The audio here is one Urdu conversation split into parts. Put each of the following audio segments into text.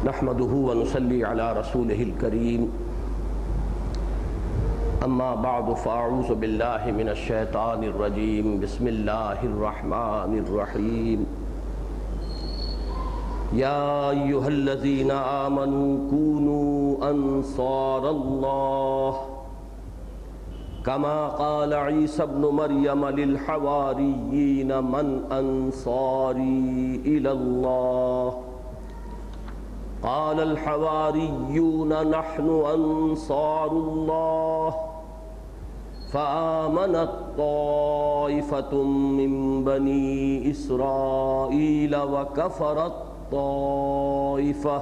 نحمده ونصلي على رسوله الكريم اما بعد فاعوذ بالله من الشيطان الرجيم بسم الله الرحمن الرحيم يا ايها الذين آمنوا كونوا انصار الله كما قال عيسى ابن مريم للحواريين من انصاري الى الله قال الحواريون نحن انصار الله فآمنت طائفة من بني إسرائيل وكفرت طائفة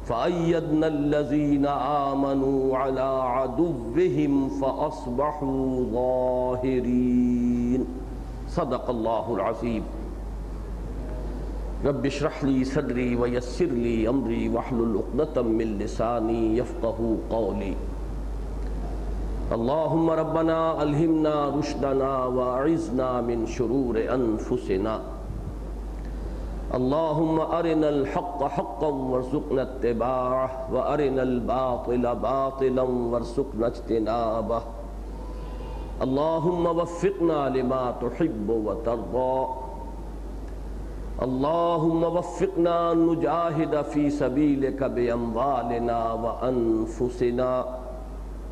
فأيدنا الذين آمنوا على عدوهم فأصبحوا ظاهرين صدق الله العظيم رب اشرح لي صدري ويسر لي امري واحلل عقدة من لساني يفقهوا قولي اللهم ربنا الهمنا رشدنا واعذنا من شرور انفسنا اللهم ارنا الحق حقا وارزقنا اتباعه وارنا الباطل باطلا وارزقنا اجتنابه اللهم وفقنا لما تحب وترضى اللهم وفقنا نجاهد في سبيلك بأموالنا وأنفسنا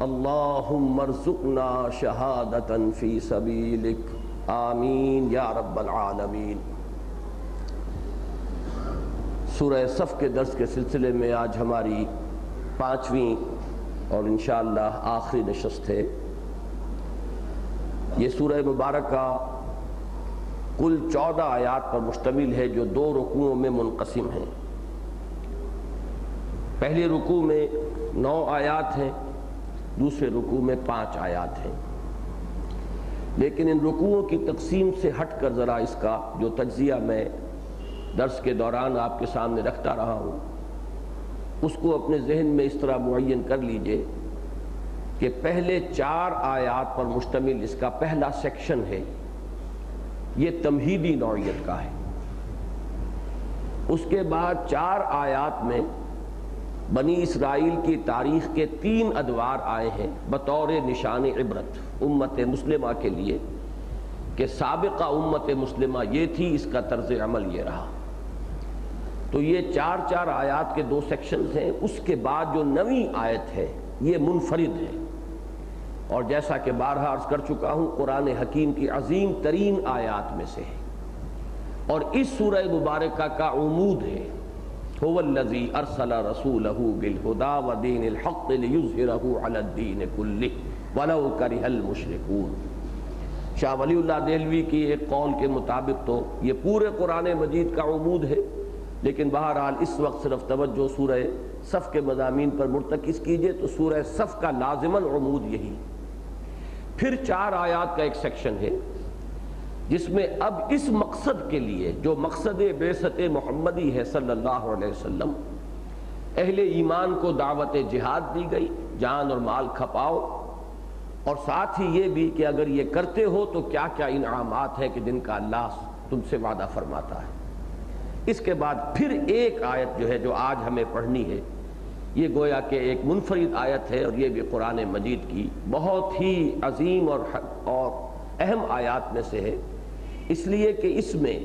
اللهم ارزقنا شهادة في سبيلك آمین یا رب العالمین۔ سورہ صف کے درس کے سلسلے میں آج ہماری 5ویں اور انشاءاللہ آخری نشست ہے۔ یہ سورہ مبارکہ کل 14 آیات پر مشتمل ہے جو 2 رکوعوں میں منقسم ہیں۔ پہلے رکوع میں 9 آیات ہیں، دوسرے رکوع میں 5 آیات ہیں، لیکن ان رکوعوں کی تقسیم سے ہٹ کر ذرا اس کا جو تجزیہ میں درس کے دوران آپ کے سامنے رکھتا رہا ہوں اس کو اپنے ذہن میں اس طرح معین کر لیجئے کہ پہلے 4 آیات پر مشتمل اس کا پہلا سیکشن ہے، یہ تمہیدی نوعیت کا ہے۔ اس کے بعد 4 آیات میں بنی اسرائیل کی تاریخ کے 3 ادوار آئے ہیں بطور نشان عبرت امت مسلمہ کے لیے کہ سابقہ امت مسلمہ یہ تھی، اس کا طرز عمل یہ رہا۔ تو یہ 4 آیات کے 2 سیکشنز ہیں۔ اس کے بعد جو 9ویں آیت ہے یہ منفرد ہے، اور جیسا کہ بارہا عرض کر چکا ہوں قرآن حکیم کی عظیم ترین آیات میں سے ہے، اور اس سورہ مبارکہ کا عمود ہے هو الذی ارسل رسولہ بالہدی ودین الحق لیظہرہ علی الدین کلہ ولو کرہ المشرکون۔ شاہ ولی اللہ دہلوی کی ایک قول کے مطابق تو یہ پورے قرآن مجید کا عمود ہے، لیکن بہرحال اس وقت صرف توجہ سورہ صف کے مضامین پر مرتکز کیجئے تو سورہ صف کا لازماً عمود یہی۔ پھر 4 آیات کا ایک سیکشن ہے جس میں اب اس مقصد کے لیے جو مقصد بعثت محمدی ہے صلی اللہ علیہ وسلم، اہل ایمان کو دعوت جہاد دی گئی، جان اور مال کھپاؤ، اور ساتھ ہی یہ بھی کہ اگر یہ کرتے ہو تو کیا کیا انعامات ہیں کہ جن کا اللہ تم سے وعدہ فرماتا ہے۔ اس کے بعد پھر ایک آیت جو ہے جو آج ہمیں پڑھنی ہے، یہ گویا کہ ایک منفرد آیت ہے، اور یہ بھی قرآن مجید کی بہت ہی عظیم اور اہم آیات میں سے ہے، اس لیے کہ اس میں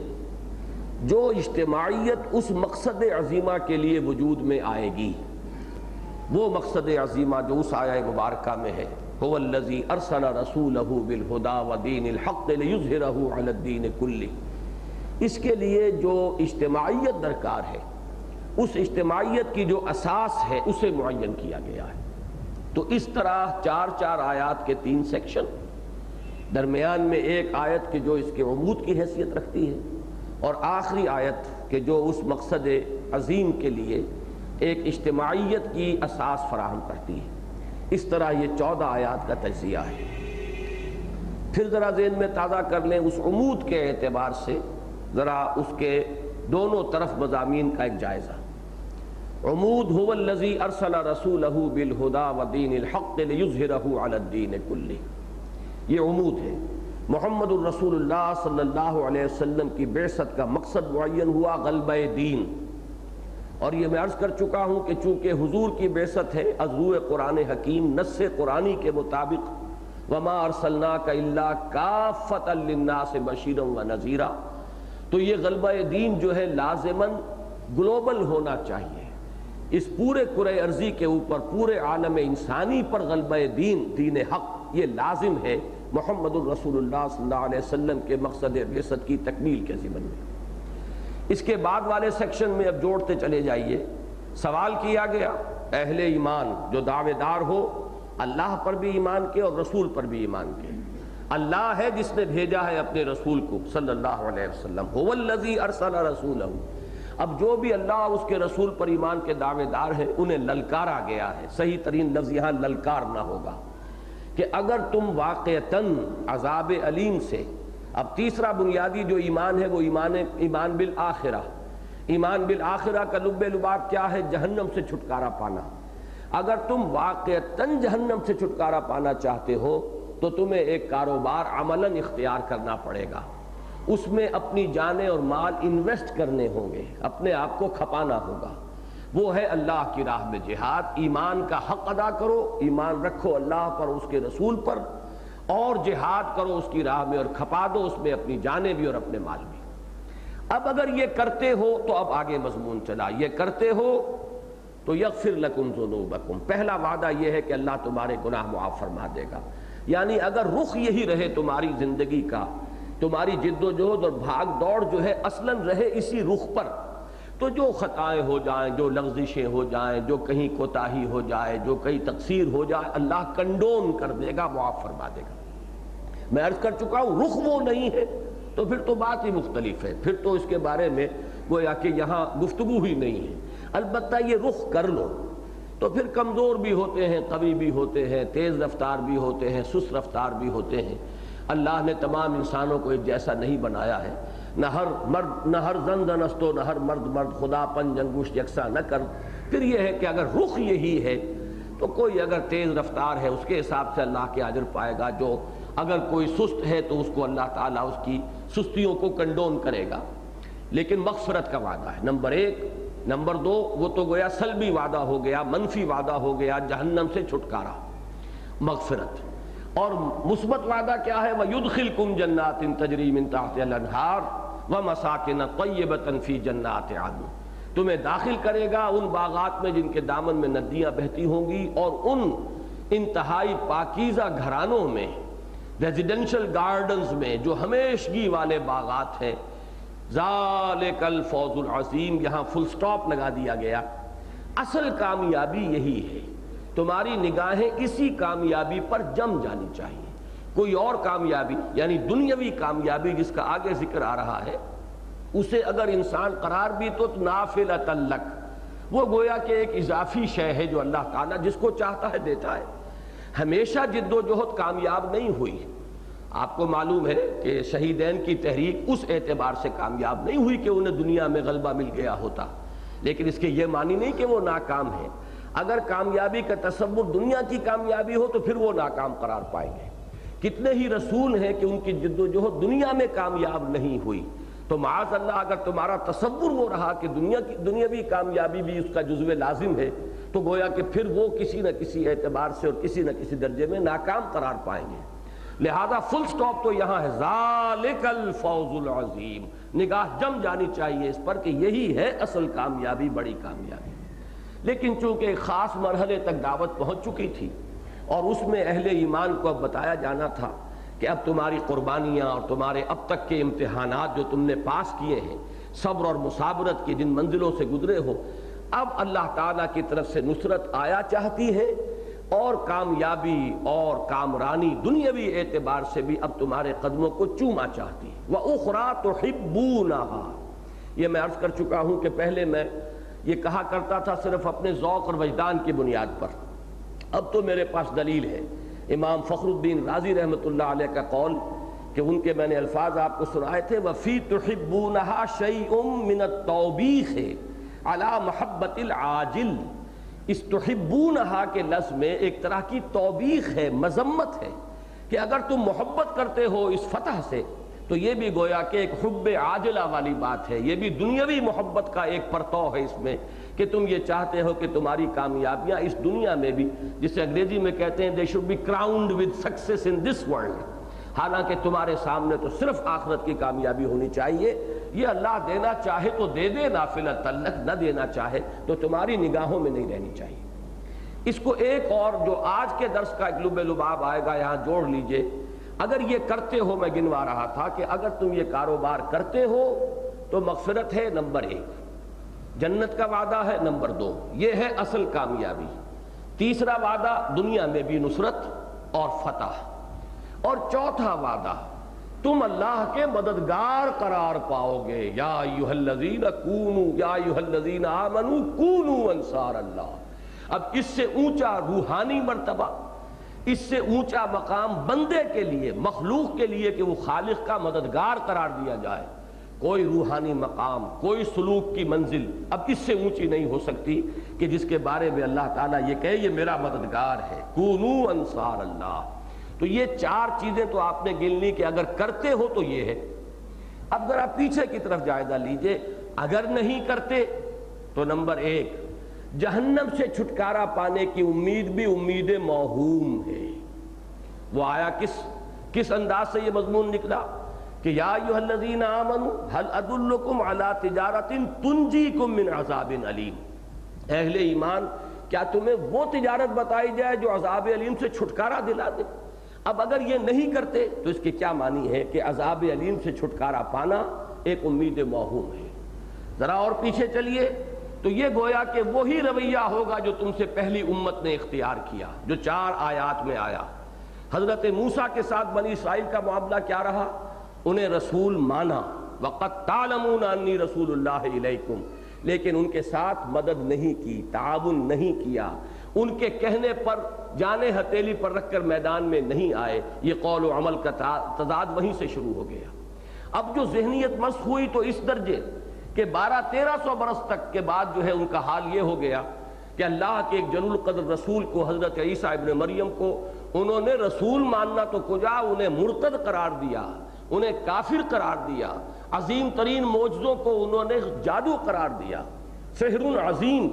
جو اجتماعیت اس مقصد عظیمہ کے لیے وجود میں آئے گی، وہ مقصد عظیمہ جو اس آیہ مبارکہ میں ہے هو الذی ارسل رسولہ بالہدی ودین الحق لیظہرہ علی الدین کلہ، اس کے لیے جو اجتماعیت درکار ہے، اس اجتماعیت کی جو اساس ہے اسے معین کیا گیا ہے۔ تو اس طرح 4 آیات کے 3 سیکشن، درمیان میں ایک آیت کے جو اس کے عمود کی حیثیت رکھتی ہے، اور آخری آیت کہ جو اس مقصد عظیم کے لیے ایک اجتماعیت کی اساس فراہم کرتی ہے۔ اس طرح یہ 14 آیات کا تجزیہ ہے۔ پھر ذرا ذہن میں تازہ کر لیں اس عمود کے اعتبار سے ذرا اس کے دونوں طرف مضامین کا ایک جائزہ۔ عمود هو الذی ارسل رسولہ بالہدی ودین الحق لیظہرہ علی الدین کلہ، یہ عمود ہے۔ محمد الرسول اللہ صلی اللہ علیہ وسلم کی بعثت کا مقصد معین ہوا غلبہ دین، اور یہ میں عرض کر چکا ہوں کہ چونکہ حضور کی بعثت ہے از روئے قرآن حکیم نص قرآنی کے مطابق وما ارسلناک الا کافۃ للناس بشیرا ونذیرا، تو یہ غلبہ دین جو ہے لازماً گلوبل ہونا چاہیے۔ اس پورے کرۂ ارضی کے اوپر، پورے عالم انسانی پر غلبہ دین، دین حق، یہ لازم ہے محمد الرسول اللہ صلی اللہ علیہ وسلم کے مقصد بعثت کی تکمیل کے ضمن میں۔ اس کے بعد والے سیکشن میں اب جوڑتے چلے جائیے۔ سوال کیا گیا اہل ایمان جو دعوے دار ہو اللہ پر بھی ایمان کے اور رسول پر بھی ایمان کے، اللہ ہے جس نے بھیجا ہے اپنے رسول کو صلی اللہ علیہ وسلم، هو الذی ارسل رسولہ۔ اب جو بھی اللہ اور اس کے رسول پر ایمان کے دعوے دار ہیں انہیں للکارا گیا ہے۔ صحیح ترین لفظ یہاں للکارنا ہوگا کہ اگر تم واقعتاً عذاب علیم سے، اب تیسرا بنیادی جو ایمان ہے وہ ایمان بالآخرہ، ایمان بالآخرہ کا لب لباب کیا ہے؟ جہنم سے چھٹکارا پانا۔ اگر تم واقعتاً جہنم سے چھٹکارا پانا چاہتے ہو تو تمہیں ایک کاروبار عملاً اختیار کرنا پڑے گا، اس میں اپنی جانیں اور مال انویسٹ کرنے ہوں گے، اپنے آپ کو کھپانا ہوگا۔ وہ ہے اللہ کی راہ میں جہاد۔ ایمان کا حق ادا کرو، ایمان رکھو اللہ پر، اس کے رسول پر، اور جہاد کرو اس کی راہ میں اور کھپا دو اس میں اپنی جانیں بھی اور اپنے مال بھی۔ اب اگر یہ کرتے ہو تو اب آگے مضمون چلا، یہ کرتے ہو تو یغفر لکم ذنوبکم، پہلا وعدہ یہ ہے کہ اللہ تمہارے گناہ معاف فرما دے گا۔ یعنی اگر رخ یہی رہے تمہاری زندگی کا، تمہاری جد و جہد اور بھاگ دوڑ جو ہے اصلاً رہے اسی رخ پر، تو جو خطائیں ہو جائیں، جو لغزشیں ہو جائیں، جو کہیں کوتاہی ہو جائے، جو کہیں تقصیر ہو جائے، اللہ کنڈون کر دے گا، معاف فرما دے گا۔ میں عرض کر چکا ہوں رخ وہ نہیں ہے تو پھر تو بات ہی مختلف ہے، پھر تو اس کے بارے میں گویا کہ یہاں گفتگو ہی نہیں ہے۔ البتہ یہ رخ کر لو تو پھر کمزور بھی ہوتے ہیں، قوی بھی ہوتے ہیں، تیز رفتار بھی ہوتے ہیں، سست رفتار بھی ہوتے ہیں۔ اللہ نے تمام انسانوں کو ایک جیسا نہیں بنایا ہے، نہ ہر مرد نہ ہر زن زنستو نہ ہر مرد مرد، خدا پنج انگوش یکساں نہ کر۔ پھر یہ ہے کہ اگر رخ یہی ہے تو کوئی اگر تیز رفتار ہے اس کے حساب سے اللہ کے اجر پائے گا، جو اگر کوئی سست ہے تو اس کو اللہ تعالیٰ اس کی سستیوں کو کنڈون کرے گا۔ لیکن مغفرت کا وعدہ ہے نمبر ایک۔ نمبر دو، وہ تو گویا سلبی وعدہ ہو گیا، منفی وعدہ ہو گیا، جہنم سے چھٹکارا، مغفرت۔ اور مثبت وعدہ کیا ہے؟ وَيُدْخِلْكُمْ جَنَّاتٍ تَجْرِي مِن تَحْتِهَا الْأَنْهَارُ وَمَسَاكِنَ طَيِّبَةً فِي جَنَّاتِ عَدْنٍ، تمہیں داخل کرے گا ان باغات میں جن کے دامن میں ندیاں بہتی ہوں گی، اور ان انتہائی پاکیزہ گھرانوں میں، ریزیڈنشل گارڈنز میں جو ہمیشگی والے باغات ہیں۔ ذالک الفوز العظیم، یہاں فل سٹاپ لگا دیا گیا۔ اصل کامیابی یہی ہے، تمہاری نگاہیں اسی کامیابی پر جم جانی چاہیے۔ کوئی اور کامیابی یعنی دنیاوی کامیابی جس کا آگے ذکر آ رہا ہے، اسے اگر انسان قرار بھی تو نافلۃ لک، وہ گویا کہ ایک اضافی شے ہے جو اللہ تعالیٰ جس کو چاہتا ہے دیتا ہے۔ ہمیشہ جد و جہد کامیاب نہیں ہوئی۔ آپ کو معلوم ہے کہ شہیدین کی تحریک اس اعتبار سے کامیاب نہیں ہوئی کہ انہیں دنیا میں غلبہ مل گیا ہوتا، لیکن اس کے یہ معنی نہیں کہ وہ ناکام ہیں۔ اگر کامیابی کا تصور دنیا کی کامیابی ہو تو پھر وہ ناکام قرار پائیں گے۔ کتنے ہی رسول ہیں کہ ان کی جد و جہد دنیا میں کامیاب نہیں ہوئی، تو معاذ اللہ اگر تمہارا تصور وہ رہا کہ دنیاوی کامیابی بھی اس کا جزو لازم ہے، تو گویا کہ پھر وہ کسی نہ کسی اعتبار سے اور کسی نہ کسی درجے میں ناکام قرار پائیں گے۔ لہذا فل سٹاپ تو یہاں ہے، ذالک الفوز العظیم، نگاہ جم جانی چاہیے اس پر کہ یہی ہے اصل کامیابی، بڑی کامیابی۔ لیکن چونکہ ایک خاص مرحلے تک دعوت پہنچ چکی تھی اور اس میں اہل ایمان کو اب بتایا جانا تھا کہ اب تمہاری قربانیاں اور تمہارے اب تک کے امتحانات جو تم نے پاس کیے ہیں، صبر اور مصابرت کی جن منزلوں سے گزرے ہو، اب اللہ تعالیٰ کی طرف سے نصرت آیا چاہتی ہے، اور کامیابی اور کامرانی دنیاوی اعتبار سے بھی اب تمہارے قدموں کو چوما چاہتی ہے۔ وَأُخْرَى تُحِبُّونَهَا، یہ میں عرض کر چکا ہوں کہ پہلے میں یہ کہا کرتا تھا صرف اپنے ذوق اور وجدان کی بنیاد پر، اب تو میرے پاس دلیل ہے۔ امام فخر الدین رازی رحمۃ اللہ علیہ کا قول کہ ان کے میں نے الفاظ آپ کو سنائے تھے، وَفِي تُحِبُّونَهَا شَيْءٌ مِّنَ التَّوْبِيخِ عَلَى مَحَبَّةِ الْعَاجِلِ، اس تحبونہا کے لفظ میں ایک طرح کی توبیخ ہے، مذمت ہے کہ اگر تم محبت کرتے ہو اس فتح سے تو یہ بھی گویا کہ ایک حب عاجلہ والی بات ہے، یہ بھی دنیاوی محبت کا ایک پرتو ہے اس میں کہ تم یہ چاہتے ہو کہ تمہاری کامیابیاں اس دنیا میں بھی، جسے انگریزی میں کہتے ہیں they should be crowned with success in this world، حالانکہ تمہارے سامنے تو صرف آخرت کی کامیابی ہونی چاہیے۔ یہ اللہ دینا چاہے تو دے دے، نافلہ تعلق نہ دینا چاہے تو تمہاری نگاہوں میں نہیں رہنی چاہیے۔ اس کو ایک اور جو آج کے درس کا ایک لب لباب آئے گا یہاں جوڑ لیجئے۔ اگر یہ کرتے ہو، میں گنوا رہا تھا کہ اگر تم یہ کاروبار کرتے ہو تو مغفرت ہے نمبر 1، جنت کا وعدہ ہے نمبر 2، یہ ہے اصل کامیابی۔ تیسرا وعدہ دنیا میں بھی نصرت اور فتح، اور چوتھا وعدہ تم اللہ کے مددگار قرار پاؤ گے۔ یا ایھا الذین کونوا یا ایھا الذین آمنوا کونوا انصار اللہ۔ اب اس سے اونچا روحانی مرتبہ، اس سے اونچا مقام بندے کے لیے، مخلوق کے لیے کہ وہ خالق کا مددگار قرار دیا جائے، کوئی روحانی مقام، کوئی سلوک کی منزل اب اس سے اونچی نہیں ہو سکتی کہ جس کے بارے میں اللہ تعالیٰ یہ کہے یہ میرا مددگار ہے، کونوا انصار اللہ۔ تو یہ 4 چیزیں تو آپ نے گن لی کہ اگر کرتے ہو تو یہ ہے۔ اب ذرا پیچھے کی طرف جائزہ لیجئے، اگر نہیں کرتے تو نمبر 1 جہنم سے چھٹکارا پانے کی امید بھی امید موہوم ہے۔ وہ آیا کس انداز سے یہ مضمون نکلا کہ یا ایھا الذین آمنوا هل ادلکم علی تجارۃ تنجیکم من عذاب علیم۔ اہل ایمان، کیا تمہیں وہ تجارت بتائی جائے جو عذاب علیم سے چھٹکارا دلا دے؟ اب اگر یہ نہیں کرتے تو اس کی کیا معنی ہے کہ عذاب علیم سے چھٹکارا پانا ایک امید موہوم ہے۔ ذرا اور پیچھے چلیے تو یہ گویا کہ وہی رویہ ہوگا جو تم سے پہلی امت نے اختیار کیا، جو 4 آیات میں آیا۔ حضرت موسیٰ کے ساتھ بنی اسرائیل کا معاملہ کیا رہا؟ انہیں رسول مانا، وَقَدْ تَعْلَمُونَ أَنِّي رَسُولُ اللَّهِ إِلَيْكُمْ، لیکن ان کے ساتھ مدد نہیں کی، تعاون نہیں کیا، ان کے کہنے پر جانے ہتھیلی پر رکھ کر میدان میں نہیں آئے۔ یہ قول و عمل کا تضاد وہیں سے شروع ہو گیا۔ اب جو ذہنیت مسخ ہوئی تو اس درجے کہ 1200-1300 برس تک کے بعد جو ہے ان کا حال یہ ہو گیا کہ اللہ کے ایک جلیل القدر رسول کو، حضرت عیسیٰ ابن مریم کو، انہوں نے رسول ماننا تو کجا، انہیں مرتد قرار دیا، انہیں کافر قرار دیا، عظیم ترین معجزوں کو انہوں نے جادو قرار دیا، سحر عظیم۔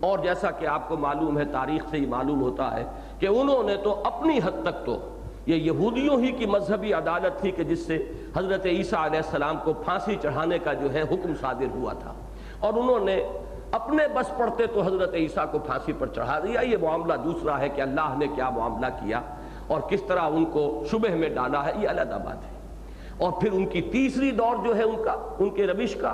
اور جیسا کہ آپ کو معلوم ہے، تاریخ سے ہی معلوم ہوتا ہے کہ انہوں نے تو اپنی حد تک تو یہ یہودیوں ہی کی مذہبی عدالت تھی کہ جس سے حضرت عیسیٰ علیہ السلام کو پھانسی چڑھانے کا جو ہے حکم صادر ہوا تھا، اور انہوں نے اپنے بس پڑتے تو حضرت عیسیٰ کو پھانسی پر چڑھا دیا۔ یہ معاملہ دوسرا ہے کہ اللہ نے کیا معاملہ کیا اور کس طرح ان کو شبہ میں ڈالا ہے، یہ علیحدہ بات ہے۔ اور پھر ان کی تیسری دور جو ہے ان کے روش کا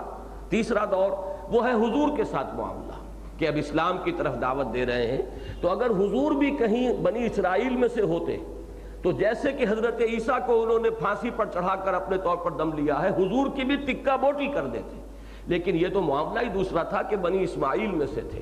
تیسرا دور وہ ہے حضور کے ساتھ معاملہ کہ اب اسلام کی طرف دعوت دے رہے ہیں۔ تو اگر حضور بھی کہیں بنی اسرائیل میں سے ہوتے تو جیسے کہ حضرت عیسیٰ کو انہوں نے پھانسی پر چڑھا کر اپنے طور پر دم لیا ہے، حضور کی بھی تکہ بوٹی کر دیتے۔ لیکن یہ تو معاملہ ہی دوسرا تھا کہ بنی اسماعیل میں سے تھے،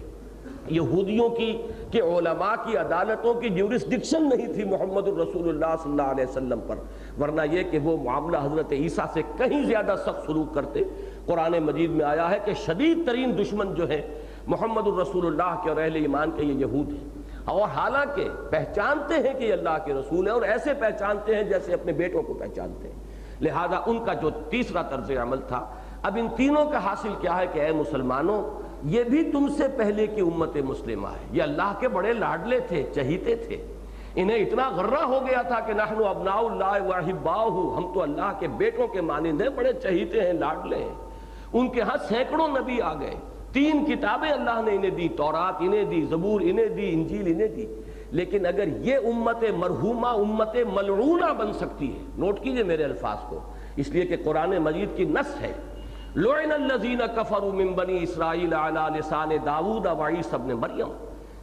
یہودیوں کی کہ علماء کی عدالتوں کی جیورسڈکشن نہیں تھی محمد الرسول اللہ صلی اللہ علیہ وسلم پر، ورنہ یہ کہ وہ معاملہ حضرت عیسیٰ سے کہیں زیادہ سخت سلوک کرتے۔ قرآن مجید میں آیا ہے کہ شدید ترین دشمن جو ہے محمد الرسول اللہ کے اور اہل ایمان کے یہ یہود ہیں، اور حالانکہ پہچانتے ہیں کہ یہ اللہ کے رسول ہیں، اور ایسے پہچانتے ہیں جیسے اپنے بیٹوں کو پہچانتے ہیں۔ لہذا ان کا جو تیسرا طرز عمل تھا، اب ان تینوں کا حاصل کیا ہے کہ اے مسلمانوں، یہ بھی تم سے پہلے کی امت مسلمہ ہے، یہ اللہ کے بڑے لاڈلے تھے، چہیتے تھے، انہیں اتنا غرہ ہو گیا تھا کہ نحن ابناء اللہ واحباؤہ، ہم تو اللہ کے بیٹوں کے مانند ہیں، بڑے چہیتے ہیں، لاڈلے ہیں۔ ان کے ہاں سینکڑوں نبی آ گئے، 3 کتابیں اللہ نے انہیں دی، تورات انہیں دی، زبور انہیں دی، انجیل انہیں دی۔ لیکن اگر یہ امت مرحومہ، امت ملعونہ بن سکتی ہے، نوٹ کیجئے میرے الفاظ کو، اس لیے کہ قرآن مجید کی نص ہے، لعن الذین کفروا من بنی اسرائیل علی لسان داؤد وعیسی ابن مریم،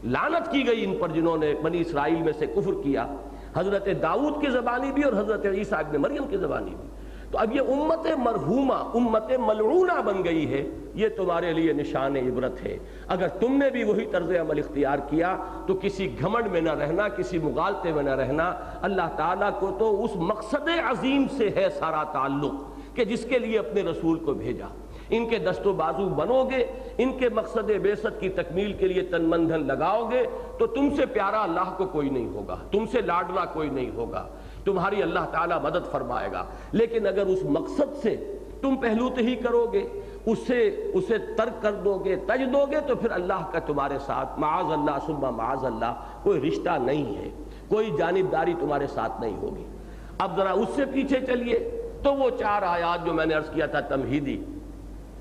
لعنت کی گئی ان پر جنہوں نے بنی اسرائیل میں سے کفر کیا، حضرت داؤد کی زبانی بھی اور حضرت عیسیٰ ابن مریم کی زبانی بھی۔ تو اب یہ امت مرحومہ، امت ملعونہ بن گئی ہے، یہ تمہارے لیے نشان عبرت ہے۔ اگر تم نے بھی وہی طرز عمل اختیار کیا تو کسی گھمنڈ میں نہ رہنا، کسی مغالطے میں نہ رہنا۔ اللہ تعالیٰ کو تو اس مقصد عظیم سے ہے سارا تعلق کہ جس کے لیے اپنے رسول کو بھیجا۔ ان کے دست و بازو بنو گے، ان کے مقصد بعثت کی تکمیل کے لیے تن من دھن لگاؤ گے تو تم سے پیارا اللہ کو کوئی نہیں ہوگا، تم سے لاڈلا کوئی نہیں ہوگا، تمہاری اللہ تعالیٰ مدد فرمائے گا۔ لیکن اگر اس مقصد سے تم پہلو ہی کرو گے، اسے ترک کر دو گے، تج دو گے، تو پھر اللہ کا تمہارے ساتھ معاذ اللہ ثم معاذ اللہ کوئی رشتہ نہیں ہے، کوئی جانبداری تمہارے ساتھ نہیں ہوگی۔ اب ذرا اس سے پیچھے چلیے تو وہ 4 آیات جو میں نے عرض کیا تھا تمہیدی،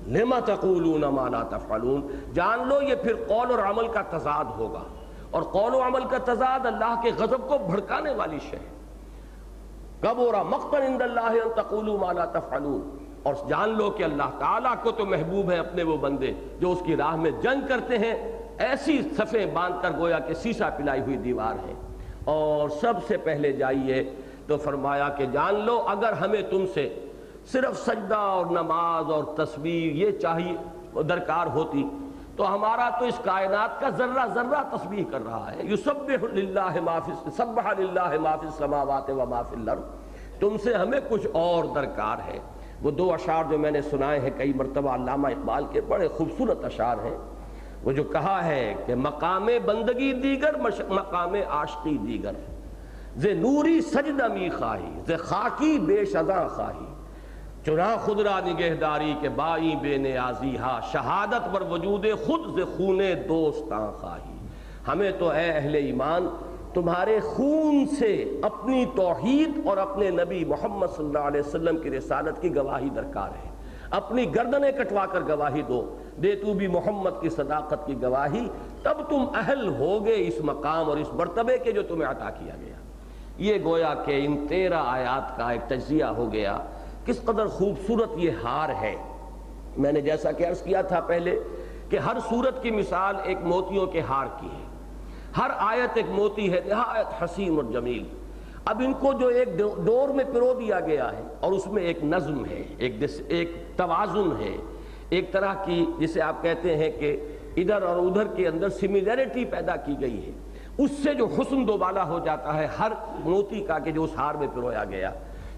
لما تقولون ما لا تفعلون، جان لو یہ پھر قول اور عمل کا تضاد ہوگا، اور قول و عمل کا تضاد اللہ کے غضب کو بھڑکانے والی شے ہے۔ کبر مقتا عند اللہ ان تقولوا ما لا تفعلون، اور جان لو کہ اللہ تعالیٰ کو تو محبوب ہے اپنے وہ بندے جو اس کی راہ میں جنگ کرتے ہیں، ایسی صفیں باندھ کر گویا کہ سیسا پلائی ہوئی دیوار ہے۔ اور سب سے پہلے جائیے تو فرمایا کہ جان لو اگر ہمیں تم سے صرف سجدہ اور نماز اور تسبیح یہ چاہیے درکار ہوتی تو ہمارا تو اس کائنات کا ذرہ ذرہ تسبیح کر رہا ہے۔ یسبح للہ ما فی سبح للہ ما فی السماوات و ما فی الارض، تم سے ہمیں کچھ اور درکار ہے۔ وہ 2 اشعار جو میں نے سنائے ہیں کئی مرتبہ علامہ اقبال کے، بڑے خوبصورت اشعار ہیں۔ وہ جو کہا ہے کہ مقام بندگی دیگر مقام عاشقی دیگر، ز نوری سجدہ می خواہی ز خاکی بے شذا خواہی، چنا خود را نگہداری کے بائی بے نیازی ہا، شہادت بر وجود خود ز خون دوستاں خواہی۔ ہمیں تو اے اہل ایمان تمہارے خون سے اپنی توحید اور اپنے نبی محمد صلی اللہ علیہ وسلم کی رسالت کی گواہی درکار ہے۔ اپنی گردنیں کٹوا کر گواہی دو، دے تو بھی محمد کی صداقت کی گواہی، تب تم اہل ہوگے اس مقام اور اس مرتبے کے جو تمہیں عطا کیا گیا۔ یہ گویا کہ ان 13 آیات کا ایک تجزیہ ہو گیا، کس قدر خوبصورت یہ ہار ہے۔ میں نے جیسا کہ عرض کیا تھا پہلے کہ ہر صورت کی مثال ایک موتیوں کے ہار کی ہے، ہر آیت ایک موتی ہے نہایت حسین اور جمیل۔ اب ان کو جو ایک ڈور میں پرو دیا گیا ہے اور اس میں ایک نظم ہے، ایک توازن ہے، ایک طرح کی جسے آپ کہتے ہیں کہ ادھر اور ادھر کے اندر سملیرٹی پیدا کی گئی ہے، اس سے جو حسن دوبالا ہو جاتا ہے ہر موتی کا کہ جو اس ہار میں پرویا گیا۔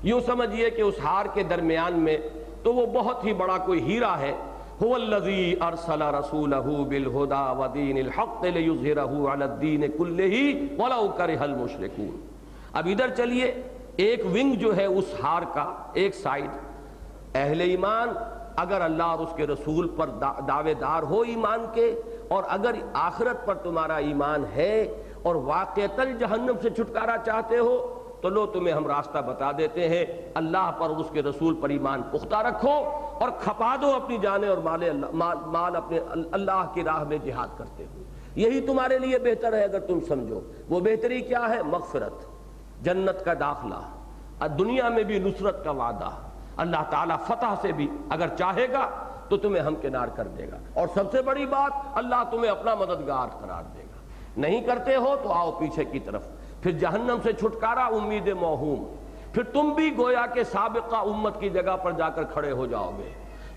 یوں سمجھیے کہ اس ہار کے درمیان میں تو وہ بہت ہی بڑا کوئی ہیرا ہے، هو الذی ارسل رسولہ بالہدی ودین الحق لیظہرہ علی الدین کلہ ولو کرہ المشرکون۔ اب ادھر چلیے، ایک ونگ جو ہے اس ہار کا، ایک سائیڈ اہل ایمان اگر اللہ اور اس کے رسول پر دعوے دار ہو ایمان کے، اور اگر آخرت پر تمہارا ایمان ہے اور واقعتاً جہنم سے چھٹکارا چاہتے ہو تو لو تمہیں ہم راستہ بتا دیتے ہیں، اللہ پر اور اس کے رسول پر ایمان پختہ رکھو اور کھپا دو اپنی جانیں اور مال اپنے اللہ کی راہ میں جہاد کرتے ہو، یہی تمہارے لیے بہتر ہے اگر تم سمجھو۔ وہ بہتری کیا ہے؟ مغفرت، جنت کا داخلہ، دنیا میں بھی نصرت کا وعدہ، اللہ تعالیٰ فتح سے بھی اگر چاہے گا تو تمہیں ہمکنار کر دے گا، اور سب سے بڑی بات اللہ تمہیں اپنا مددگار قرار دے گا۔ نہیں کرتے ہو تو آؤ پیچھے کی طرف، پھر جہنم سے چھٹکارا امید موہوم، پھر تم بھی گویا کہ سابقہ امت کی جگہ پر جا کر کھڑے ہو جاؤ گے،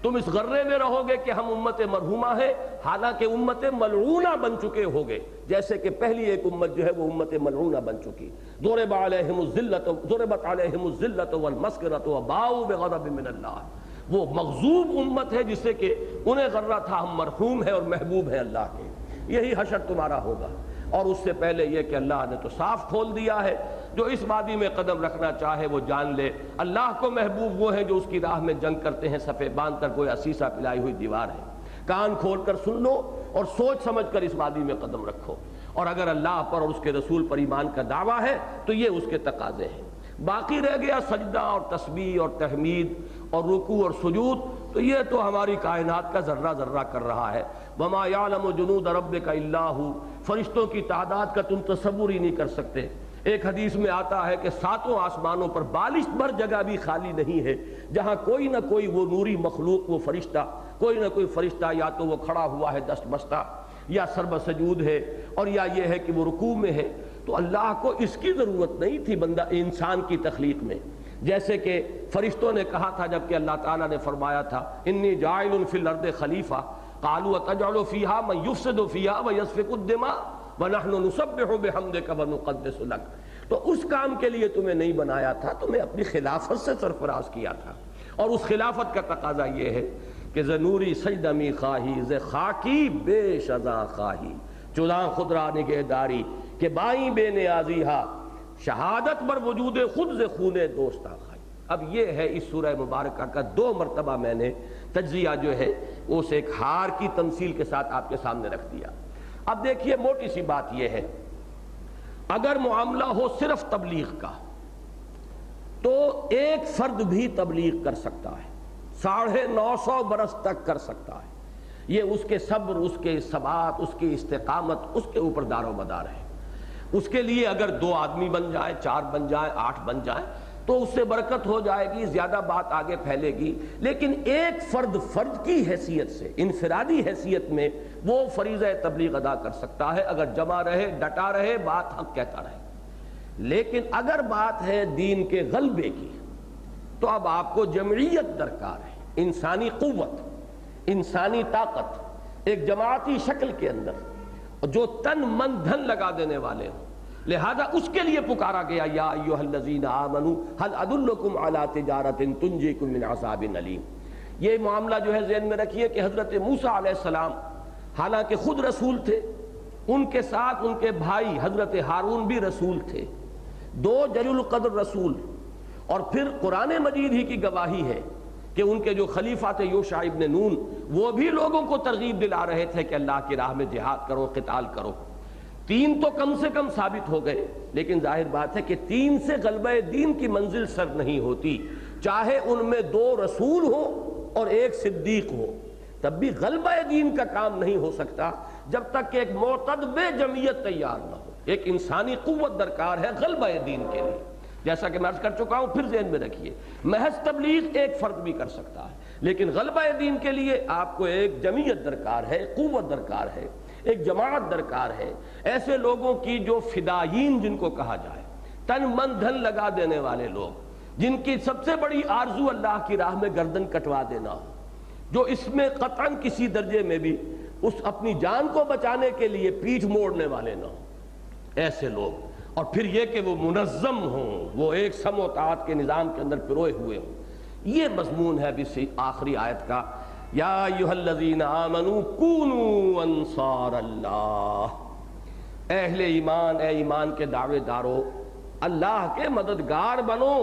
تم اس غرے میں رہو گے کہ ہم امت مرحومہ ہے، حالانکہ امت ملعونہ بن چکے ہوگے، جیسے کہ پہلی ایک امت جو ہے وہ امت ملعونہ بن چکی۔ ضربت علیہم الذلۃ والمسکنۃ وباؤوا بغضب من اللہ، وہ مغضوب امت ہے جسے کہ انہیں غرہ تھا ہم مرحوم ہیں اور محبوب ہیں اللہ کے۔ یہی حشر تمہارا ہوگا، اور اس سے پہلے یہ کہ اللہ نے تو صاف کھول دیا ہے، جو اس وادی میں قدم رکھنا چاہے وہ جان لے اللہ کو محبوب وہ ہے جو اس کی راہ میں جنگ کرتے ہیں، صفے باندھ کر کوئی سیسا پلائی ہوئی دیوار ہے۔ کان کھول کر سن لو اور سوچ سمجھ کر اس وادی میں قدم رکھو، اور اگر اللہ پر اور اس کے رسول پر ایمان کا دعویٰ ہے تو یہ اس کے تقاضے ہیں۔ باقی رہ گیا سجدہ اور تسبیح اور تحمید اور رکوع اور سجود، تو یہ تو ہماری کائنات کا ذرہ ذرہ کر رہا ہے۔ وما یعلم جنود ربک الا ھو، فرشتوں کی تعداد کا تم تصور ہی نہیں کر سکتے۔ ایک حدیث میں آتا ہے کہ 7 آسمانوں پر بالشت بھر جگہ بھی خالی نہیں ہے جہاں کوئی نہ کوئی وہ نوری مخلوق، وہ فرشتہ، کوئی نہ کوئی فرشتہ یا تو وہ کھڑا ہوا ہے دست بستہ یا سرب سجود ہے، اور یا یہ ہے کہ وہ رکوع میں ہے۔ تو اللہ کو اس کی ضرورت نہیں تھی بندہ انسان کی تخلیق میں، جیسے کہ فرشتوں نے کہا تھا جب کہ اللہ تعالیٰ نے فرمایا تھا انی جاعل فی الارض خلیفہ، قالوا اتجعل فیہا من یفسد فیہا ویسفک الدماء ونحن نسبح بحمدک ونقدس لک۔ تو اس کام کے لیے تمہیں نہیں بنایا تھا، تمہیں اپنی خلافت سے سرفراز کیا تھا، اور اس خلافت کا تقاضا یہ ہے کہ ز نوری سجدہ می خواہی ز خاکی بے شذا خواہی، چلاں خود را نگہداری کہ بائیں بے نیازی ہا، شہادت بر وجود خود ز خون دوستاں خواہی۔ اب یہ ہے اس سورہ مبارکہ کا 2 مرتبہ میں نے تجزیہ جو ہے اس ایک ہار کی تمثیل کے ساتھ آپ کے سامنے رکھ دیا۔ اب دیکھیے موٹی سی بات یہ ہے، اگر معاملہ ہو صرف تبلیغ کا تو ایک فرد بھی تبلیغ کر سکتا ہے، 950 برس تک کر سکتا ہے۔ یہ اس کے صبر، اس کے ثبات، اس کی استقامت، اس کے اوپر دار و مدار ہے۔ اس کے لیے اگر 2 آدمی بن جائیں، 4 بن جائیں، 8 بن جائیں تو اس سے برکت ہو جائے گی، زیادہ بات آگے پھیلے گی۔ لیکن ایک فرد کی حیثیت سے، انفرادی حیثیت میں وہ فریضہ تبلیغ ادا کر سکتا ہے اگر جمع رہے، ڈٹا رہے، بات حق کہتا رہے۔ لیکن اگر بات ہے دین کے غلبے کی تو اب آپ کو جمعیت درکار ہے، انسانی قوت، انسانی طاقت، ایک جماعتی شکل کے اندر جو تن من دھن لگا دینے والے ہوں۔ لہذا اس کے لیے پکارا گیا، یا ایھا الذین آمنوا هل ادلکم علی تجارۃ تنجیکم من عذاب علیم۔ یہ معاملہ جو ہے ذہن میں رکھیے کہ حضرت موسیٰ علیہ السلام حالانکہ خود رسول تھے، ان کے ساتھ ان کے بھائی حضرت ہارون بھی رسول تھے، 2 جلیل القدر رسول، اور پھر قرآن مجید ہی کی گواہی ہے کہ ان کے جو خلیفہ تھے یوشع ابن نون، وہ بھی لوگوں کو ترغیب دلا رہے تھے کہ اللہ کی راہ میں جہاد کرو، قتال کرو۔ 3 تو کم سے کم ثابت ہو گئے، لیکن ظاہر بات ہے کہ 3 سے غلبہ دین کی منزل سر نہیں ہوتی، چاہے ان میں 2 رسول ہو اور 1 صدیق ہو، تب بھی غلبہ دین کا کام نہیں ہو سکتا جب تک کہ ایک معتدب جمعیت تیار نہ ہو۔ ایک انسانی قوت درکار ہے غلبہ دین کے لیے، جیسا کہ میں عرض کر چکا ہوں، پھر ذہن میں رکھیے، محض تبلیغ ایک فرد بھی کر سکتا ہے، لیکن غلبہ دین کے لیے آپ کو ایک جمعیت درکار ہے، قوت درکار ہے، ایک جماعت درکار ہے، ایسے لوگوں کی جو فدائین جن کو کہا جائے، تن من دھن لگا دینے والے لوگ، جن کی سب سے بڑی آرزو اللہ کی راہ میں گردن کٹوا دینا ہو، جو اس میں قطعاً کسی درجے میں بھی اس اپنی جان کو بچانے کے لیے پیٹھ موڑنے والے نہ ہوں، ایسے لوگ، اور پھر یہ کہ وہ منظم ہوں، وہ ایک سم و طاعت کے نظام کے اندر پروئے ہوئے ہوں۔ یہ مضمون ہے اب آخری آیت کا، یا ایھا الذین آمنوا کونوا انصار اللہ، اہل ایمان، اے ایمان کے دعوے دارو، اللہ کے مددگار بنو،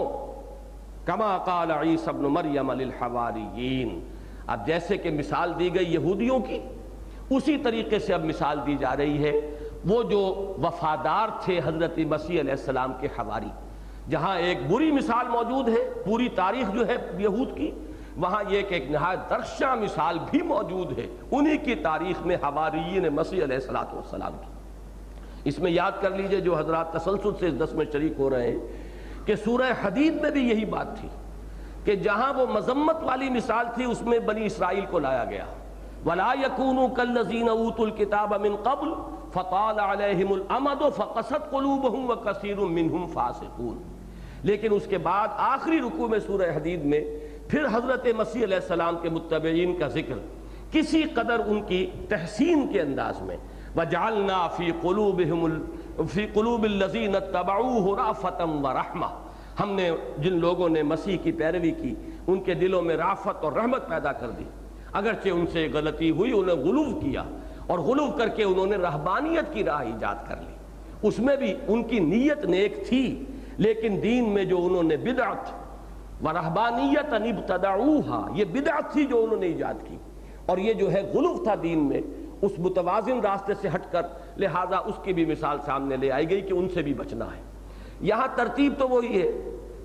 کما قال عیسی ابن مریم للحواریین۔ اب جیسے کہ مثال دی گئی یہودیوں کی، اسی طریقے سے اب مثال دی جا رہی ہے وہ جو وفادار تھے حضرت مسیح علیہ السلام کے حواری۔ جہاں ایک بری مثال موجود ہے، پوری تاریخ جو ہے یہود کی، وہاں یہ کہ ایک نہایت درخشاں مثال بھی موجود ہے انہی کی تاریخ میں حواریین مسیح علیہ السلام کی۔ اس میں یاد کر لیجئے جو حضرات تسلسل سے اس درس میں شریک ہو رہے ہیں کہ سورہ حدید میں بھی یہی بات تھی کہ جہاں وہ مذمت والی مثال تھی اس میں بنی اسرائیل کو لایا گیا، وَلَا يَكُونُوا كَالَّذِينَ أُوتُوا الْكِتَابَ مِن قَبْلُ فَطَالَ عَلَيْهِمُ الْأَمَدُ فَقَسَتْ قُلُوبُهُمْ وَكَثِيرٌ مِّنْهُمْ فَاسِقُونَ۔ لیکن اس کے بعد آخری رکوع میں سورہ حدید میں پھر حضرت مسیح علیہ السلام کے متبعین کا ذکر کسی قدر ان کی تحسین کے انداز میں، وَجَعَلْنَا فِي قُلُوبِ الَّذِينَ اتَّبَعُوهُ رَأْفَةً وَرَحْمَةً، ہم نے جن لوگوں نے مسیح کی پیروی کی ان کے دلوں میں رافت اور رحمت پیدا کر دی، اگرچہ ان سے غلطی ہوئی، انہیں غلو کیا، اور غلو کر کے انہوں نے رہبانیت کی راہ ایجاد کر لی، اس میں بھی ان کی نیت نیک تھی، لیکن دین میں جو انہوں نے بدعت ورہبانیت ان ابتدعوها، یہ بدعت تھی جو انہوں نے ایجاد کی، اور یہ جو ہے غلو تھا دین میں، اس متوازن راستے سے ہٹ کر، لہذا اس کی بھی مثال سامنے لے آئی گئی کہ ان سے بھی بچنا ہے۔ یہاں ترتیب تو وہی ہے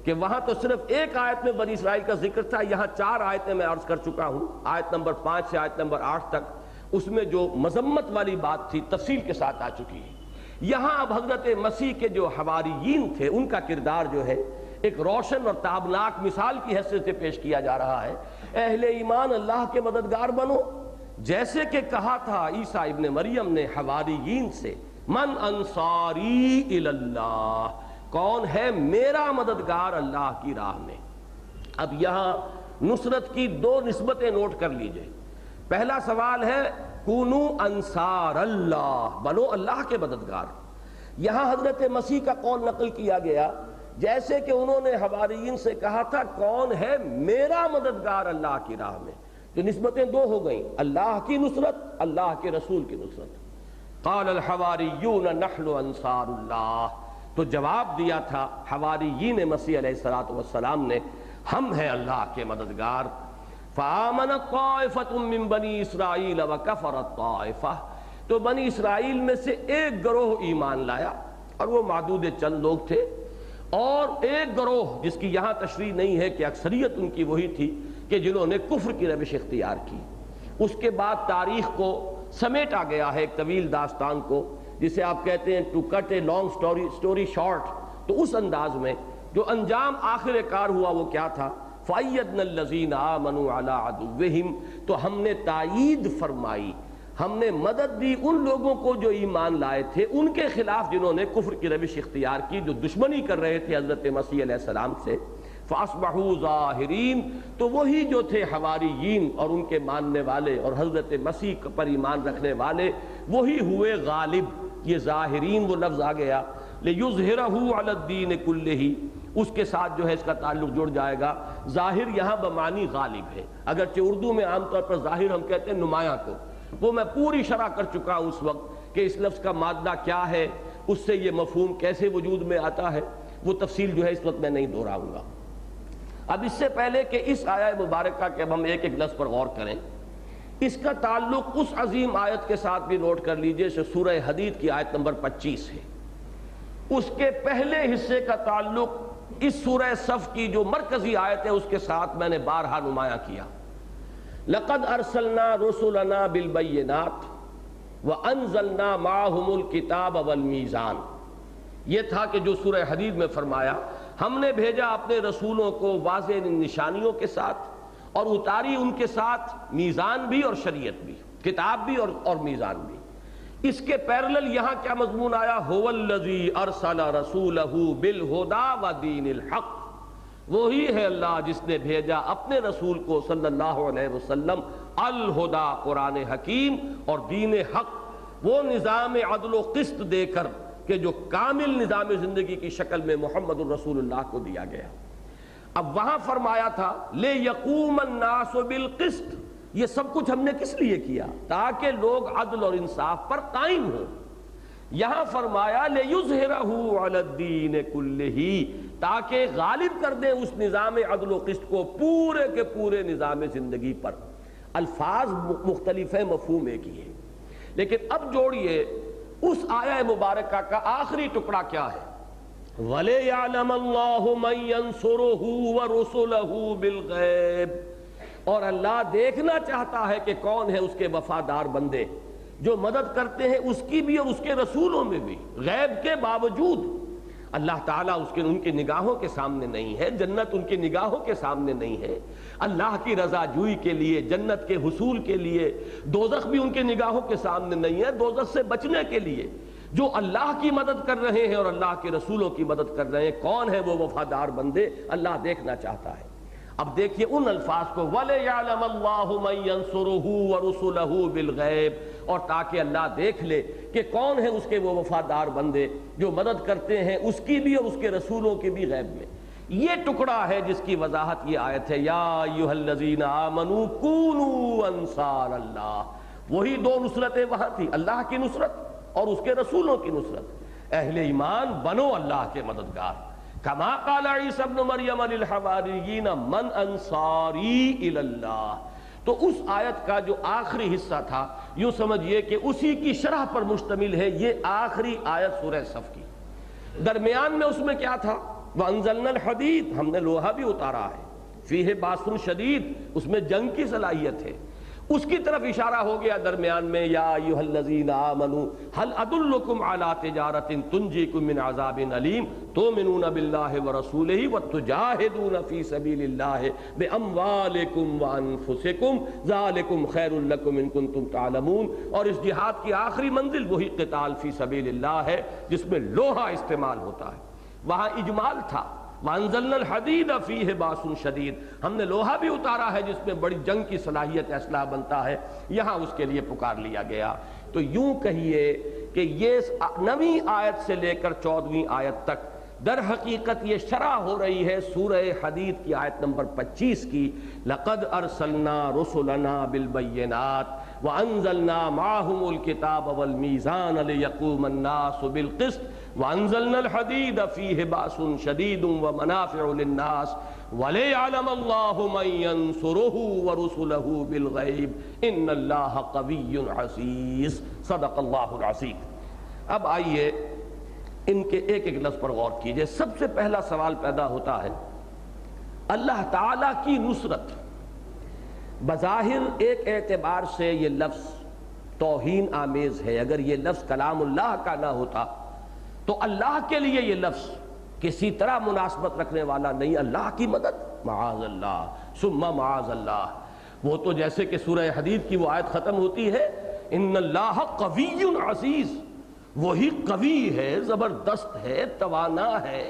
کہ وہاں تو صرف ایک آیت میں بنی اسرائیل کا ذکر تھا، یہاں 4 آیتیں میں عرض کر چکا ہوں، آیت نمبر 5 سے آیت نمبر 8 تک، اس میں جو مذمت والی بات تھی تفصیل کے ساتھ آ چکی ہے۔ یہاں اب حضرت مسیح کے جو حواریین تھے ان کا کردار جو ہے ایک روشن اور تابناک مثال کی حیثیت سے پیش کیا جا رہا ہے۔ اہل ایمان اللہ کے مددگار بنو، جیسے کہ کہا تھا عیسیٰ ابن مریم نے حواریین سے، من انصاری الی اللہ، کون ہے میرا مددگار اللہ کی راہ میں۔ اب یہاں نصرت کی 2 نسبتیں نوٹ کر لیجئے۔ پہلا سوال ہے کونو انصار اللہ، بنو اللہ کے مددگار۔ یہاں حضرت مسیح کا قول نقل کیا گیا جیسے کہ انہوں نے حواریین سے کہا تھا کون ہے میرا مددگار اللہ کی راہ میں، تو نسبتیں 2 ہو گئیں، اللہ کی نصرت، اللہ کے رسول کی نصرت۔ قال الحواریون نحن انصار اللہ، تو جواب دیا تھا حواریین مسیح علیہ السلام نے ہم ہیں اللہ کے مددگار۔ فآمنت طائفۃ من بنی اسرائیل وکفرت طائفہ، تو بنی اسرائیل میں سے ایک گروہ ایمان لایا، اور وہ معدود چند لوگ تھے، اور ایک گروہ جس کی یہاں تشریح نہیں ہے کہ اکثریت ان کی وہی تھی کہ جنہوں نے کفر کی روش اختیار کی۔ اس کے بعد تاریخ کو سمیٹا گیا ہے ایک طویل داستان کو، جسے آپ کہتے ہیں to cut a long story short. تو اس انداز میں جو انجام آخر کار ہوا وہ کیا تھا؟ فَأَيَّدْنَا الَّذِينَ آمَنُوا عَلَىٰ عَدُوِّهِمْ، تو ہم نے تائید فرمائی، ہم نے مدد دی ان لوگوں کو جو ایمان لائے تھے ان کے خلاف جنہوں نے کفر کی روش اختیار کی، جو دشمنی کر رہے تھے حضرت مسیح علیہ السلام سے۔ فَأَصْبَحُوا ظَاهِرِينَ، تو وہی جو تھے حواریین اور ان کے ماننے والے اور حضرت مسیح پر ایمان رکھنے والے، وہی ہوئے غالب۔ یہ ظاہرین وہ لفظ آ گیا، لِيُظْهِرَهُ عَلَى الدِّينِ كُلِّهِ، اس کے ساتھ جو ہے اس کا تعلق جڑ جائے گا۔ ظاہر یہاں بمعنی غالب ہے، اگرچہ اردو میں عام طور پر ظاہر ہم کہتے ہیں نمایاں کو، وہ میں پوری شرح کر چکا ہوں اس وقت کہ اس لفظ کا مادہ کیا ہے، اس سے یہ مفہوم کیسے وجود میں آتا ہے، وہ تفصیل جو ہے اس وقت میں نہیں دہراؤں گا۔ اب اس سے پہلے کہ اس آیہ مبارکہ کے اب ہم ایک ایک لفظ پر غور کریں، اس کا تعلق اس عظیم آیت کے ساتھ بھی نوٹ کر لیجئے جو سورہ حدید کی آیت نمبر 25 ہے۔ اس کے پہلے حصے کا تعلق اس سورہ صف کی جو مرکزی آیت ہے اس کے ساتھ میں نے بارہا نمایاں کیا۔ لَقَدْ أَرْسَلْنَا رُسُلَنَا بِالْبَيِّنَاتِ وَأَنزَلْنَا مَعَهُمُ الْكِتَابَ وَالْمِيزَانَ، یہ تھا کہ جو سورہ حدید میں فرمایا ہم نے بھیجا اپنے رسولوں کو واضح نشانیوں کے ساتھ اور اتاری ان کے ساتھ میزان بھی اور شریعت بھی، کتاب بھی اور میزان بھی۔ اس کے پیرلل یہاں کیا مضمون آیا؟ هُوَ الَّذِي أَرْسَلَ رَسُولَهُ بِالْهُدَى وَدِينِ الْحَقِّ، وہی ہے اللہ جس نے بھیجا اپنے رسول کو صلی اللہ علیہ وسلم الہدا، قرآن حکیم اور دین حق، وہ نظام عدل و قسط دے کر کہ جو کامل نظام زندگی کی شکل میں محمد الرسول اللہ کو دیا گیا۔ اب وہاں فرمایا تھا لِيَقُومَ النَّاسُ بِالْقِسْطِ، یہ سب کچھ ہم نے کس لیے کیا؟ تاکہ لوگ عدل اور انصاف پر قائم ہوں۔ یہاں فرمایا لِيُظْهِرَهُ عَلَى الدِّينِ كُلِّهِ، تاکہ غالب کر دیں اس نظام عدل و قسط کو پورے کے پورے نظام زندگی پر۔ الفاظ مختلف ہیں، مفہوم ایک ہی ہے، لیکن اب جوڑیے اس آیہ مبارکہ کا آخری ٹکڑا کیا ہے؟ وَلِيَعْلَمَ اللَّهُ مَن يَنصُرُهُ وَرُسُلَهُ بِالْغَيْبِ، اور اللہ دیکھنا چاہتا ہے کہ کون ہے اس کے وفادار بندے جو مدد کرتے ہیں اس کی بھی اور اس کے رسولوں میں بھی، غیب کے باوجود۔ اللہ تعالیٰ ان کی نگاہوں کے سامنے نہیں ہے، جنت ان کی نگاہوں کے سامنے نہیں ہے، اللہ کی رضا جوئی کے لیے، جنت کے حصول کے لیے، دوزخ بھی ان کی نگاہوں کے سامنے نہیں ہے، دوزخ سے بچنے کے لیے جو اللہ کی مدد کر رہے ہیں اور اللہ کے رسولوں کی مدد کر رہے ہیں، کون ہے وہ وفادار بندے؟ اللہ دیکھنا چاہتا ہے۔ اب دیکھیے ان الفاظ کو، وَلِيَعْلَمَ اللَّهُ مَن يَنصُرُهُ وَرُسُلَهُ بِالْغَيْبِ، اور تاکہ اللہ دیکھ لے کہ کون ہے اس کے وہ وفادار بندے جو مدد کرتے ہیں اس کی بھی اور اس کے رسولوں کی بھی غیب میں۔ یہ ٹکڑا ہے جس کی وضاحت یہ آیت ہے، یا ایھا الذین آمنوا کونوا انصار اللہ۔ وہی دو نصرتیں وہاں تھی، اللہ کی نصرت اور اس کے رسولوں کی نصرت۔ اہل ایمان بنو اللہ کے مددگار، کما قال عیسی ابن مریم للحواریین من انصاری الی اللہ۔ تو اس آیت کا جو آخری حصہ تھا، یوں سمجھئے کہ اسی کی شرح پر مشتمل ہے یہ آخری آیت سورہ صف کی۔ درمیان میں اس میں کیا تھا؟ وَأَنزَلْنَا الْحَدِيدَ، ہم نے لوہا بھی اتارا ہے، فیہ باس شدید، اس میں جنگ کی صلاحیت ہے، اس کی طرف اشارہ ہو گیا درمیان میں، یا ایھا الذین آمنوا هل ادلکم علی تجارۃ تنجیکم من عذاب علیم تؤمنون باللہ ورسولہ وتجاہدون فی سبیل اللہ باموالکم وانفسکم ذالکم خیر لکم ان کنتم تعلمون۔ اور اس جہاد کی آخری منزل وہی قتال فی سبیل اللہ ہے جس میں لوہا استعمال ہوتا ہے۔ وہاں اجمال تھا، وَأَنزَلْنَا الْحَدِيدَ فِيهِ بَأْسٌ شَدِيدٌ، ہم نے لوہا بھی اتارا ہے جس میں بڑی جنگ کی صلاحیت اسلحہ بنتا ہے، یہاں اس کے لیے پکار لیا گیا۔ تو یوں کہیے کہ یہ 9ویں آیت سے لے کر 14ویں آیت تک در حقیقت یہ شرح ہو رہی ہے سورہ حدید کی آیت نمبر 25 کی، لَقَدْ أَرْسَلْنَا رُسُلَنَا بِالْبَيِّنَاتِ وَأَنزَلْنَا مَعَهُمُ الْكِتَابَ وَالْمِيزَانَ لِيَقُومَ النَّاسُ بِالْقِسْطِ وَأَنزَلْنَا الْحَدِيدَ فِيهِ بَأْسٌ شَدِيدٌ وَمَنَافِعُ لِلنَّاسِ وَلِيَعْلَمَ اللَّهُ مَن يَنصُرُهُ وَرُسُلَهُ بِالْغَيْبِ إِنَّ اللَّهَ قَوِيٌّ عَزِيزٌ صدق اللہ العظیم۔ اب آئیے ان کے ایک ایک لفظ پر غور کیجئے۔ سب سے پہلا سوال پیدا ہوتا ہے اللہ تعالیٰ کی نصرت۔ بظاہر ایک اعتبار سے یہ لفظ توہین آمیز ہے، اگر یہ لفظ کلام اللہ کا نہ ہوتا تو اللہ کے لیے یہ لفظ کسی طرح مناسبت رکھنے والا نہیں۔ اللہ کی مدد، معاذ اللہ ثم معاذ اللہ۔ وہ تو جیسے کہ سورہ حدید کی وہ آیت ختم ہوتی ہے ان اللہ قوی عزیز، وہی قوی ہے، زبردست ہے، توانا ہے،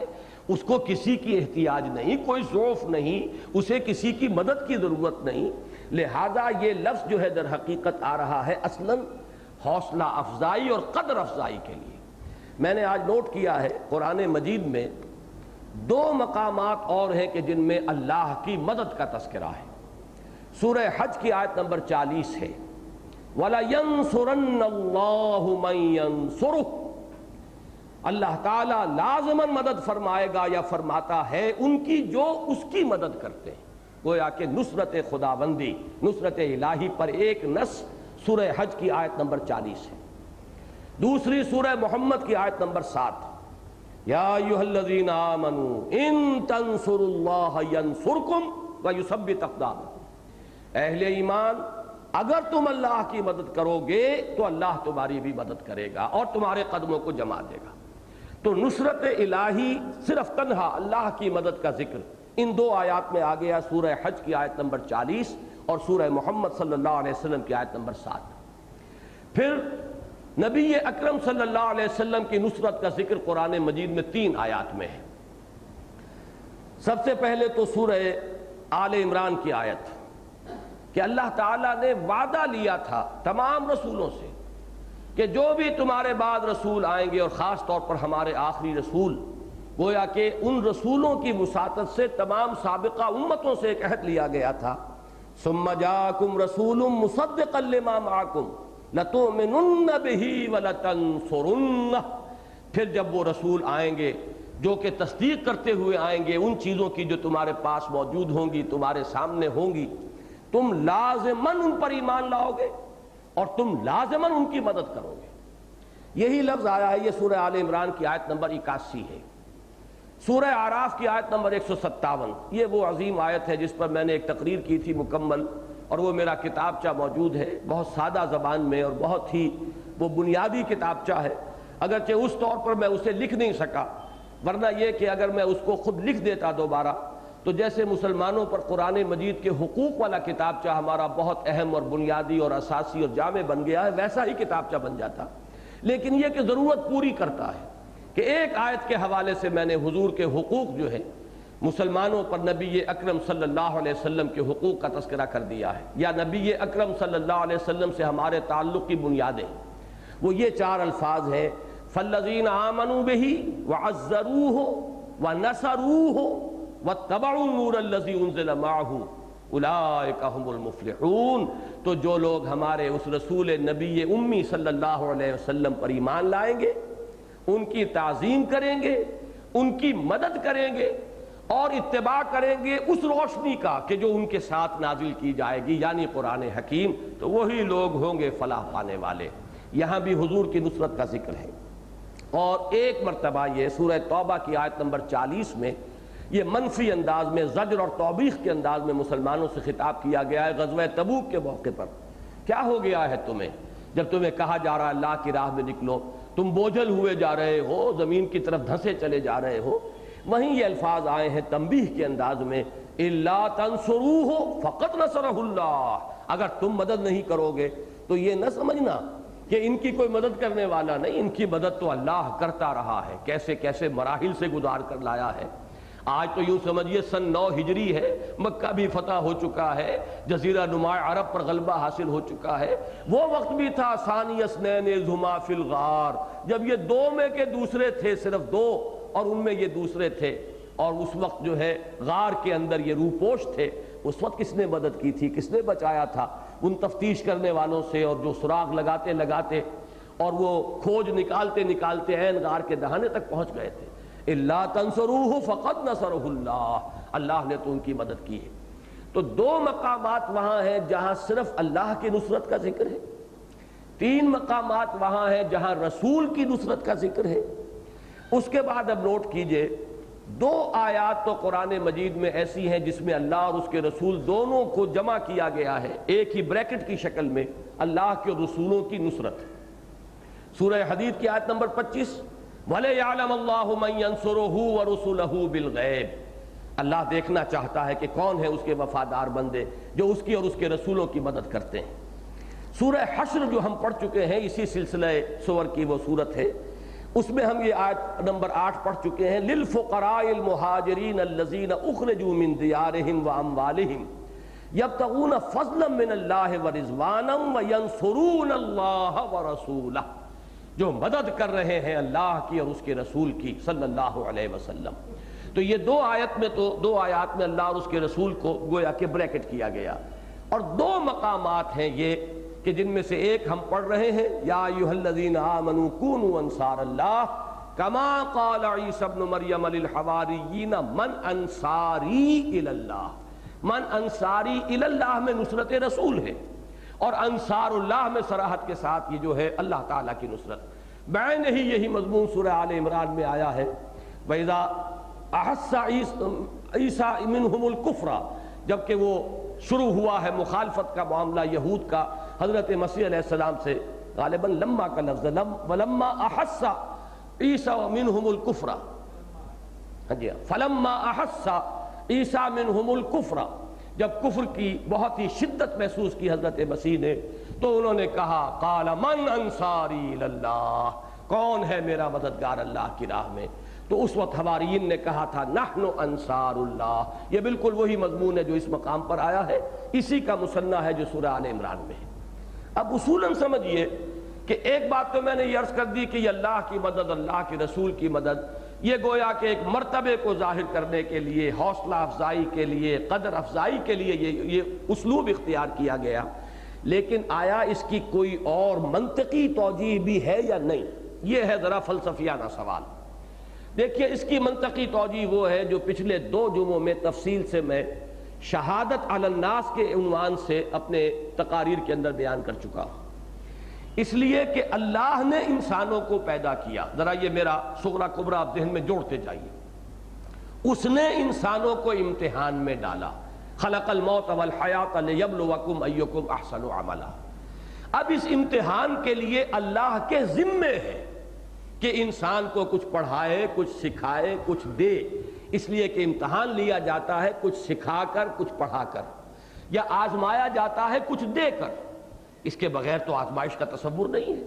اس کو کسی کی احتیاج نہیں، کوئی ضعف نہیں، اسے کسی کی مدد کی ضرورت نہیں۔ لہذا یہ لفظ جو ہے در حقیقت آ رہا ہے اصلاً حوصلہ افزائی اور قدر افزائی کے لیے۔ میں نے آج نوٹ کیا ہے قرآن مجید میں دو مقامات اور ہیں کہ جن میں اللہ کی مدد کا تذکرہ ہے۔ سورہ حج کی آیت نمبر 40 ہے وَلَيَنْصُرَنَّ اللَّهُ مَن يَنْصُرُهُ، اللہ تعالیٰ لازماً مدد فرمائے گا یا فرماتا ہے ان کی جو اس کی مدد کرتے ہیں۔ گویا کہ نصرت خداوندی، نصرت الہی پر ایک نص سورہ حج کی آیت نمبر 40 ہے۔ دوسری سورہ محمد کی آیت نمبر 7 یا ایھا الذین آمنوا ان تنصروا اللہ ینصرکم ویثبت اقدامکم، اہل ایمان اگر تم اللہ کی مدد کرو گے تو اللہ تمہاری بھی مدد کرے گا اور تمہارے قدموں کو جما دے گا۔ تو نصرت الہی صرف تنہا اللہ کی مدد کا ذکر ان دو آیات میں آ گیا، سورہ حج کی آیت نمبر 40 اور سورہ محمد صلی اللہ علیہ وسلم کی آیت نمبر 7۔ پھر نبی اکرم صلی اللہ علیہ وسلم کی نصرت کا ذکر قرآن مجید میں 3 آیات میں ہے۔ سب سے پہلے تو سورہ آل عمران کی آیت کہ اللہ تعالیٰ نے وعدہ لیا تھا تمام رسولوں سے کہ جو بھی تمہارے بعد رسول آئیں گے اور خاص طور پر ہمارے آخری رسول، گویا کہ ان رسولوں کی وساطت سے تمام سابقہ امتوں سے ایک عہد لیا گیا تھا ثم جاءکم رسول مصدقا لما معکم لتؤمنن به ولتنصرنہ، پھر جب وہ رسول آئیں گے جو کہ تصدیق کرتے ہوئے آئیں گے ان چیزوں کی جو تمہارے پاس موجود ہوں گی، تمہارے سامنے ہوں گی، تم لازماً ان پر ایمان لاؤ گے اور تم لازماً ان کی مدد کرو گے۔ یہی لفظ آیا ہے، یہ سورہ آل عمران کی آیت نمبر 81 ہے۔ سورہ اعراف کی آیت نمبر 157، یہ وہ عظیم آیت ہے جس پر میں نے ایک تقریر کی تھی مکمل، اور وہ میرا کتابچہ موجود ہے، بہت سادہ زبان میں اور بہت ہی وہ بنیادی کتابچہ ہے، اگرچہ اس طور پر میں اسے لکھ نہیں سکا، ورنہ یہ کہ اگر میں اس کو خود لکھ دیتا دوبارہ تو جیسے مسلمانوں پر قرآن مجید کے حقوق والا کتابچہ ہمارا بہت اہم اور بنیادی اور اساسی اور جامع بن گیا ہے، ویسا ہی کتابچہ بن جاتا، لیکن یہ کہ ضرورت پوری کرتا ہے کہ ایک آیت کے حوالے سے میں نے حضور کے حقوق جو ہے مسلمانوں پر نبی اکرم صلی اللہ علیہ وسلم کے حقوق کا تذکرہ کر دیا ہے، یا نبی اکرم صلی اللہ علیہ وسلم سے ہمارے تعلق کی بنیادیں، وہ یہ 4 الفاظ ہیں فالذین آمنوا بہ وعزروہ ونصروہ واتبعوا النور الذی انزل معہ اولئک ھم المفلحون۔ تو جو لوگ ہمارے اس رسول نبی امی صلی اللہ علیہ وسلم پر ایمان لائیں گے، ان کی تعظیم کریں گے، ان کی مدد کریں گے اور اتباع کریں گے اس روشنی کا کہ جو ان کے ساتھ نازل کی جائے گی، یعنی قرآن حکیم، تو وہی لوگ ہوں گے فلاح پانے والے۔ یہاں بھی حضور کی نصرت کا ذکر ہے۔ اور ایک مرتبہ یہ سورہ توبہ کی آیت نمبر 40 میں یہ منفی انداز میں زجر اور توبیخ کے انداز میں مسلمانوں سے خطاب کیا گیا ہے غزوہ تبوک کے موقع پر۔ کیا ہو گیا ہے تمہیں جب تمہیں کہا جا رہا ہے اللہ کی راہ میں نکلو، تم بوجھل ہوئے جا رہے ہو، زمین کی طرف دھنسے چلے جا رہے ہو؟ وہیں یہ الفاظ آئے ہیں تنبیہ کے انداز میں الا تنصروہ فقد نصرہ اللہ، اگر تم مدد نہیں کرو گے تو یہ نہ سمجھنا کہ ان کی کوئی مدد کرنے والا نہیں، ان کی مدد تو اللہ کرتا رہا ہے، کیسے کیسے مراحل سے گزار کر لایا ہے۔ آج تو یوں سمجھیے سن 9 ہجری ہے، مکہ بھی فتح ہو چکا ہے، جزیرہ نماء عرب پر غلبہ حاصل ہو چکا ہے۔ وہ وقت بھی تھا ثانی اثنین اذ ہما فی الغار، جب یہ 2 میں کے دوسرے تھے، صرف 2 اور ان میں یہ دوسرے تھے، اور اس وقت جو ہے غار کے اندر یہ روپوش تھے۔ اس وقت کس نے مدد کی تھی، کس نے بچایا تھا؟ ان تفتیش کرنے والوں سے، اور جو سراغ لگاتے لگاتے اور وہ کھوج نکالتے نکالتے عین غار کے دہانے تک پہنچ گئے تھے۔ الا تنصروہ فقد نصرہ اللہ، اللہ نے تو ان کی مدد کی ہے۔ تو دو مقامات وہاں ہیں جہاں صرف اللہ کی نصرت کا ذکر ہے، تین مقامات وہاں ہیں جہاں رسول کی نصرت کا ذکر ہے۔ اس کے بعد اب نوٹ کیجئے، دو آیات تو قرآن مجید میں ایسی ہیں جس میں اللہ اور اس کے رسول دونوں کو جمع کیا گیا ہے ایک ہی بریکٹ کی شکل میں، اللہ کے رسولوں کی نصرت۔ سورہ حدید کی آیت نمبر 25، وَلَيَعْلَمَ اللَّهُ مَن يَنصُرُهُ وَرُسُلَهُ بِالْغَيْبِ، اللہ دیکھنا چاہتا ہے کہ کون ہے اس کے وفادار بندے جو اس کی اور اس کے رسولوں کی مدد کرتے ہیں۔ سورہ حشر جو ہم پڑھ چکے ہیں، اسی سلسلہ سور کی وہ سورت ہے، اس میں ہم یہ آیت نمبر 8 پڑھ چکے ہیں، لِلْفُقَرَاءِ الْمُهَاجِرِينَ الَّذِينَ أُخْرِجُوا مِن دِيَارِهِمْ وَأَمْوَالِهِمْ يَبْتَغُونَ فَضْلًا مِّنَ اللَّهِ وَرِضْوَانًا وَيَنصُرُونَ اللَّهَ وَرَسُولَهُ، جو مدد کر رہے ہیں اللہ کی اور اس کے رسول کی صلی اللہ علیہ وسلم۔ تو یہ دو آیات میں اللہ اور اس کے رسول کو گویا کہ بریکٹ کیا گیا، اور دو مقامات ہیں یہ کہ جن میں سے ایک ہم پڑھ رہے ہیں، یا ایھا الذین آمنوا کونوا انصار اللہ کما قال عیسی ابن مریم للحواریین من انصاری الی اللہ۔ من انصاری الی اللہ میں نصرت رسول ہے، اور انصار اللہ میں صراحت کے ساتھ یہ جو ہے اللہ تعالیٰ کی نصرت۔ بعین ہی یہی مضمون سورہ آل عمران میں آیا ہے، وَإِذَا احس عیسیٰ منہم الکفر، جبکہ وہ شروع ہوا ہے مخالفت کا معاملہ یہود کا حضرت مسیح علیہ السلام سے، غالباً لما کا لفظ ولما احس عیسیٰ منہم الکفر، فلما احس عیسیٰ منہم الکفر، جب کفر کی بہت ہی شدت محسوس کی حضرت مسیح نے تو انہوں نے کہا قال من انصاری الی اللہ، کون ہے میرا مددگار اللہ کی راہ میں؟ تو اس وقت حواریین نے کہا تھا نحن انصار اللہ۔ یہ بالکل وہی مضمون ہے جو اس مقام پر آیا ہے، اسی کا مثنیٰ ہے جو سورہ آل عمران میں ہے۔ اب اصولاً سمجھیے کہ ایک بات تو میں نے یہ عرض کر دی کہ یہ اللہ کی مدد، اللہ کے رسول کی مدد، یہ گویا کہ ایک مرتبے کو ظاہر کرنے کے لیے، حوصلہ افزائی کے لیے، قدر افزائی کے لیے یہ اسلوب اختیار کیا گیا، لیکن آیا اس کی کوئی اور منطقی توجیہ بھی ہے یا نہیں؟ یہ ہے ذرا فلسفیانہ سوال۔ دیکھیے اس کی منطقی توجیہ وہ ہے جو پچھلے 2 جمعوں میں تفصیل سے میں شہادت علی الناس کے عنوان سے اپنے تقاریر کے اندر بیان کر چکا ہوں۔ اس لیے کہ اللہ نے انسانوں کو پیدا کیا، ذرا یہ میرا صغرا کبرا آپ ذہن میں جوڑتے جائیے، اس نے انسانوں کو امتحان میں ڈالا، خلق الموت والحیات لیبلوکم ایکم احسن عملا۔ اب اس امتحان کے لیے اللہ کے ذمے ہے کہ انسان کو کچھ پڑھائے، کچھ سکھائے، کچھ دے، اس لیے کہ امتحان لیا جاتا ہے کچھ سکھا کر، کچھ پڑھا کر، یا آزمایا جاتا ہے کچھ دے کر، اس کے بغیر تو آزمائش کا تصور نہیں ہے۔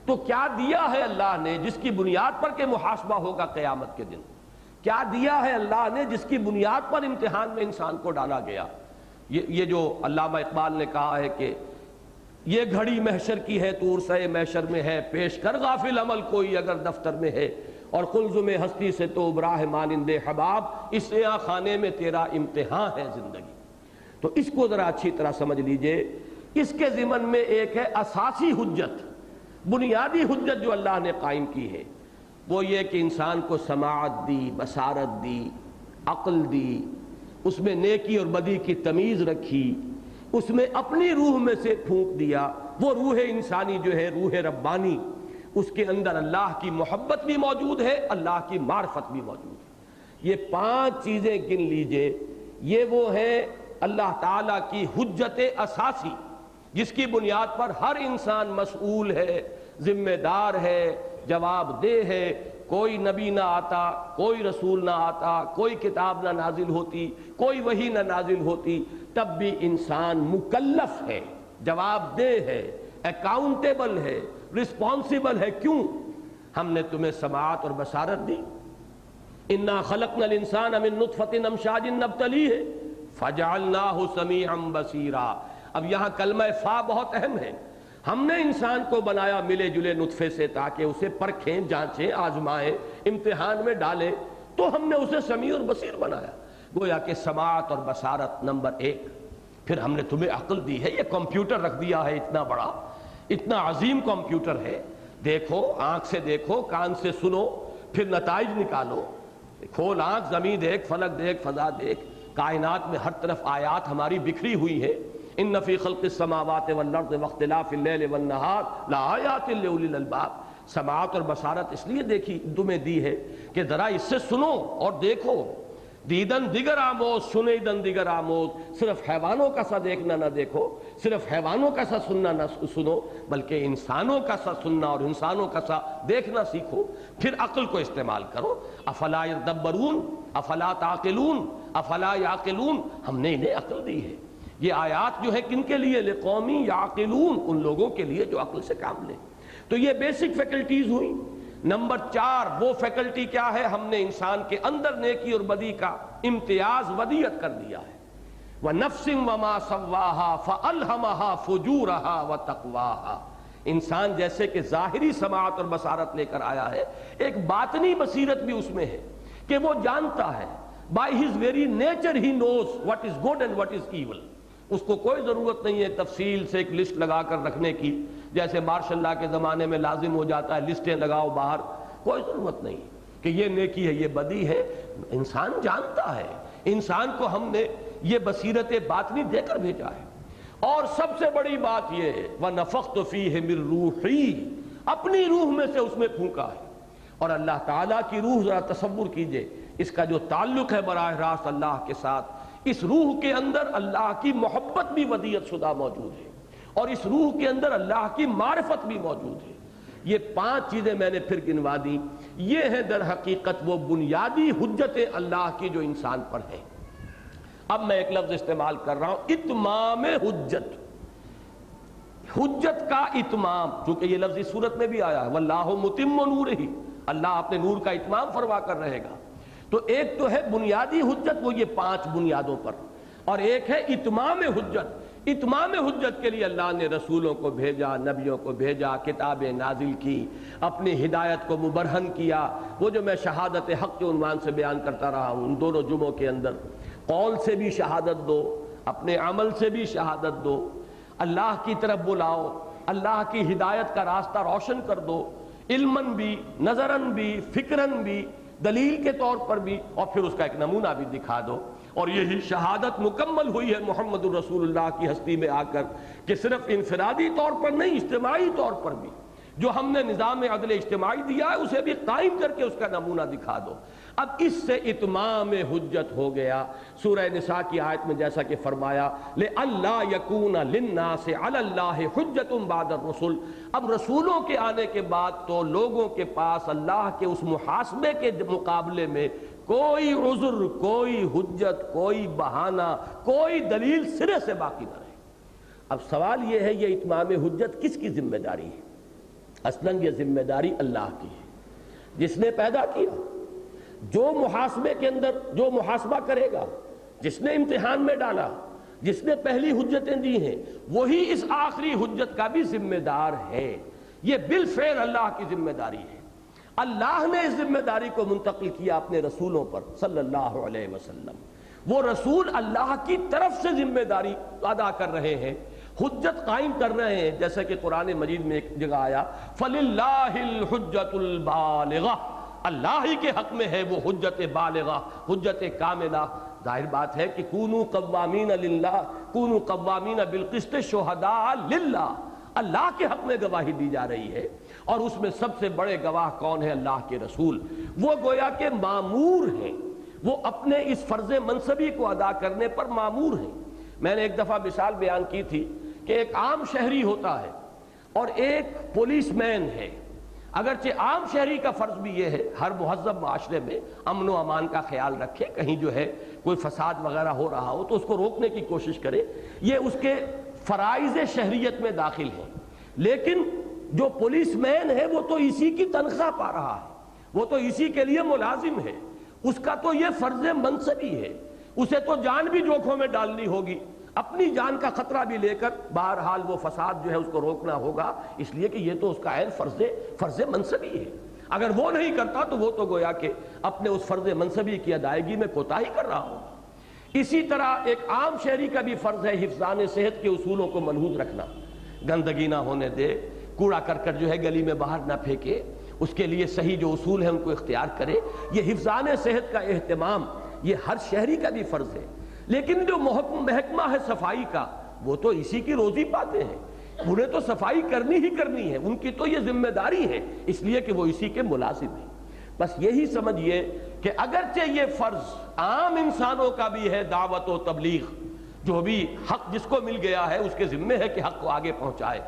تو کیا دیا ہے اللہ نے جس کی بنیاد پر کہ محاسبہ ہوگا قیامت کے دن؟ کیا دیا ہے اللہ نے جس کی بنیاد پر امتحان میں انسان کو ڈالا گیا؟ یہ جو علامہ اقبال نے کہا ہے کہ یہ گھڑی محشر کی ہے تو عرصہ محشر میں ہے، پیش کر غافل عمل کوئی اگر دفتر میں ہے، اور قلزم ہستی سے تو براہ مانند حباب، اس عیاں خانے میں تیرا امتحان ہے زندگی۔ تو اس کو ذرا اچھی طرح سمجھ لیجئے، اس کے ضمن میں ایک ہے اساسی حجت، بنیادی حجت جو اللہ نے قائم کی ہے، وہ یہ کہ انسان کو سماعت دی، بصارت دی، عقل دی، اس میں نیکی اور بدی کی تمیز رکھی، اس میں اپنی روح میں سے پھونک دیا، وہ روح انسانی جو ہے روح ربانی، اس کے اندر اللہ کی محبت بھی موجود ہے، اللہ کی معرفت بھی موجود ہے۔ یہ 5 چیزیں گن لیجئے، یہ وہ ہے اللہ تعالیٰ کی حجت اساسی جس کی بنیاد پر ہر انسان مسئول ہے، ذمہ دار ہے، جواب دہ ہے۔ کوئی نبی نہ آتا، کوئی رسول نہ آتا، کوئی کتاب نہ نازل ہوتی، کوئی وحی نہ نازل ہوتی، تب بھی انسان مکلف ہے، جواب دہ ہے، اکاؤنٹیبل ہے، رسپانسیبل ہے۔ کیوں؟ ہم نے تمہیں سماعت اور بصارت دی، انا خلقنا الانسان من نطفۃ امشاج نبتلیہ فجعلناہ سمیعا بصیرا۔ اب یہاں کلمہ فا بہت اہم ہے۔ ہم نے انسان کو بنایا ملے جلے نطفے سے تاکہ اسے پرکھیں، جانچیں، آزمائیں، امتحان میں ڈالیں، تو ہم نے اسے سمیع اور بصیر بنایا۔ گویا کہ سماعت اور بصارت نمبر 1۔ پھر ہم نے تمہیں عقل دی ہے، یہ کمپیوٹر رکھ دیا ہے، اتنا بڑا، اتنا عظیم کمپیوٹر ہے، دیکھو، آنکھ سے دیکھو، کان سے سنو، پھر نتائج نکالو۔ کھول آنکھ، زمین دیکھ، فلک دیکھ، فضا دیکھ، کائنات میں ہر طرف آیات ہماری بکھری ہوئی ہیں۔ ان فی خلق السماوات والارض واختلاف اللیل والنہار لآیات لأولی الالباب۔ سماعت اور بصارت اس لیے دیکھی تمہیں دی ہے کہ ذرا اس سے سنو اور دیکھو۔ دیدن دیگر آموز، سنیدن دیگر آموز۔ صرف حیوانوں کا سا دیکھنا نہ دیکھو، صرف حیوانوں کا سا سننا نہ سنو، بلکہ انسانوں کا سا سننا اور انسانوں کا سا دیکھنا سیکھو، پھر عقل کو استعمال کرو۔ افلا یدبرون افلا تعقلون افلا یعقلون۔ ہم نے انہیں عقل دی ہے۔ یہ آیات جو ہے کن کے لیے؟ لقوم یعقلون، ان لوگوں کے لیے جو عقل سے کام لیں۔ تو یہ بیسک فیکلٹیز ہوئی۔ نمبر 4 وہ فیکلٹی کیا ہے؟ ہم نے انسان کے اندر نیکی اور بدی کا امتیاز ودیت کر دیا ہے۔ وَنَفْسٍ وَمَا سَوَّاهَا فَأَلْهَمَهَا فُجُورَهَا وَتَقْوَاهَا۔ انسان جیسے کہ ظاہری سماعت اور بصارت لے کر آیا ہے، ایک باطنی بصیرت بھی اس میں ہے کہ وہ جانتا ہے by his very nature he knows what is good and what is evil۔ اس کو کوئی ضرورت نہیں ہے تفصیل سے ایک لسٹ لگا کر رکھنے کی، جیسے مارشل لا کے زمانے میں لازم ہو جاتا ہے لسٹیں لگاؤ باہر۔ کوئی ضرورت نہیں کہ یہ نیکی ہے یہ بدی ہے، انسان جانتا ہے۔ انسان کو ہم نے یہ بصیرت باطنی دے کر بھیجا ہے۔ اور سب سے بڑی بات یہ ہے وَنَفَخْتُ فِيهِ مِن رُوحِي، اپنی روح میں سے اس میں پھونکا ہے۔ اور اللہ تعالیٰ کی روح، ذرا تصور کیجئے اس کا جو تعلق ہے براہ راست اللہ کے ساتھ، اس روح کے اندر اللہ کی محبت بھی ودیت شدہ موجود ہے، اور اس روح کے اندر اللہ کی معرفت بھی موجود ہے۔ یہ 5 چیزیں میں نے پھر گنوا دی۔ یہ ہے در حقیقت وہ بنیادی حجتیں اللہ کی جو انسان پر ہیں۔ اب میں ایک لفظ استعمال کر رہا ہوں، اتمام حجت۔ حجت کا اتمام، چونکہ یہ لفظ اس صورت میں بھی آیا ہے واللہ متم نورہ، اللہ اپنے نور کا اتمام فرما کر رہے گا۔ تو ایک تو ہے بنیادی حجت، وہ یہ 5 بنیادوں پر، اور ایک ہے اتمام حجت۔ اتمام حجت کے لیے اللہ نے رسولوں کو بھیجا، نبیوں کو بھیجا، کتابیں نازل کی، اپنی ہدایت کو مبرہن کیا۔ وہ جو میں شہادت حق کے عنوان سے بیان کرتا رہا ہوں ان دونوں جمعوں کے اندر، قول سے بھی شہادت دو، اپنے عمل سے بھی شہادت دو، اللہ کی طرف بلاؤ، اللہ کی ہدایت کا راستہ روشن کر دو، علماً بھی، نظراً بھی، فکراً بھی، دلیل کے طور پر بھی، اور پھر اس کا ایک نمونہ بھی دکھا دو۔ اور یہی شہادت مکمل ہوئی ہے محمد الرسول اللہ کی ہستی میں آ کر، کہ صرف انفرادی طور پر نہیں، اجتماعی طور پر بھی جو ہم نے نظام عدل اجتماعی دیا ہے اسے بھی قائم کر کے اس کا نمونہ دکھا دو۔ اب اس سے اتمام حجت ہو گیا۔ سورہ نساء کی آیت میں جیسا کہ فرمایا لِأَلَّا يَكُونَ لِلنَّاسِ عَلَى اللَّهِ حُجَّةٌ بَعْدَ الرُّسُلِ، اب رسولوں کے آنے کے بعد تو لوگوں کے پاس اللہ کے اس محاسبے کے مقابلے میں کوئی عذر، کوئی حجت، کوئی بہانہ، کوئی دلیل سرے سے باقی نہ رہے۔ اب سوال یہ ہے یہ اتمام حجت کس کی ذمہ داری ہے؟ اصلاً یہ ذمہ داری اللہ کی ہے جس نے پیدا کیا، جو محاسبے کے اندر جو محاسبہ کرے گا، جس نے امتحان میں ڈالا، جس نے پہلی حجتیں دی ہیں، وہی اس آخری حجت کا بھی ذمہ دار ہے۔ یہ بالفعل اللہ کی ذمہ داری ہے۔ اللہ نے اس ذمہ داری کو منتقل کیا اپنے رسولوں پر صلی اللہ علیہ وسلم۔ وہ رسول اللہ کی طرف سے ذمہ داری ادا کر رہے ہیں، حجت قائم کر رہے ہیں، جیسا کہ قرآن مجید میں ایک جگہ آیا فَلِلَّهِ الْحُجَّةُ الْبَالِغَةُ، اللہ ہی کے حق میں ہے وہ حجت بالغہ، حجت کاملہ۔ ظاہر بات ہے کہ کونوا قوامین للہ، کونوا قوامین بالقسط شہداء للہ، اللہ کے حق میں گواہی دی جا رہی ہے، اور اس میں سب سے بڑے گواہ کون ہے؟ اللہ کے رسول۔ وہ گویا کہ مامور ہیں، وہ اپنے اس فرض منصبی کو ادا کرنے پر مامور ہیں۔ میں نے ایک دفعہ مثال بیان کی تھی کہ ایک عام شہری ہوتا ہے اور ایک پولیس مین ہے۔ اگرچہ عام شہری کا فرض بھی یہ ہے ہر مہذب معاشرے میں امن و امان کا خیال رکھے، کہیں جو ہے کوئی فساد وغیرہ ہو رہا ہو تو اس کو روکنے کی کوشش کرے، یہ اس کے فرائض شہریت میں داخل ہیں۔ لیکن جو پولیس مین ہے وہ تو اسی کی تنخواہ پا رہا ہے، وہ تو اسی کے لیے ملازم ہے، اس کا تو یہ فرض منصبی ہے، اسے تو جان بھی جوکھوں میں ڈالنی ہوگی، اپنی جان کا خطرہ بھی لے کر بہرحال وہ فساد جو ہے اس کو روکنا ہوگا، اس لیے کہ یہ تو اس کا عین فرض منصبی ہے۔ اگر وہ نہیں کرتا تو وہ تو گویا کہ اپنے اس فرض منصبی کی ادائیگی میں کوتاہی کر رہا ہوگا۔ اسی طرح ایک عام شہری کا بھی فرض ہے حفظان صحت کے اصولوں کو ملحوظ رکھنا، گندگی نہ ہونے دے، کوڑا کرکٹ جو ہے گلی میں باہر نہ پھینکے، اس کے لیے صحیح جو اصول ہیں ان کو اختیار کرے۔ یہ حفظان صحت کا اہتمام یہ ہر شہری کا بھی فرض ہے، لیکن جو محکمہ ہے صفائی کا وہ تو اسی کی روزی پاتے ہیں، انہیں تو صفائی کرنی ہی کرنی ہے، ان کی تو یہ ذمہ داری ہے، اس لیے کہ وہ اسی کے ملازم ہیں۔ بس یہی سمجھیے کہ اگرچہ یہ فرض عام انسانوں کا بھی ہے، دعوت و تبلیغ، جو بھی حق جس کو مل گیا ہے اس کے ذمے ہے کہ حق کو آگے پہنچائے،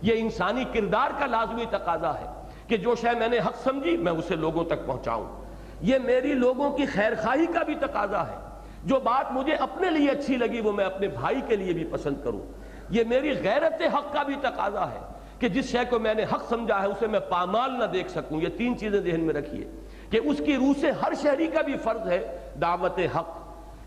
یہ انسانی کردار کا لازمی تقاضا ہے کہ جو شے میں نے حق سمجھی میں اسے لوگوں تک پہنچاؤں، یہ میری لوگوں کی خیر خواہی کا بھی تقاضا ہے، جو بات مجھے اپنے لیے اچھی لگی وہ میں اپنے بھائی کے لیے بھی پسند کروں، یہ میری غیرت حق کا بھی تقاضا ہے کہ جس شے کو میں نے حق سمجھا ہے اسے میں پامال نہ دیکھ سکوں۔ یہ تین چیزیں ذہن میں رکھیے کہ اس کی روح سے ہر شہری کا بھی فرض ہے دعوت حق،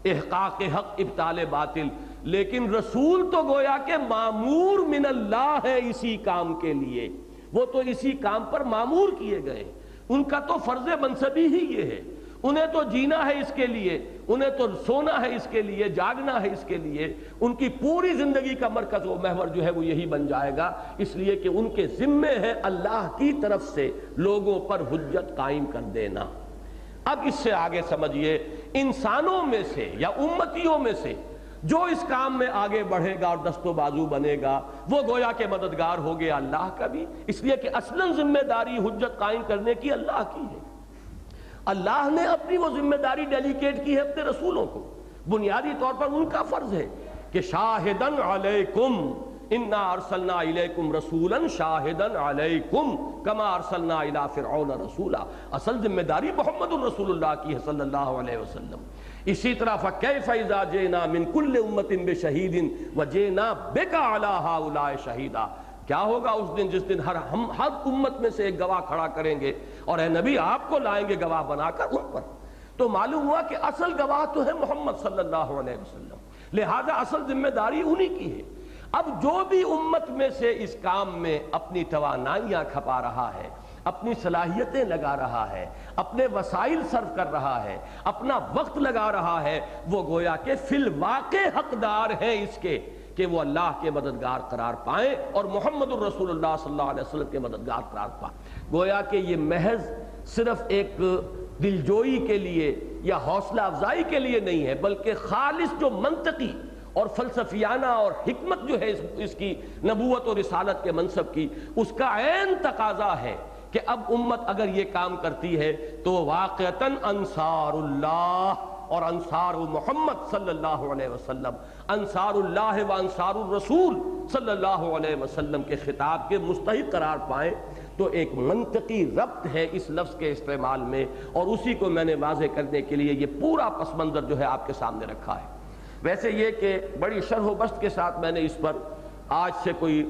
احقاق حق، ابطال باطل، لیکن رسول تو گویا کہ مامور من اللہ ہے اسی کام کے لیے، وہ تو اسی کام پر مامور کیے گئے، ان کا تو فرض منصبی ہی یہ ہے، انہیں تو جینا ہے اس کے لیے، انہیں تو سونا ہے اس کے لیے، جاگنا ہے اس کے لیے، ان کی پوری زندگی کا مرکز و محور جو ہے وہ یہی بن جائے گا، اس لیے کہ ان کے ذمے ہے اللہ کی طرف سے لوگوں پر حجت قائم کر دینا۔ اب اس سے آگے سمجھیے انسانوں میں سے یا امتیوں میں سے جو اس کام میں آگے بڑھے گا اور دست و بازو بنے گا وہ گویا کہ مددگار ہو گیا اللہ کا بھی، اس لیے کہ اصلاً ذمہ داری حجت قائم کرنے کی اللہ کی ہے، اللہ نے اپنی وہ ذمہ داری ڈیلیکیٹ کی ہے اپنے رسولوں کو، بنیادی طور پر ان کا فرض ہے کہ شاہدن علیکم انا ارسلنا الیکم رسولا شاہدن علیکم کما ارسلنا الی فرعون رسولا، اصل ذمہ داری محمد الرسول اللہ کی ہے صلی اللہ علیہ وسلم۔ اسی طرح فکیف اذا جئنا من کل امۃ بشہید وجئنا بک علی ہؤلاء شہیدا، کیا ہوگا اس دن جس دن ہم ہر امت میں سے ایک گواہ کھڑا کریں گے اور اے نبی آپ کو لائیں گے گواہ بنا کر ان پر۔ تو معلوم ہوا کہ اصل گواہ تو ہے محمد صلی اللہ علیہ وسلم، لہذا اصل ذمہ داری انہی کی ہے۔ اب جو بھی امت میں سے اس کام میں اپنی توانائیاں کھپا رہا ہے، اپنی صلاحیتیں لگا رہا ہے، اپنے وسائل صرف کر رہا ہے، اپنا وقت لگا رہا ہے، وہ گویا کہ فی الواقع حقدار ہیں اس کے کہ وہ اللہ کے مددگار قرار پائیں اور محمد الرسول اللہ صلی اللہ علیہ وسلم کے مددگار قرار پائیں۔ گویا کہ یہ محض صرف ایک دلجوئی کے لیے یا حوصلہ افزائی کے لیے نہیں ہے، بلکہ خالص جو منطقی اور فلسفیانہ اور حکمت جو ہے اس کی نبوت اور رسالت کے منصب کی، اس کا عین تقاضا ہے کہ اب امت اگر یہ کام کرتی ہے تو واقعتاً انصار اللہ اور انصار محمد صلی اللہ علیہ وسلم، انصار اللہ و انصار الرسول صلی اللہ علیہ وسلم کے خطاب کے مستحق قرار پائیں، تو ایک منطقی ربط ہے اس لفظ کے استعمال میں، اور اسی کو میں نے واضح کرنے کے لیے یہ پورا پس منظر جو ہے آپ کے سامنے رکھا ہے۔ ویسے یہ کہ بڑی شرح و بسط کے ساتھ میں نے اس پر آج سے کوئی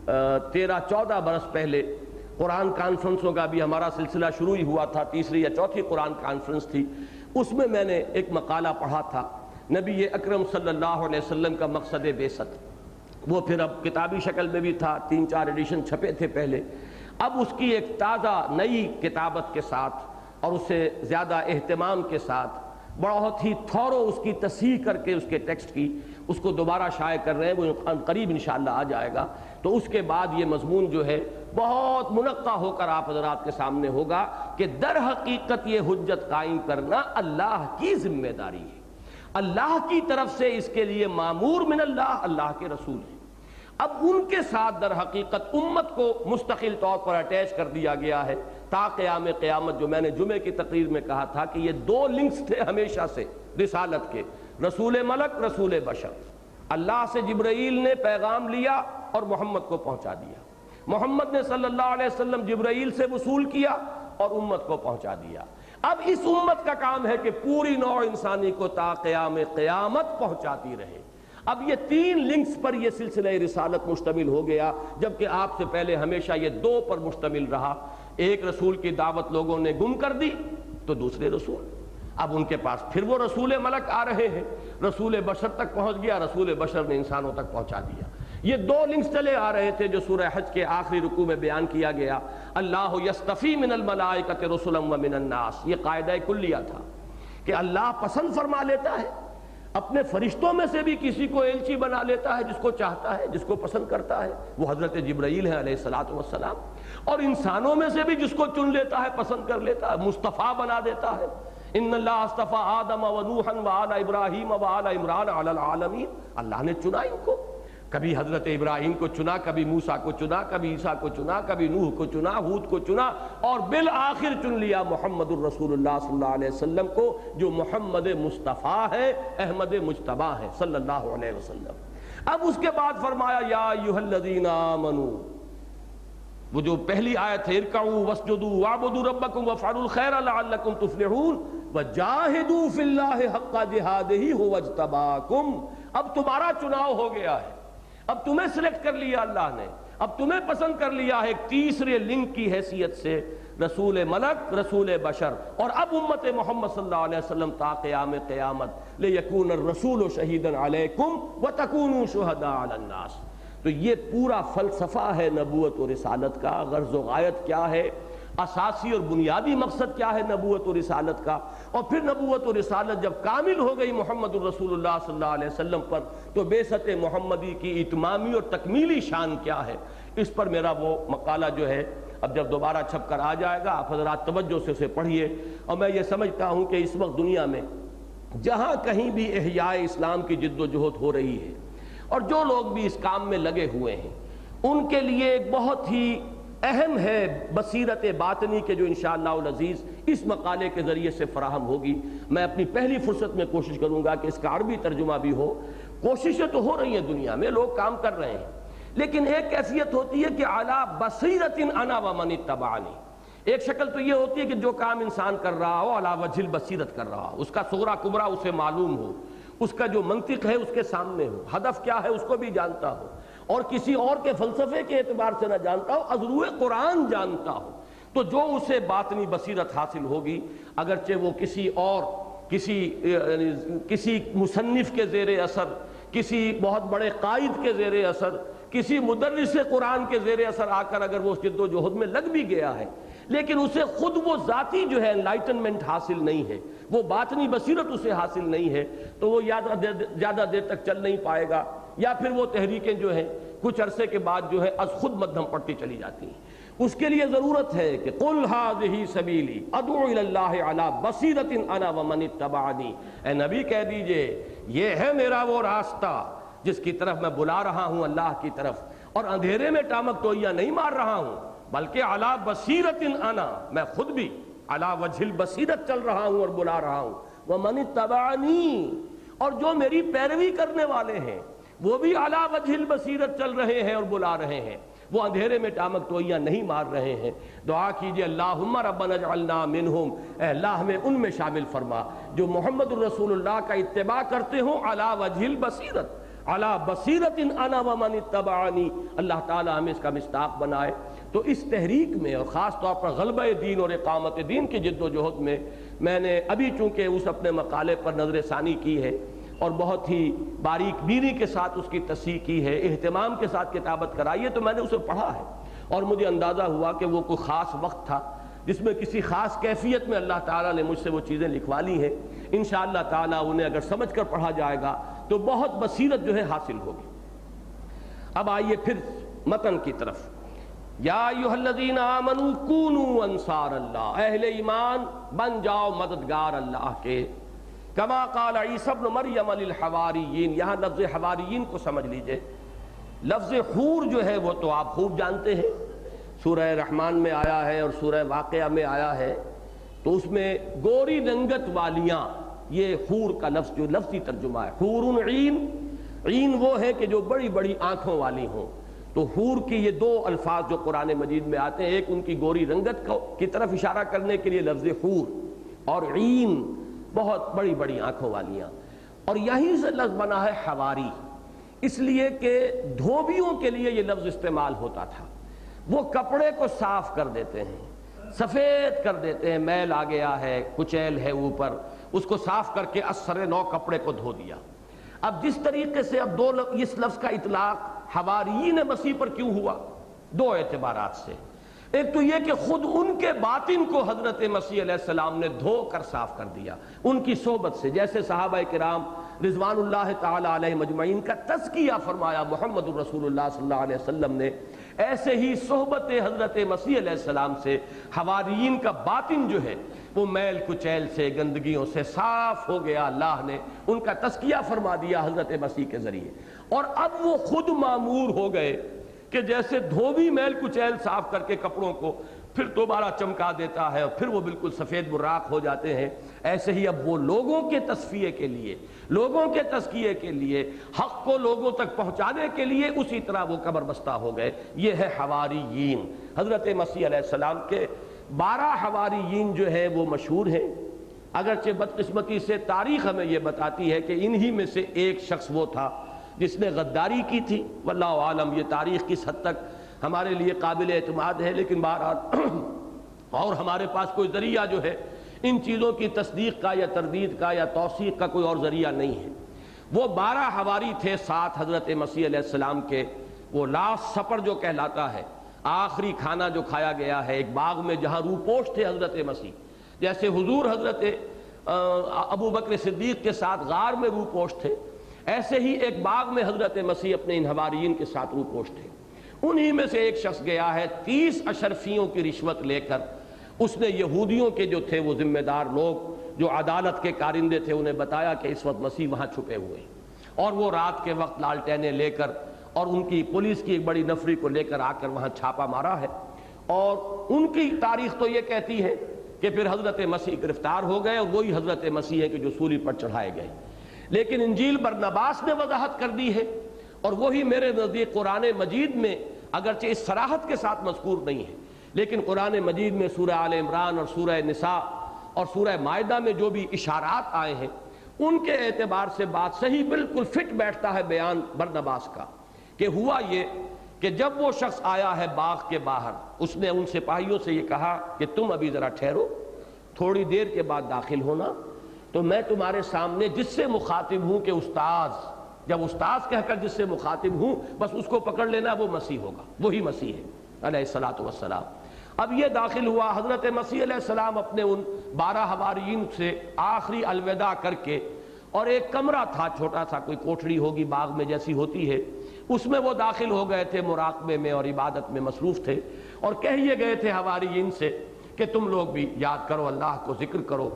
13-14 برس پہلے قرآن کانفرنسوں کا بھی ہمارا سلسلہ شروع ہی ہوا تھا، تیسری یا چوتھی قرآن کانفرنس تھی، اس میں میں نے ایک مقالہ پڑھا تھا نبی اکرم صلی اللہ علیہ وسلم کا مقصد بعثت، وہ پھر اب کتابی شکل میں بھی تھا، 3-4 ایڈیشن چھپے تھے پہلے، اب اس کی ایک تازہ نئی کتابت کے ساتھ اور اس سے زیادہ اہتمام کے ساتھ بہت ہی تھورو اس کی تصحیح کر کے اس کے ٹیکسٹ کی اس کو دوبارہ شائع کر رہے ہیں، وہ قریب انشاءاللہ آ جائے گا، تو اس کے بعد یہ مضمون جو ہے بہت منقع ہو کر آپ حضرات کے سامنے ہوگا کہ در حقیقت یہ حجت قائم کرنا اللہ کی ذمہ داری ہے، اللہ کی طرف سے اس کے لیے مامور من اللہ، اللہ کے رسول ہیں۔ اب ان کے ساتھ در حقیقت امت کو مستقل طور پر اٹیچ کر دیا گیا ہے تا قیام قیامت، جو میں نے جمعے کی تقریر میں کہا تھا کہ یہ 2 لنکس تھے ہمیشہ سے رسالت کے، رسول ملک، رسول بشر۔ اللہ سے جبرائیل نے پیغام لیا اور محمد کو پہنچا دیا، محمد نے صلی اللہ علیہ وسلم جبرائیل سے وصول کیا اور امت کو پہنچا دیا۔ اب اس امت کا کام ہے کہ پوری نوع انسانی کو تا قیام قیامت پہنچاتی رہے۔ اب یہ 3 لنکس پر یہ سلسلہ رسالت مشتمل ہو گیا، جبکہ آپ سے پہلے ہمیشہ یہ 2 پر مشتمل رہا۔ ایک رسول کی دعوت لوگوں نے گم کر دی تو دوسرے رسول، اب ان کے پاس پھر وہ رسول ملک آ رہے ہیں، رسول بشر تک پہنچ گیا، رسول بشر نے انسانوں تک پہنچا دیا۔ یہ 2 لنکس چلے آ رہے تھے جو سورہ حج کے آخری رکوع میں بیان کیا گیا، اللہ یصطفی من الملائکۃ رسلا ومن الناس، یہ قاعدہ کلیہ تھا کہ اللہ پسند فرما لیتا ہے اپنے فرشتوں میں سے بھی کسی کو ایلچی بنا لیتا ہے، جس کو چاہتا ہے، جس کو پسند کرتا ہے، وہ حضرت جبرائیل ہے علیہ الصلوۃ والسلام، اور انسانوں میں سے بھی جس کو چن لیتا ہے، پسند کر لیتا ہے، مصطفیٰ بنا دیتا ہے۔ ان اللہ اصطفیٰ آدم و نوحا وآل ابراہیم وآل عمران علی العالمین، اللہ نے چنا ان کو، کبھی حضرت ابراہیم کو چنا، کبھی موسیٰ کو چنا، کبھی عیسیٰ کو چنا، کبھی نوح کو چنا، ہود کو چنا، اور بالآخر چن لیا محمد الرسول اللہ صلی اللہ علیہ وسلم کو، جو محمد مصطفیٰ ہے، احمد مجتبیٰ ہے صلی اللہ علیہ وسلم۔ اب اس کے بعد فرمایا یا ایھا الذین آمنوا، وہ جو پہلی آیت ہے ارکعوا واسجدوا واعبدوا ربکم وافعلوا الخیر لعلکم تفلحون وجاہدوا فی اللہ حق جہادہ ھو اجتباکم، اب تمہارا چناؤ ہو گیا ہے، اب تمہیں سلیکٹ کر لیا اللہ نے، اب تمہیں پسند کر لیا ہے ایک تیسرے لنک کی حیثیت سے، رسول ملک، رسول بشر، اور اب امت محمد صلی اللہ علیہ وسلم تا قیام قیامت لیکون الرسول شہیدا علیکم وتکونوا شہداء علی الناس۔ تو یہ پورا فلسفہ ہے نبوت و رسالت کا، غرض و غایت کیا ہے، اساسی اور بنیادی مقصد کیا ہے نبوت و رسالت کا، اور پھر نبوت و رسالت جب کامل ہو گئی محمد الرسول اللہ صلی اللہ علیہ وسلم پر، تو بعثت محمدی کی اتمامی اور تکمیلی شان کیا ہے، اس پر میرا وہ مقالہ جو ہے اب جب دوبارہ چھپ کر آ جائے گا، آپ حضرات توجہ سے اسے پڑھیے۔ اور میں یہ سمجھتا ہوں کہ اس وقت دنیا میں جہاں کہیں بھی احیاء اسلام کی جد و جہد ہو رہی ہے، اور جو لوگ بھی اس کام میں لگے ہوئے ہیں، ان کے لیے ایک بہت ہی اہم ہے بصیرت باطنی کے جو انشاءاللہ العزیز اس مقالے کے ذریعے سے فراہم ہوگی۔ میں اپنی پہلی فرصت میں کوشش کروں گا کہ اس کا عربی ترجمہ بھی ہو۔ کوششیں تو ہو رہی ہیں دنیا میں، لوگ کام کر رہے ہیں، لیکن ایک کیفیت ہوتی ہے کہ علی بصیرت انا ومن اتبعنی، ایک شکل تو یہ ہوتی ہے کہ جو کام انسان کر رہا ہو علی وجہ البصیرت کر رہا ہو، اس کا صغرا کبرا اسے معلوم ہو، اس کا جو منطق ہے اس کے سامنے ہو، ہدف کیا ہے اس کو بھی جانتا ہو، اور کسی اور کے فلسفے کے اعتبار سے نہ جانتا ہو، از روئے قرآن جانتا ہو، تو جو اسے باطنی بصیرت حاصل ہوگی، اگرچہ وہ کسی مصنف کے زیر اثر، کسی بہت بڑے قائد کے زیر اثر، کسی مدرس قرآن کے زیر اثر آ کر اگر وہ جد و جہد میں لگ بھی گیا ہے، لیکن اسے خود وہ ذاتی جو ہے انلائٹنمنٹ حاصل نہیں ہے، وہ باطنی بصیرت اسے حاصل نہیں ہے، تو وہ زیادہ دیر تک چل نہیں پائے گا، یا پھر وہ تحریکیں جو ہیں کچھ عرصے کے بعد جو ہے از خود مدھم پڑتی چلی جاتی ہیں۔ اس کے لیے ضرورت ہے کہ قل ھذہ سبیلی ادعو الی اللہ علی بصیرۃ انا ومن اتبعنی، اے نبی کہہ دیجئے یہ ہے میرا وہ راستہ جس کی طرف میں بلا رہا ہوں اللہ کی طرف، اور اندھیرے میں ٹامک ٹوئیاں نہیں مار رہا ہوں، بلکہ علی بصیرۃ انا، میں خود بھی علی وجہ البصیرت چل رہا ہوں اور بلا رہا ہوں، ومن اتبعنی، اور جو میری پیروی کرنے والے ہیں وہ بھی علی وجہ البصیرت چل رہے ہیں اور بلا رہے ہیں، وہ اندھیرے میں ٹامک ٹوئیاں نہیں مار رہے ہیں۔ دعا کیجئے اللہم ربنا اجعلنا منہم، اے اللہ ہمیں ان میں شامل فرما جو محمد الرسول اللہ کا اتباع کرتے ہوں علی وجہ البصیرت، علی بصیرت انا ومن اتبعنی، اللہ تعالی ہمیں اس کا مصداق بنائے۔ تو اس تحریک میں اور خاص طور پر غلبہ دین اور اقامت دین کی جد و جہد میں نے ابھی چونکہ اس اپنے مقالے پر نظر ثانی کی ہے اور بہت ہی باریک بینی کے ساتھ اس کی تصحیح کی ہے، اہتمام کے ساتھ کتابت کرائی ہے، تو میں نے اسے پڑھا ہے اور مجھے اندازہ ہوا کہ وہ کوئی خاص وقت تھا جس میں کسی خاص کیفیت میں اللہ تعالیٰ نے مجھ سے وہ چیزیں لکھوا لی ہیں۔ انشاءاللہ تعالیٰ انہیں اگر سمجھ کر پڑھا جائے گا تو بہت بصیرت جو ہے حاصل ہوگی۔ اب آئیے پھر متن کی طرف۔ یا ایھا الذین آمنوا کونوا انصار اللہ، اہل ایمان بن جاؤ مددگار اللہ کے، کما قال عیسی ابن مریم للحواریین، یہاں لفظ حواریین کو سمجھ لیجئے، لفظ حور جو ہے وہ تو آپ خوب جانتے ہیں، سورہ رحمان میں آیا ہے اور سورہ واقعہ میں آیا ہے، تو اس میں گوری رنگت والیاں، یہ حور کا لفظ جو لفظی ترجمہ ہے، حور عین، عین وہ ہے کہ جو بڑی بڑی آنکھوں والی ہوں، تو حور کی یہ دو الفاظ جو قرآن مجید میں آتے ہیں، ایک ان کی گوری رنگت کی طرف اشارہ کرنے کے لیے لفظ حور، اور عین بہت بڑی بڑی آنکھوں والیاں، اور یہیں سے لفظ بنا ہے حواری، اس لیے کہ دھوبیوں کے لیے یہ لفظ استعمال ہوتا تھا، وہ کپڑے کو صاف کر دیتے ہیں، سفید کر دیتے ہیں، میل آ گیا ہے، کچیل ہے اوپر، اس کو صاف کر کے اثر نو کپڑے کو دھو دیا۔ اب جس طریقے سے اب اس لفظ کا اطلاق حواریین مسیح پر کیوں ہوا، دو اعتبارات سے، ایک تو یہ کہ خود ان کے باطن کو حضرت مسیح علیہ السلام نے دھو کر صاف کر دیا ان کی صحبت سے، جیسے صحابہ کرام رضوان اللہ تعالی علیہ مجمعین کا تزکیہ فرمایا محمد الرسول اللہ صلی اللہ علیہ وسلم نے، ایسے ہی صحبت حضرت مسیح علیہ السلام سے حواریین کا باطن جو ہے وہ میل کچیل سے، گندگیوں سے صاف ہو گیا۔ اللہ نے ان کا تزکیہ فرما دیا حضرت مسیح کے ذریعے، اور اب وہ خود مامور ہو گئے کہ جیسے دھوبی میل کچیل صاف کر کے کپڑوں کو پھر دوبارہ چمکا دیتا ہے اور پھر وہ بالکل سفید براق ہو جاتے ہیں، ایسے ہی اب وہ لوگوں کے تصفیے کے لیے، لوگوں کے تزکیے کے لیے، حق کو لوگوں تک پہنچانے کے لیے اسی طرح وہ قبر بستہ ہو گئے۔ یہ ہے حواریین۔ حضرت مسیح علیہ السلام کے 12 حواریین جو ہے وہ مشہور ہیں، اگرچہ بدقسمتی سے تاریخ ہمیں یہ بتاتی ہے کہ انہی میں سے ایک شخص وہ تھا جس نے غداری کی تھی۔ واللہ عالم یہ تاریخ کس حد تک ہمارے لیے قابل اعتماد ہے، لیکن بہرحال اور ہمارے پاس کوئی ذریعہ جو ہے ان چیزوں کی تصدیق کا یا تردید کا یا توثیق کا کوئی اور ذریعہ نہیں ہے۔ وہ 12 حواری تھے ساتھ حضرت مسیح علیہ السلام کے، وہ لاسٹ سپر جو کہلاتا ہے، آخری کھانا جو کھایا گیا ہے ایک باغ میں جہاں روپوش تھے حضرت مسیح، جیسے حضور حضرت ابو بکر صدیق کے ساتھ غار میں روپوش تھے، ایسے ہی ایک باغ میں حضرت مسیح اپنے ان حواریین کے ساتھ روپوش تھے۔ انہی میں سے ایک شخص گیا ہے 30 اشرفیوں کی رشوت لے کر، اس نے یہودیوں کے جو تھے وہ ذمہ دار لوگ جو عدالت کے کارندے تھے انہیں بتایا کہ اس وقت مسیح وہاں چھپے ہوئے ہیں، اور وہ رات کے وقت لالٹینیں لے کر اور ان کی پولیس کی ایک بڑی نفری کو لے کر آ کر وہاں چھاپا مارا ہے، اور ان کی تاریخ تو یہ کہتی ہے کہ پھر حضرت مسیح گرفتار ہو گئے اور وہی حضرت مسیح ہے کہ جو سولی پر چڑھائے گئے۔ لیکن انجیل برنباس نے وضاحت کر دی ہے، اور وہی میرے نزدیک قرآن مجید میں اگرچہ اس صراحت کے ساتھ مذکور نہیں ہے، لیکن قرآن مجید میں سورہ آل عمران اور سورہ نساء اور سورہ مائدہ میں جو بھی اشارات آئے ہیں ان کے اعتبار سے بات صحیح بالکل فٹ بیٹھتا ہے بیان برنباس کا، کہ ہوا یہ کہ جب وہ شخص آیا ہے باغ کے باہر، اس نے ان سپاہیوں سے یہ کہا کہ تم ابھی ذرا ٹھہرو، تھوڑی دیر کے بعد داخل ہونا، تو میں تمہارے سامنے جس سے مخاطب ہوں کہ استاذ، جب استاذ کہہ کر جس سے مخاطب ہوں بس اس کو پکڑ لینا، وہ مسیح ہوگا، وہی مسیح ہے علیہ الصلوۃ والسلام۔ اب یہ داخل ہوا، حضرت مسیح علیہ السلام اپنے ان 12 حواریین سے آخری الوداع کر کے، اور ایک کمرہ تھا چھوٹا سا، کوئی کوٹھڑی ہوگی باغ میں جیسی ہوتی ہے، اس میں وہ داخل ہو گئے تھے، مراقبے میں اور عبادت میں مصروف تھے، اور کہیے گئے تھے حواریین سے کہ تم لوگ بھی یاد کرو، اللہ کو ذکر کرو۔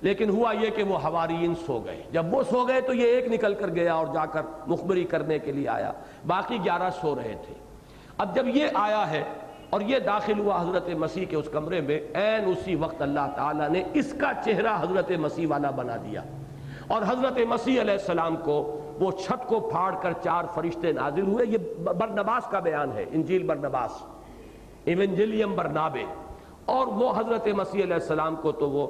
لیکن ہوا یہ کہ وہ حواریین سو گئے، جب وہ سو گئے تو یہ ایک نکل کر گیا اور جا کر مخبری کرنے کے لیے آیا، باقی 11 سو رہے تھے۔ اب جب یہ آیا ہے اور یہ داخل ہوا حضرت مسیح کے اس کمرے میں، عین اسی وقت اللہ تعالیٰ نے اس کا چہرہ حضرت مسیح والا بنا دیا، اور حضرت مسیح علیہ السلام کو وہ چھت کو پھاڑ کر 4 فرشتے نازل ہوئے۔ یہ برنباس کا بیان ہے، انجیل برنباس، ایونجیلیم برنابے، اور وہ حضرت مسیح علیہ السلام کو تو وہ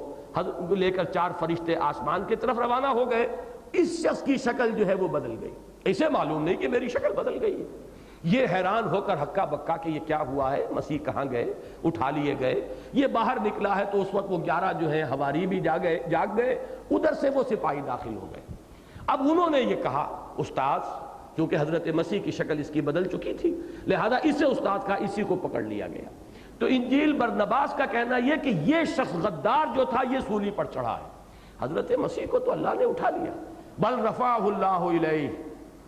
لے کر 4 فرشتے آسمان کی طرف روانہ ہو گئے۔ اس شخص کی شکل جو ہے وہ بدل گئی، اسے معلوم نہیں کہ میری شکل بدل گئی ہے۔ یہ حیران ہو کر ہکا بکا کہ یہ کیا ہوا ہے، مسیح کہاں گئے، اٹھا لیے گئے۔ یہ باہر نکلا ہے تو اس وقت وہ 11 جو ہیں حواری بھی جاگ گئے، ادھر سے وہ سپاہی داخل ہو گئے۔ اب انہوں نے یہ کہا استاذ، کیونکہ حضرت مسیح کی شکل اس کی بدل چکی تھی، لہذا اسے استاد کا، اسی کو پکڑ لیا گیا۔ تو انجیل برنباس کا کہنا یہ کہ یہ شخص غدار جو تھا یہ سولی پر چڑھا ہے، حضرت مسیح کو تو اللہ نے اٹھا لیا، بل رفعہ اللہ الیہ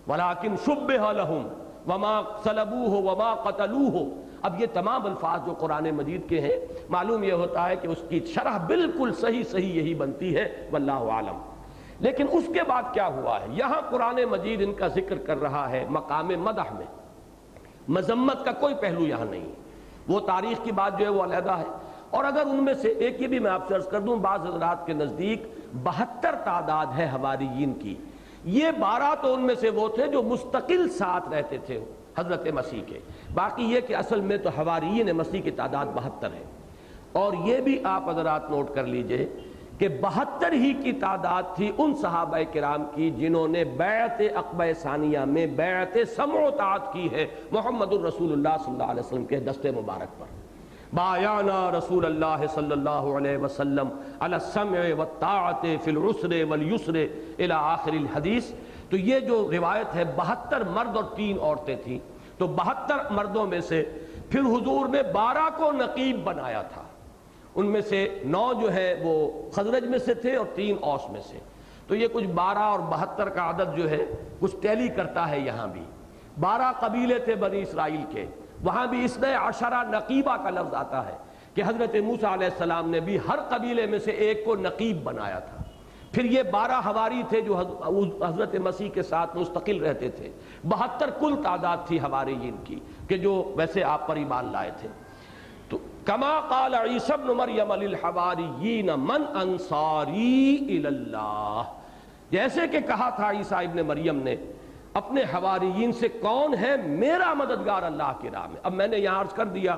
ولکن شبہ لہم وما صلبوہ وما قتلوہ۔ اب یہ تمام الفاظ جو قرآن مجید کے ہیں، معلوم یہ ہوتا ہے کہ اس کی شرح بالکل صحیح یہی بنتی ہے، واللہ عالم۔ لیکن اس کے بعد کیا ہوا ہے، یہاں قرآن مجید ان کا ذکر کر رہا ہے مقام مدح میں، مذمت کا کوئی پہلو یہاں نہیں ہے، وہ تاریخ کی بات جو ہے وہ علیحدہ ہے۔ اور اگر ان میں سے ایک یہ بھی میں آپ سے عرض کر دوں، بعض حضرات کے نزدیک 72 تعداد ہے حواریین کی، یہ 12 تو ان میں سے وہ تھے جو مستقل ساتھ رہتے تھے حضرت مسیح کے، باقی یہ کہ اصل میں تو حواریین مسیح کی تعداد 72 ہے۔ اور یہ بھی آپ حضرات نوٹ کر لیجئے کہ 72 ہی کی تعداد تھی ان صحابہ کرام کی جنہوں نے بیعت عقبہ ثانیہ میں بیعت سمع و طاعت کی ہے محمد الرسول اللہ صلی اللہ علیہ وسلم کے دست مبارک پر۔ بایعنا رسول اللہ صلی اللہ علیہ وسلم علی السمع والطاعت فی العسر والیسر الی آخر الحدیث۔ تو یہ جو روایت ہے 72 مرد اور 3 عورتیں تھیں، تو 72 مردوں میں سے پھر حضور نے 12 کو نقیب بنایا تھا، ان میں سے 9 جو ہے وہ خزرج میں سے تھے اور 3 اوس میں سے۔ تو یہ کچھ 12 اور 72 کا عدد جو ہے کچھ ٹیلی کرتا ہے. یہاں بھی 12 قبیلے تھے بنی اسرائیل کے، وہاں بھی 12 نقیبہ کا لفظ آتا ہے کہ حضرت موسیٰ علیہ السلام نے بھی ہر قبیلے میں سے ایک کو نقیب بنایا تھا. پھر یہ 12 حواری تھے جو حضرت مسیح کے ساتھ مستقل رہتے تھے. 72 کل تعداد تھی حواریین کی کہ جو ویسے آپ پر ایمان لائے تھے. تو کما قال عیسی ابن مریم للحواریین من انصاری الی اللہ، جیسے کہ کہا تھا عیسیٰ ابن مریم نے اپنے حواریین سے کون ہے میرا مددگار اللہ کی راہ میں. اب میں نے یہاں عرض کر دیا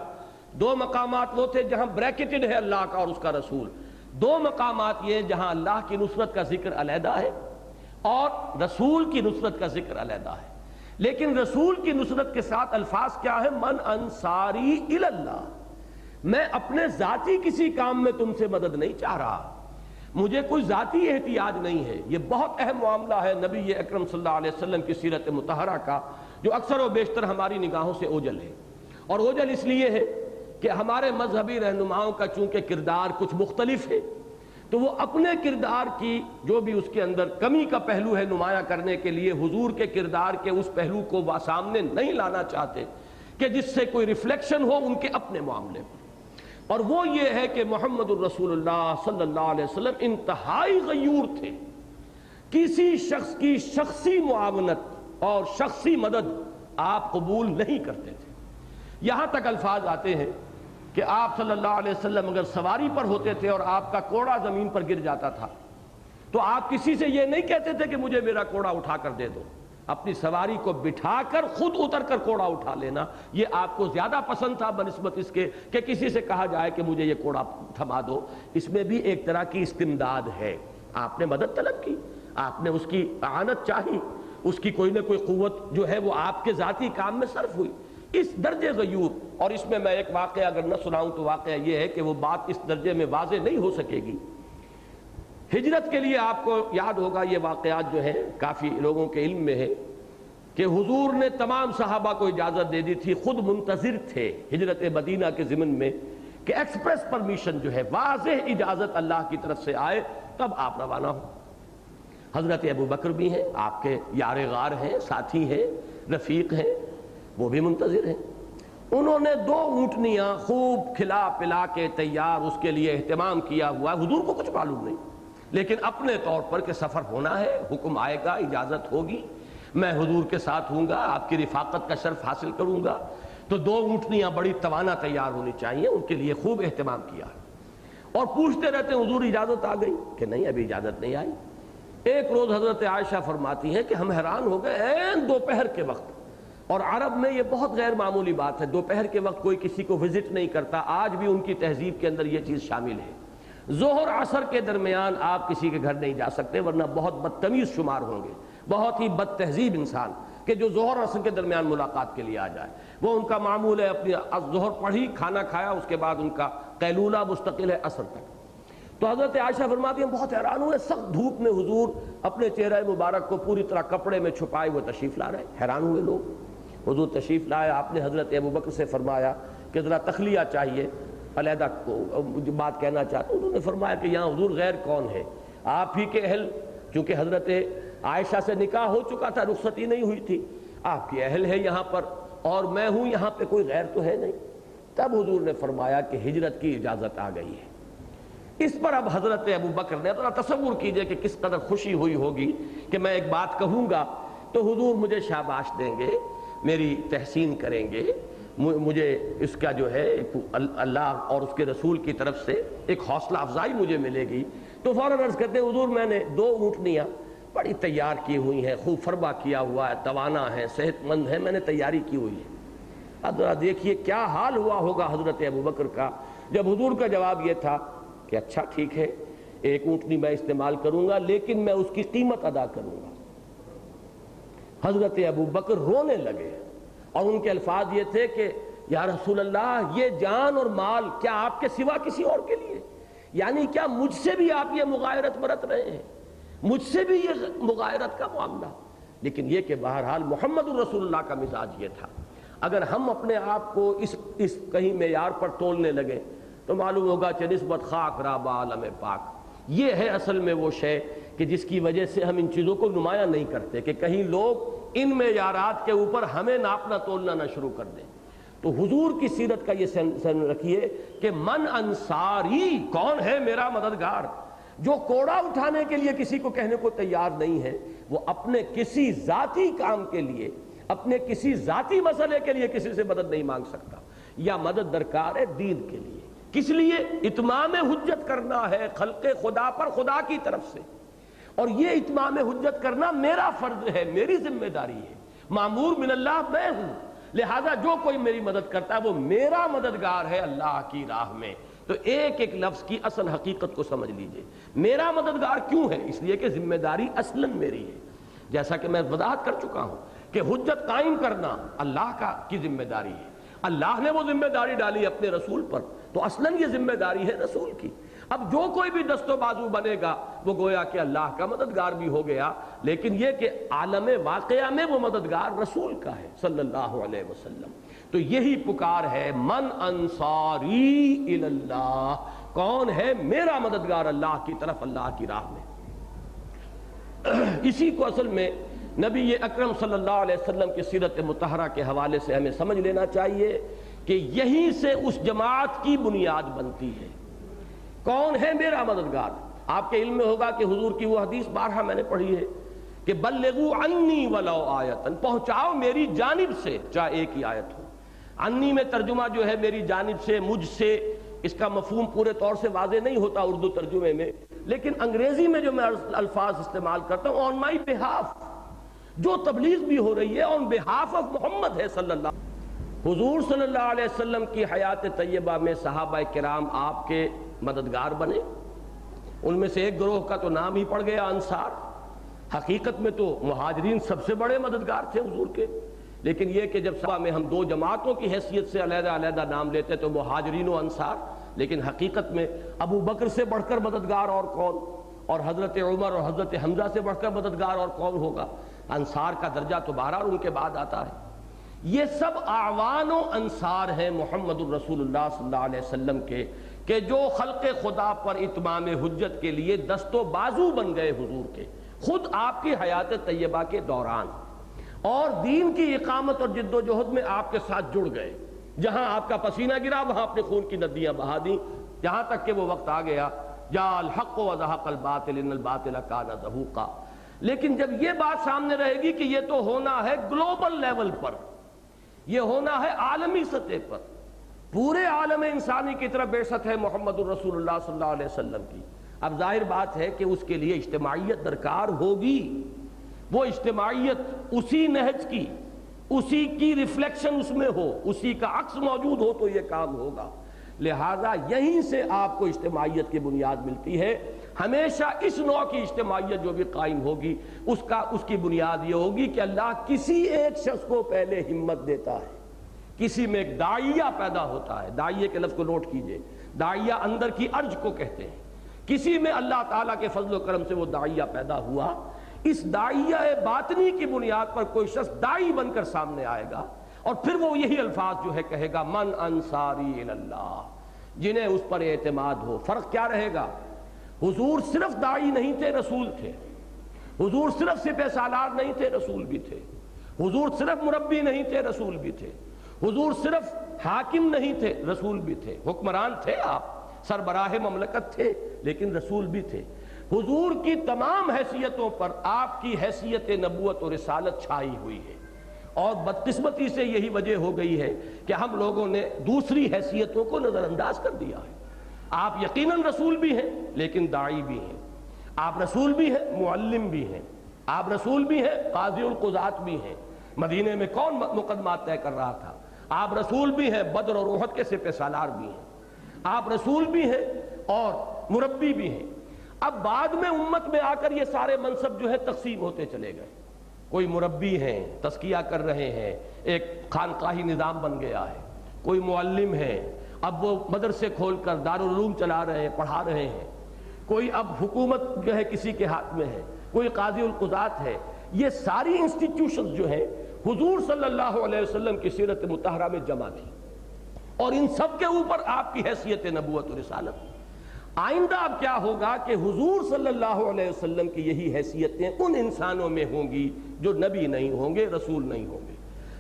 2 مقامات وہ تھے جہاں بریکٹڈ ہے اللہ کا اور اس کا رسول، 2 مقامات یہ جہاں اللہ کی نصرت کا ذکر علیحدہ ہے اور رسول کی نصرت کا ذکر علیحدہ ہے. لیکن رسول کی نصرت کے ساتھ الفاظ کیا ہے؟ من انصاری الی اللہ. میں اپنے ذاتی کسی کام میں تم سے مدد نہیں چاہ رہا، مجھے کوئی ذاتی احتیاج نہیں ہے. یہ بہت اہم معاملہ ہے نبی اکرم صلی اللہ علیہ وسلم کی سیرت مطہرہ کا، جو اکثر و بیشتر ہماری نگاہوں سے اوجھل ہے. اور اوجھل اس لیے ہے کہ ہمارے مذہبی رہنماؤں کا چونکہ کردار کچھ مختلف ہے، تو وہ اپنے کردار کی جو بھی اس کے اندر کمی کا پہلو ہے نمایاں کرنے کے لیے حضور کے کردار کے اس پہلو کو سامنے نہیں لانا چاہتے کہ جس سے کوئی ریفلیکشن ہو ان کے اپنے معاملے پر. اور وہ یہ ہے کہ محمد الرسول اللہ صلی اللہ علیہ وسلم انتہائی غیور تھے. کسی شخص کی شخصی معاونت اور شخصی مدد آپ قبول نہیں کرتے تھے. یہاں تک الفاظ آتے ہیں کہ آپ صلی اللہ علیہ وسلم اگر سواری پر ہوتے تھے اور آپ کا کوڑا زمین پر گر جاتا تھا تو آپ کسی سے یہ نہیں کہتے تھے کہ مجھے میرا کوڑا اٹھا کر دے دو. اپنی سواری کو بٹھا کر خود اتر کر کوڑا اٹھا لینا یہ آپ کو زیادہ پسند تھا بنسبت اس کے کہ کسی سے کہا جائے کہ مجھے یہ کوڑا تھما دو. اس میں بھی ایک طرح کی استمداد ہے. آپ نے مدد طلب کی، آپ نے اس کی اعانت چاہی، اس کی کوئی نہ کوئی قوت جو ہے وہ آپ کے ذاتی کام میں صرف ہوئی. اس درجے غیور. اور اس میں ایک واقعہ اگر نہ سناؤں تو واقعہ یہ ہے کہ وہ بات اس درجے میں واضح نہیں ہو سکے گی. ہجرت کے لیے آپ کو یاد ہوگا یہ واقعات جو ہیں کافی لوگوں کے علم میں ہے کہ حضور نے تمام صحابہ کو اجازت دے دی تھی، خود منتظر تھے ہجرت مدینہ کے ضمن میں کہ ایکسپریس پرمیشن جو ہے واضح اجازت اللہ کی طرف سے آئے تب آپ روانہ ہوں. حضرت ابو بکر بھی ہیں، آپ کے یار غار ہیں، ساتھی ہیں، رفیق ہیں، وہ بھی منتظر ہیں. انہوں نے 2 اونٹنیاں خوب کھلا پلا کے تیار اس کے لیے اہتمام کیا ہوا. حضور کو کچھ معلوم نہیں، لیکن اپنے طور پر کہ سفر ہونا ہے، حکم آئے گا، اجازت ہوگی، میں حضور کے ساتھ ہوں گا، آپ کی رفاقت کا شرف حاصل کروں گا، تو 2 اونٹنیاں بڑی توانا تیار ہونی چاہیے. ان کے لیے خوب اہتمام کیا اور پوچھتے رہتے حضور اجازت آ گئی کہ نہیں ابھی اجازت نہیں آئی. ایک روز حضرت عائشہ فرماتی ہیں کہ ہم حیران ہو گئے عین دوپہر کے وقت. اور عرب میں یہ بہت غیر معمولی بات ہے، دوپہر کے وقت کوئی کسی کو وزٹ نہیں کرتا. آج بھی ان کی تہذیب کے اندر یہ چیز شامل ہے. ظہر عصر کے درمیان آپ کسی کے گھر نہیں جا سکتے ورنہ بہت بدتمیز شمار ہوں گے، بہت ہی بد تہذیب انسان کہ جو ظہر عصر کے درمیان ملاقات کے لیے آ جائے. وہ ان کا معمول ہے اپنی ظہر پڑھی، کھانا کھایا، اس کے بعد ان کا قیلولہ مستقل ہے عصر تک. تو حضرت عائشہ فرماتی ہیں بہت حیران ہوئے، سخت دھوپ میں حضور اپنے چہرہ مبارک کو پوری طرح کپڑے میں چھپائے ہوئے تشریف لا رہے. حیران ہوئے لوگ. حضور تشریف لائے، آپ نے حضرت ابو بکر سے فرمایا کہ ذرا تخلیہ چاہیے، علیحدہ جو بات کہنا چاہتے. انہوں نے فرمایا کہ یہاں حضور غیر کون ہے؟ آپ ہی کے اہل، چونکہ حضرت عائشہ سے نکاح ہو چکا تھا، رخصتی نہیں ہوئی تھی، آپ کے اہل ہے یہاں پر اور میں ہوں یہاں پہ، کوئی غیر تو ہے نہیں. تب حضور نے فرمایا کہ ہجرت کی اجازت آ گئی ہے. اس پر اب حضرت ابو بکر نے ذرا تصور کیجئے کہ کس قدر خوشی ہوئی ہوگی کہ میں ایک بات کہوں گا تو حضور مجھے شاباش دیں گے، میری تحسین کریں گے، مجھے اس کا جو ہے اللہ اور اس کے رسول کی طرف سے ایک حوصلہ افزائی مجھے ملے گی. تو فوراً عرض کرتے ہیں حضور میں نے 2 اونٹنیاں بڑی تیار کی ہوئی ہیں، خوب فربا کیا ہوا ہے، توانا ہے، صحت مند ہے، میں نے تیاری کی ہوئی ہے. اب ذرا دیکھیے کیا حال ہوا ہوگا حضرت ابو بکر کا جب حضور کا جواب یہ تھا کہ اچھا ٹھیک ہے 1 اونٹنی میں استعمال کروں گا لیکن میں اس کی قیمت ادا کروں گا. حضرت ابو بکر رونے لگے اور ان کے الفاظ یہ تھے کہ یا رسول اللہ یہ جان اور مال کیا آپ کے سوا کسی اور کے لیے؟ یعنی کیا مجھ سے بھی آپ یہ مغایرت برت رہے ہیں، مجھ سے بھی یہ مغایرت کا معاملہ؟ لیکن یہ کہ بہرحال محمد الرسول اللہ کا مزاج یہ تھا. اگر ہم اپنے آپ کو اس کہیں معیار پر تولنے لگے تو معلوم ہوگا کہ نسبت خاک رابع عالم پاک. یہ ہے اصل میں وہ شے کہ جس کی وجہ سے ہم ان چیزوں کو نمایاں نہیں کرتے کہ کہیں لوگ ان معیارات کے اوپر ہمیں ناپنا تولنا نہ شروع کر دیں۔ تو حضور کی سیرت کا یہ سن رکھیے کہ من انصاری، کون ہے میرا مددگار، جو کوڑا اٹھانے کے لیے کسی کو کہنے کو تیار نہیں ہے، وہ اپنے کسی ذاتی کام کے لیے، اپنے کسی ذاتی مسئلے کے لیے کسی سے مدد نہیں مانگ سکتا، یا مدد درکار ہے دین کے لیے۔ کس لیے؟ اتمام حجت کرنا ہے خلق خدا پر خدا کی طرف سے، اور یہ اتمام حجت کرنا میرا فرض ہے، میری ذمہ داری ہے، مامور من اللہ میں ہوں، لہذا جو کوئی میری مدد کرتا ہے وہ میرا مددگار ہے اللہ کی راہ میں۔ تو ایک ایک لفظ کی اصل حقیقت کو سمجھ لیجئے، میرا مددگار کیوں ہے؟ اس لیے کہ ذمہ داری اصلاً میری ہے، جیسا کہ میں وضاحت کر چکا ہوں کہ حجت قائم کرنا اللہ کی ذمہ داری ہے، اللہ نے وہ ذمہ داری ڈالی اپنے رسول پر، تو اصلاً یہ ذمہ داری ہے رسول کی۔ اب جو کوئی بھی دست و بازو بنے گا وہ گویا کہ اللہ کا مددگار بھی ہو گیا، لیکن یہ کہ عالم واقعہ میں وہ مددگار رسول کا ہے صلی اللہ علیہ وسلم۔ تو یہی پکار ہے من انصاری الی اللہ، کون ہے میرا مددگار اللہ کی طرف، اللہ کی راہ میں۔ اسی کو اصل میں نبی اکرم صلی اللہ علیہ وسلم کی سیرت مطہرہ کے حوالے سے ہمیں سمجھ لینا چاہیے کہ یہیں سے اس جماعت کی بنیاد بنتی ہے۔ کون ہے میرا مددگار؟ آپ کے علم میں ہوگا کہ حضور کی وہ حدیث بارہا میں نے پڑھی ہے کہ بلغوا عنی ولو آیتن، پہنچاؤ میری جانب سے چاہے ایک ہی آیت ہو۔ انی میں ترجمہ جو ہے میری جانب سے، مجھ سے، اس کا مفہوم پورے طور سے واضح نہیں ہوتا اردو ترجمے میں، لیکن انگریزی میں جو میں الفاظ استعمال کرتا ہوں آن مائی بہاف، جو تبلیغ بھی ہو رہی ہے آن بہاف آف محمد ہے صلی اللہ۔ حضور صلی اللہ علیہ وسلم کی حیات طیبہ میں صحابہ کرام آپ کے مددگار بنے، ان میں سے ایک گروہ کا تو نام ہی پڑ گیا انصار۔ حقیقت میں تو مہاجرین سب سے بڑے مددگار تھے حضور کے، لیکن یہ کہ جب صحابہ میں ہم دو جماعتوں کی حیثیت سے علیحدہ علیحدہ نام لیتے تو مہاجرین و انصار، لیکن حقیقت میں ابو بکر سے بڑھ کر مددگار اور کون، اور حضرت عمر اور حضرت حمزہ سے بڑھ کر مددگار اور کون ہوگا؟ انصار کا درجہ تو بہرحال ان کے بعد آتا ہے۔ یہ سب اعوان و انصار ہیں محمد الرسول اللہ صلی اللہ علیہ وسلم کے، کہ جو خلق خدا پر اتمام حجت کے لیے دست و بازو بن گئے حضور کے، خود آپ کی حیات طیبہ کے دوران، اور دین کی اقامت اور جد و جہد میں آپ کے ساتھ جڑ گئے۔ جہاں آپ کا پسینہ گرا وہاں اپنے خون کی ندیاں بہا دیں، یہاں تک کہ وہ وقت آ گیا جاء الحق وزہق الباطل ان الباطل کان زہوقا۔ لیکن جب یہ بات سامنے رہے گی کہ یہ تو ہونا ہے گلوبل لیول پر، یہ ہونا ہے عالمی سطح پر، پورے عالم انسانی کی طرف بعثت ہے محمد الرسول اللہ صلی اللہ علیہ وسلم کی، اب ظاہر بات ہے کہ اس کے لیے اجتماعیت درکار ہوگی۔ وہ اجتماعیت اسی نہج کی، اسی کی ریفلیکشن اس میں ہو، اسی کا عکس موجود ہو تو یہ کام ہوگا۔ لہٰذا یہیں سے آپ کو اجتماعیت کی بنیاد ملتی ہے۔ ہمیشہ اس نوع کی اجتماعیت جو بھی قائم ہوگی اس کی بنیاد یہ ہوگی کہ اللہ کسی ایک شخص کو پہلے ہمت دیتا ہے، کسی میں ایک داعیہ پیدا ہوتا ہے، داعیہ کے لفظ کو نوٹ کیجئے، داعیہ اندر کی ارج کو کہتے ہیں، کسی میں اللہ تعالیٰ کے فضل و کرم سے وہ داعیہ پیدا ہوا، اس داعیہ باطنی کی بنیاد پر کوئی شخص داعی بن کر سامنے آئے گا، اور پھر وہ یہی الفاظ جو ہے کہے گا من انصاری الی اللہ، جنہیں اس پر اعتماد ہو۔ فرق کیا رہے گا؟ حضور صرف داعی نہیں تھے، رسول تھے۔ حضور صرف سپہ سالار نہیں تھے، رسول بھی تھے۔ حضور صرف مربی نہیں تھے، رسول بھی تھے۔ حضور صرف حاکم نہیں تھے، رسول بھی تھے۔ حکمران تھے، آپ سربراہ مملکت تھے، لیکن رسول بھی تھے۔ حضور کی تمام حیثیتوں پر آپ کی حیثیت نبوت اور رسالت چھائی ہوئی ہے، اور بدقسمتی سے یہی وجہ ہو گئی ہے کہ ہم لوگوں نے دوسری حیثیتوں کو نظر انداز کر دیا ہے۔ آپ یقیناً رسول بھی ہیں لیکن داعی بھی ہیں، آپ رسول بھی ہیں معلم بھی ہیں، آپ رسول بھی ہیں قاضی القضات بھی ہیں۔ مدینے میں کون مقدمات طے کر رہا تھا؟ آپ رسول بھی ہیں، بدر اور احد کے سپہ سالار بھی ہیں، آپ رسول بھی ہیں اور مربی بھی ہیں۔ اب بعد میں امت میں آ کر یہ سارے منصب جو ہے تقسیم ہوتے چلے گئے، کوئی مربی ہیں تزکیہ کر رہے ہیں، ایک خانقاہی نظام بن گیا ہے، کوئی معلم ہے اب وہ مدرسے کھول کر دارالعلوم چلا رہے ہیں، پڑھا رہے ہیں، کوئی اب حکومت جو ہے کسی کے ہاتھ میں ہے، کوئی قاضی القضات ہے۔ یہ ساری انسٹیٹیوشنز جو ہیں حضور صلی اللہ علیہ وسلم کی سیرت مطہرہ میں جمع تھی، اور ان سب کے اوپر آپ کی حیثیت نبوت و رسالت۔ آئندہ اب کیا ہوگا کہ حضور صلی اللہ علیہ وسلم کی یہی حیثیتیں ان انسانوں میں ہوں گی جو نبی نہیں ہوں گے، رسول نہیں ہوں گے.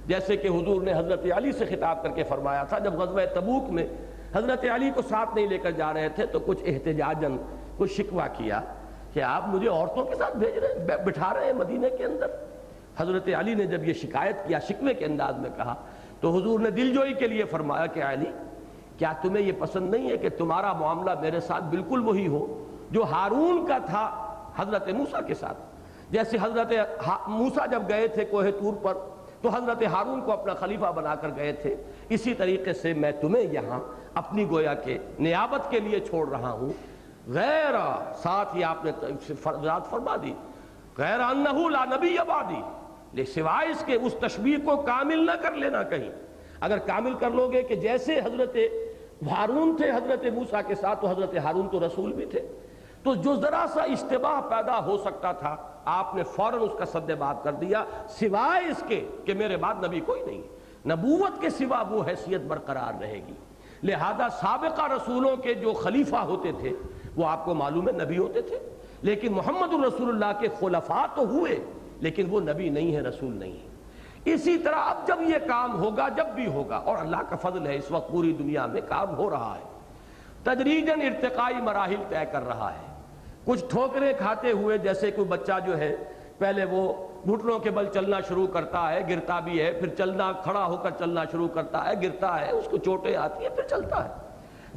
جیسے کہ حضور نے حضرت علی سے خطاب کر کے فرمایا تھا، جب غزوہ تبوک میں حضرت علی کو ساتھ نہیں لے کر جا رہے تھے تو کچھ احتجاجاً کچھ شکوہ کیا کہ آپ مجھے عورتوں کے ساتھ بھیج رہے ہیں، بٹھا رہے ہیں مدینے کے اندر. حضرت علی نے جب یہ شکایت کیا، شکوے کے انداز میں کہا، تو حضور نے دل جوئی کے لیے فرمایا کہ علی، کیا تمہیں یہ پسند نہیں ہے کہ تمہارا معاملہ میرے ساتھ بالکل وہی ہو جو ہارون کا تھا حضرت موسیٰ کے ساتھ؟ جیسے حضرت موسیٰ جب گئے تھے کوہ طور پر تو حضرت ہارون کو اپنا خلیفہ بنا کر گئے تھے، اسی طریقے سے میں تمہیں یہاں اپنی گویا کے نیابت کے لیے چھوڑ رہا ہوں. غیر، ساتھ ہی آپ نے وضاحت فرما دی، غیر انہ لا نبی بعدی، سوائے اس کے اس تشبیہ کو کامل نہ کر لینا کہیں. اگر کامل کر لو گے کہ جیسے حضرت ہارون تھے حضرت موسیٰ کے ساتھ، تو حضرت ہارون تو رسول بھی تھے، تو جو ذرا سا اشتباہ پیدا ہو سکتا تھا آپ نے فوراً اس کا سد باب کر دیا، سوائے اس کے کہ میرے بعد نبی کوئی نہیں. نبوت کے سوا وہ حیثیت برقرار رہے گی. لہذا سابقہ رسولوں کے جو خلیفہ ہوتے تھے وہ آپ کو معلوم ہے نبی ہوتے تھے، لیکن محمد الرسول اللہ کے خلفاء تو ہوئے لیکن وہ نبی نہیں ہے، رسول نہیں ہے. اسی طرح اب جب یہ کام ہوگا، جب بھی ہوگا، اور اللہ کا فضل ہے اس وقت پوری دنیا میں کام ہو رہا ہے، تدریجاً ارتقائی مراحل طے کر رہا ہے. کچھ ٹھوکریں کھاتے ہوئے، جیسے کوئی بچہ جو ہے پہلے وہ گھٹنوں کے بل چلنا شروع کرتا ہے، گرتا بھی ہے، پھر چلنا، کھڑا ہو کر چلنا شروع کرتا ہے، گرتا ہے، اس کو چوٹیں آتی ہیں، پھر چلتا ہے.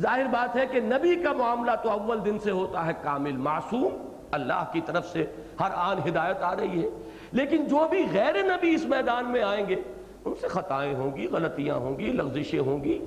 ظاہر بات ہے کہ نبی کا معاملہ تو اول دن سے ہوتا ہے کامل، معصوم، اللہ کی طرف سے ہر آن ہدایت آ رہی ہے. لیکن جو بھی غیر نبی اس میدان میں آئیں گے ان سے خطائیں ہوں گی، غلطیاں ہوں گی، لغزشیں ہوں گی.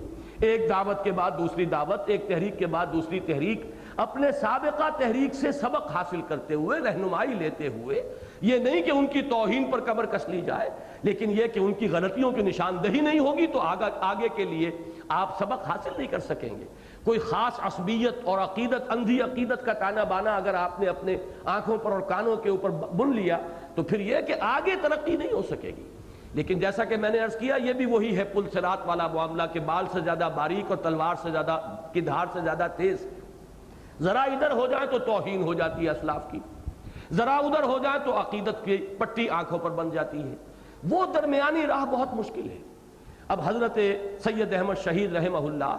ایک دعوت کے بعد دوسری دعوت، ایک تحریک کے بعد دوسری تحریک، اپنے سابقہ تحریک سے سبق حاصل کرتے ہوئے، رہنمائی لیتے ہوئے، یہ نہیں کہ ان کی توہین پر کمر کس لی جائے، لیکن یہ کہ ان کی غلطیوں کی نشاندہی نہیں ہوگی تو آگے کے لیے آپ سبق حاصل نہیں کر سکیں گے. کوئی خاص عصبیت اور عقیدت، اندھی عقیدت کا تانا بانا اگر آپ نے اپنے آنکھوں پر اور کانوں کے اوپر بن لیا تو پھر یہ کہ آگے ترقی نہیں ہو سکے گی. لیکن جیسا کہ میں نے عرض کیا، یہ بھی وہی ہے پل صراط والا معاملہ کہ بال سے زیادہ باریک اور تلوار سے زیادہ کی دھار سے زیادہ تیز. ذرا ادھر ہو جائے تو توہین ہو جاتی ہے اسلاف کی، ذرا ادھر ہو جائے تو عقیدت کی پٹی آنکھوں پر بن جاتی ہے. وہ درمیانی راہ بہت مشکل ہے. اب حضرت سید احمد شہید رحمہ اللہ،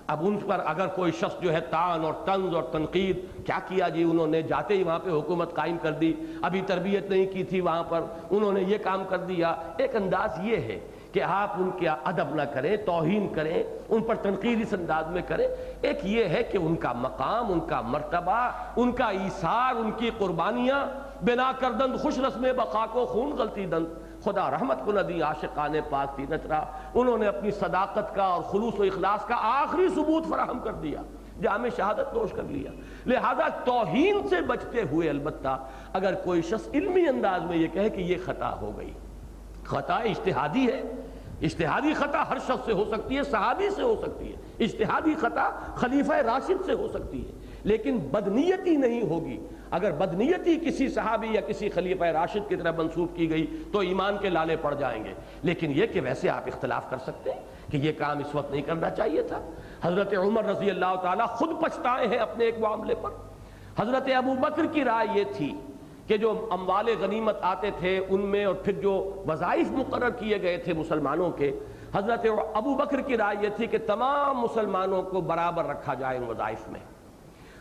اب ان پر اگر کوئی شخص جو ہے تان اور طنز اور تنقید، کیا کیا جی انہوں نے، جاتے ہی وہاں پہ حکومت قائم کر دی، ابھی تربیت نہیں کی تھی وہاں پر، انہوں نے یہ کام کر دیا. ایک انداز یہ ہے کہ آپ ان کے ادب نہ کریں، توہین کریں، ان پر تنقید اس انداز میں کریں. ایک یہ ہے کہ ان کا مقام، ان کا مرتبہ، ان کا ایثار، ان کی قربانیاں، بنا کردند خوش رسم بقا کو خون غلطی دند، خدا رحمت کو نہ دی عاشقان پاک تھی نترا. انہوں نے اپنی صداقت کا اور خلوص و اخلاص کا آخری ثبوت فراہم کر دیا، جامع شہادت نوش کر لیا. لہذا توہین سے بچتے ہوئے البتہ اگر کوئی شخص علمی انداز میں یہ کہے کہ یہ خطا ہو گئی، خطا اجتہادی ہے، اجتہادی خطا ہر شخص سے ہو سکتی ہے، صحابی سے ہو سکتی ہے، اجتہادی خطا خلیفہ راشد سے ہو سکتی ہے، لیکن بدنیتی نہیں ہوگی. اگر بدنیتی کسی صحابی یا کسی خلیفہ راشد کی طرح منسوب کی گئی تو ایمان کے لالے پڑ جائیں گے. لیکن یہ کہ ویسے آپ اختلاف کر سکتے ہیں کہ یہ کام اس وقت نہیں کرنا چاہیے تھا. حضرت عمر رضی اللہ تعالیٰ خود پچھتائے ہیں اپنے ایک معاملے پر. حضرت ابو بکر کی رائے یہ تھی کہ جو اموال غنیمت آتے تھے ان میں اور پھر جو وظائف مقرر کیے گئے تھے مسلمانوں کے، حضرت ابو بکر کی رائے یہ تھی کہ تمام مسلمانوں کو برابر رکھا جائے ان وظائف میں.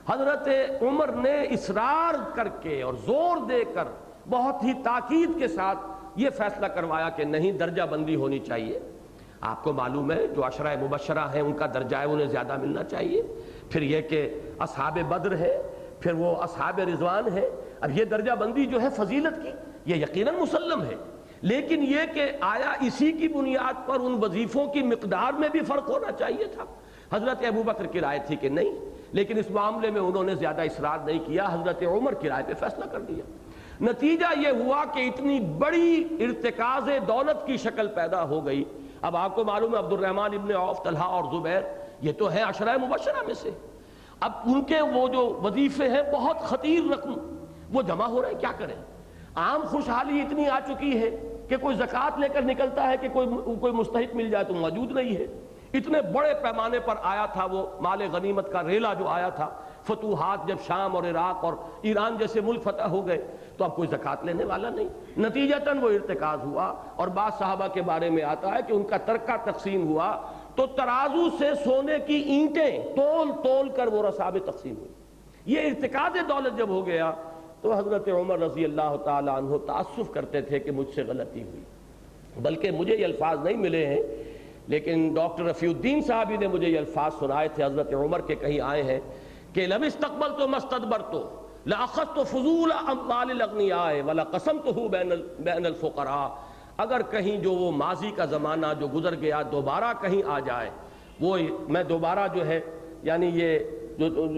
حضرت عمر نے اصرار کر کے اور زور دے کر بہت ہی تاکید کے ساتھ یہ فیصلہ کروایا کہ نہیں، درجہ بندی ہونی چاہیے. آپ کو معلوم ہے جو عشرہ مبشرہ ہیں ان کا درجہ ہے، انہیں زیادہ ملنا چاہیے. پھر یہ کہ اصحاب بدر ہے، پھر وہ اصحاب رضوان ہے. اب یہ درجہ بندی جو ہے فضیلت کی، یہ یقیناً مسلم ہے، لیکن یہ کہ آیا اسی کی بنیاد پر ان وظیفوں کی مقدار میں بھی فرق ہونا چاہیے تھا. حضرت ابو بکر کی رائے تھی کہ نہیں، لیکن اس معاملے میں انہوں نے زیادہ اصرار نہیں کیا، حضرت عمر کی رائے پہ فیصلہ کر دیا. نتیجہ یہ ہوا کہ اتنی بڑی ارتکاز دولت کی شکل پیدا ہو گئی. اب آپ کو معلوم ہے عبد الرحمن ابن عوف، طلحہ اور زبیر یہ تو ہیں عشرہ مبشرہ میں سے. اب ان کے وہ جو وظیفے ہیں بہت خطیر رقم وہ جمع ہو رہے ہیں، کیا کریں. عام خوشحالی اتنی آ چکی ہے کہ کوئی زکوٰۃ لے کر نکلتا ہے کہ کوئی مستحق مل جائے تو موجود نہیں ہے. اتنے بڑے پیمانے پر آیا تھا وہ مال غنیمت کا ریلا جو آیا تھا فتوحات جب شام اور عراق اور ایران جیسے ملک فتح ہو گئے تو اب کوئی زکوٰۃ لینے والا نہیں، نتیجتاً وہ ارتکاز ہوا۔ اور بعض صحابہ کے بارے میں آتا ہے کہ ان کا ترکہ تقسیم ہوا تو ترازو سے سونے کی اینٹیں تول تول کر وہ رسابیں تقسیم ہوئی۔ یہ ارتکاز دولت جب ہو گیا تو حضرت عمر رضی اللہ تعالیٰ عنہ تأسف کرتے تھے کہ مجھ سے غلطی ہوئی، بلکہ مجھے یہ الفاظ نہیں ملے ہیں لیکن ڈاکٹر رفیع الدین صاحبی نے مجھے یہ الفاظ سنائے تھے حضرت عمر کے، کہیں آئے ہیں کہ لَمْ اسْتَقْبَلْتُ مَسْتَدْبَرْتُ لَأَخَذْتُ فُضُولَ أَمْوَالِ الْأَغْنِيَاءِ وَلَقَسَمْتُهُ بَيْنَ الْفُقَرَاءِ۔ اگر کہیں جو وہ ماضی کا زمانہ جو گزر گیا دوبارہ کہیں آ جائے، وہ میں دوبارہ جو ہے یعنی یہ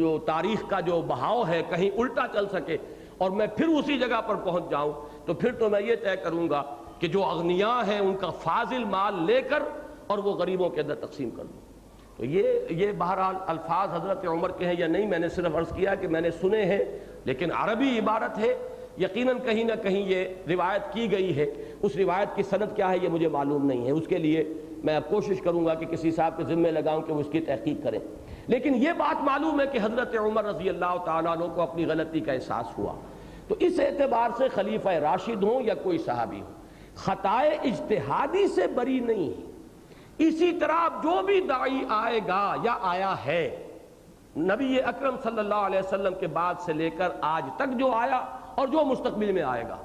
جو تاریخ کا جو بہاؤ ہے کہیں الٹا چل سکے اور میں پھر اسی جگہ پر پہنچ جاؤں تو پھر تو میں یہ طے کروں گا کہ جو اغنیاء ہیں ان کا فاضل مال لے کر اور وہ غریبوں کے اندر تقسیم کر دوں۔ تو یہ بہرحال الفاظ حضرت عمر کے ہیں یا نہیں، میں نے صرف عرض کیا کہ میں نے سنے ہیں، لیکن عربی عبارت ہے، یقیناً کہیں نہ کہیں یہ روایت کی گئی ہے۔ اس روایت کی سند کیا ہے یہ مجھے معلوم نہیں ہے، اس کے لیے میں اب کوشش کروں گا کہ کسی صاحب کے ذمہ لگاؤں کہ وہ اس کی تحقیق کریں۔ لیکن یہ بات معلوم ہے کہ حضرت عمر رضی اللہ تعالیٰ عنہ کو اپنی غلطی کا احساس ہوا، تو اس اعتبار سے خلیفہ راشد ہوں یا کوئی صحابی ہو خطائے اجتہادی سے بری نہیں ہے۔ اسی طرح جو بھی داعی آئے گا یا آیا ہے نبی اکرم صلی اللہ علیہ وسلم کے بعد سے لے کر آج تک جو آیا اور جو مستقبل میں آئے گا،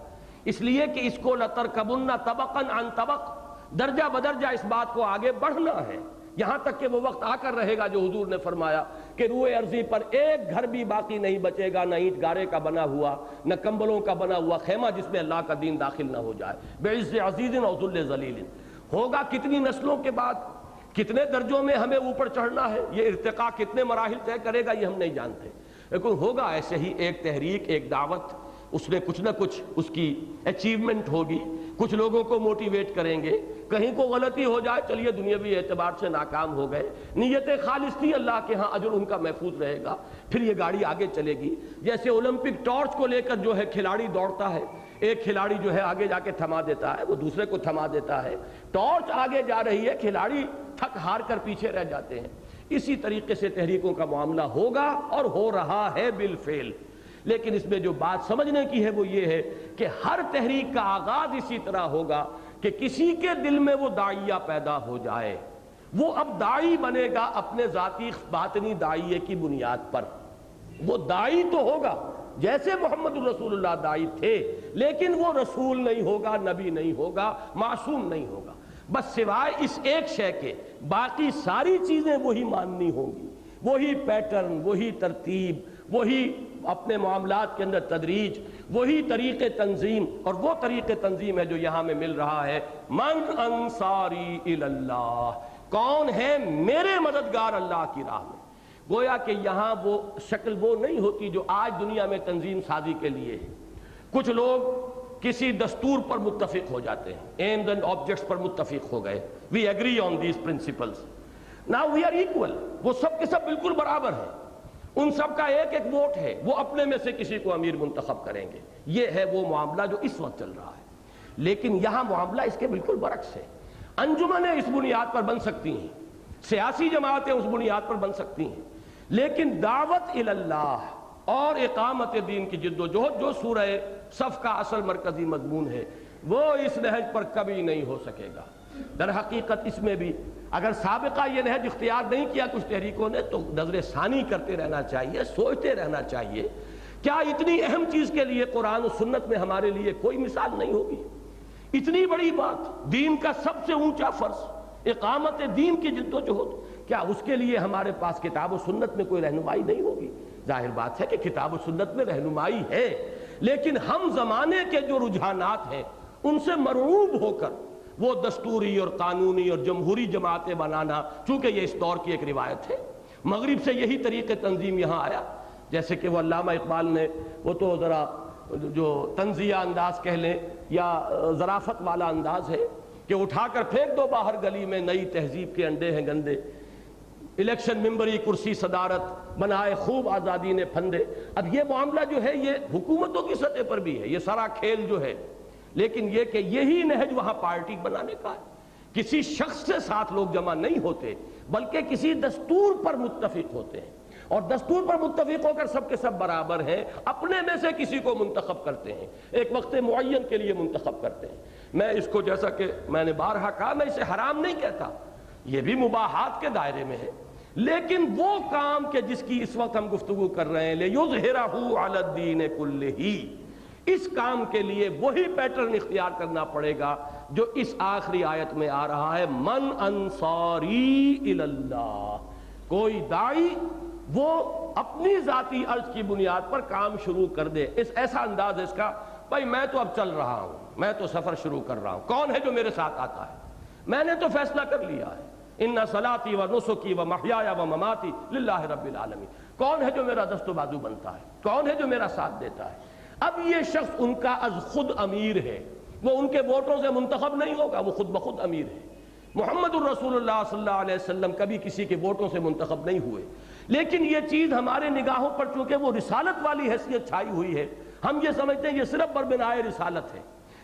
اس لیے کہ اس کو لَتَرْكَبُنَّ طَبَقًا عَنْ طَبَقٍ، درجہ بدرجہ اس بات کو آگے بڑھنا ہے، یہاں تک کہ وہ وقت آ کر رہے گا جو حضور نے فرمایا کہ روئے ارضی پر ایک گھر بھی باقی نہیں بچے گا، نہ اینٹ گارے کا بنا ہوا، نہ کمبلوں کا بنا ہوا خیمہ جس میں اللہ کا دین داخل نہ ہو جائے، بِعِزِّ عَزِیزٍ و ذُلِّ ذَلِیلٍ۔ ہوگا کتنی نسلوں کے بعد، کتنے درجوں میں ہمیں اوپر چڑھنا ہے، یہ ارتقاء کتنے مراحل طے کرے گا یہ ہم نہیں جانتے، لیکن ہوگا ایسے ہی ایک تحریک، ایک دعوت، اس میں کچھ نہ کچھ اس کی اچیومنٹ ہوگی، کچھ لوگوں کو موٹیویٹ کریں گے، کہیں کو غلطی ہو جائے چلیے دنیاوی اعتبار سے ناکام ہو گئے، نیتیں خالص تھی، اللہ کے ہاں اجر ان کا محفوظ رہے گا، پھر یہ گاڑی آگے چلے گی۔ جیسے اولمپک ٹارچ کو لے کر جو ہے کھلاڑی دوڑتا ہے، ایک کھلاڑی جو ہے آگے جا کے تھما دیتا ہے، وہ دوسرے کو تھما دیتا ہے، ٹارچ آگے جا رہی ہے، کھلاڑی تھک ہار کر پیچھے رہ جاتے ہیں۔ اسی طریقے سے تحریکوں کا معاملہ ہوگا اور ہو رہا ہے بالفعل، لیکن اس میں جو بات سمجھنے کی ہے وہ یہ ہے کہ ہر تحریک کا آغاز اسی طرح ہوگا کہ کسی کے دل میں وہ داعیہ پیدا ہو جائے، وہ اب داعی بنے گا اپنے ذاتی باطنی داعیے کی بنیاد پر، وہ داعی تو ہوگا جیسے محمد الرسول اللہ داعی تھے، لیکن وہ رسول نہیں ہوگا، نبی نہیں ہوگا، معصوم نہیں ہوگا، بس سوائے اس ایک شے کے باقی ساری چیزیں وہی ماننی ہوں گی، وہی پیٹرن، وہی ترتیب، وہی اپنے معاملات کے اندر تدریج، وہی طریق تنظیم، اور وہ طریق تنظیم ہے جو یہاں میں مل رہا ہے۔ من انصاری الی اللہ، کون ہے میرے مددگار اللہ کی راہ میں؟ گویا کہ یہاں وہ شکل وہ نہیں ہوتی جو آج دنیا میں تنظیم سازی کے لیے ہے۔ کچھ لوگ کسی دستور پر متفق ہو جاتے ہیں، ایمز اینڈ آبجیکٹس پر متفق ہو گئے، we agree on these principles, now we are equal, وہ سب کے سب بالکل برابر ہیں، ان سب کا ایک ایک ووٹ ہے، وہ اپنے میں سے کسی کو امیر منتخب کریں گے، یہ ہے وہ معاملہ جو اس وقت چل رہا ہے۔ لیکن یہاں معاملہ اس کے بالکل برعکس ہے، انجمنیں اس بنیاد پر بن سکتی ہیں، سیاسی جماعتیں اس بنیاد پر بن سکتی ہیں، لیکن دعوت الی اللہ اور اقامت دین کی جد و جہد جو سورہ صف کا اصل مرکزی مضمون ہے وہ اس نہج پر کبھی نہیں ہو سکے گا۔ در حقیقت اس میں بھی اگر سابقہ یہ نہج اختیار نہیں کیا کچھ تحریکوں نے تو نظر ثانی کرتے رہنا چاہیے، سوچتے رہنا چاہیے، کیا اتنی اہم چیز کے لیے قرآن و سنت میں ہمارے لیے کوئی مثال نہیں ہوگی؟ اتنی بڑی بات، دین کا سب سے اونچا فرض، اقامت دین کی جد و جہد، کیا اس کے لیے ہمارے پاس کتاب و سنت میں کوئی رہنمائی نہیں ہوگی؟ ظاہر بات ہے کہ کتاب و سنت میں رہنمائی ہے، لیکن ہم زمانے کے جو رجحانات ہیں ان سے مرعوب ہو کر وہ دستوری اور قانونی اور جمہوری جماعتیں بنانا، چونکہ یہ اس دور کی ایک روایت ہے، مغرب سے یہی طریقے تنظیم یہاں آیا، جیسے کہ وہ علامہ اقبال نے وہ تو ذرا جو طنزیہ انداز کہہ لیں یا ظرافت والا انداز ہے کہ اٹھا کر پھینک دو باہر گلی میں، نئی تہذیب کے انڈے ہیں گندے، الیکشن ممبری کرسی صدارت بنائے خوب آزادی نے پھندے۔ اب یہ معاملہ جو ہے یہ حکومتوں کی سطح پر بھی ہے، یہ سارا کھیل جو ہے، لیکن یہ کہ یہی نہج وہاں پارٹی بنانے کا ہے، کسی شخص سے ساتھ لوگ جمع نہیں ہوتے بلکہ کسی دستور پر متفق ہوتے ہیں، اور دستور پر متفق ہو کر سب کے سب برابر ہیں، اپنے میں سے کسی کو منتخب کرتے ہیں، ایک وقت معین کے لیے منتخب کرتے ہیں۔ میں اس کو جیسا کہ میں نے بارہا کہا، میں اسے حرام نہیں کہتا، یہ بھی مباحات کے دائرے میں ہے، لیکن وہ کام کہ جس کی اس وقت ہم گفتگو کر رہے ہیں لِيُظْهِرَهُ عَلَى الدِّينِ كُلِّهِ، اس کام کے لیے وہی پیٹرن اختیار کرنا پڑے گا جو اس آخری آیت میں آ رہا ہے، من انصاری الی اللہ، کوئی داعی وہ اپنی ذاتی عرض کی بنیاد پر کام شروع کر دے۔ ایسا انداز ہے اس کا، بھائی میں تو اب چل رہا ہوں، میں تو سفر شروع کر رہا ہوں، کون ہے جو میرے ساتھ آتا ہے؟ میں نے تو فیصلہ کر لیا ہے، ان صلاتی و نسکی و محیایا و مماتی للہ رب العالمین، کون ہے جو میرا دست و بازو بنتا ہے، کون ہے جو میرا ساتھ دیتا ہے؟ اب یہ شخص ان کا از خود امیر ہے، وہ ان کے ووٹوں سے منتخب نہیں ہوگا، وہ خود بخود امیر ہے۔ محمد الرسول اللہ صلی اللہ علیہ وسلم کبھی کسی کے ووٹوں سے منتخب نہیں ہوئے، لیکن یہ چیز ہمارے نگاہوں پر چونکہ وہ رسالت والی حیثیت چھائی ہوئی ہے، ہم یہ سمجھتے ہیں یہ صرف بربنائے رسالت ہے۔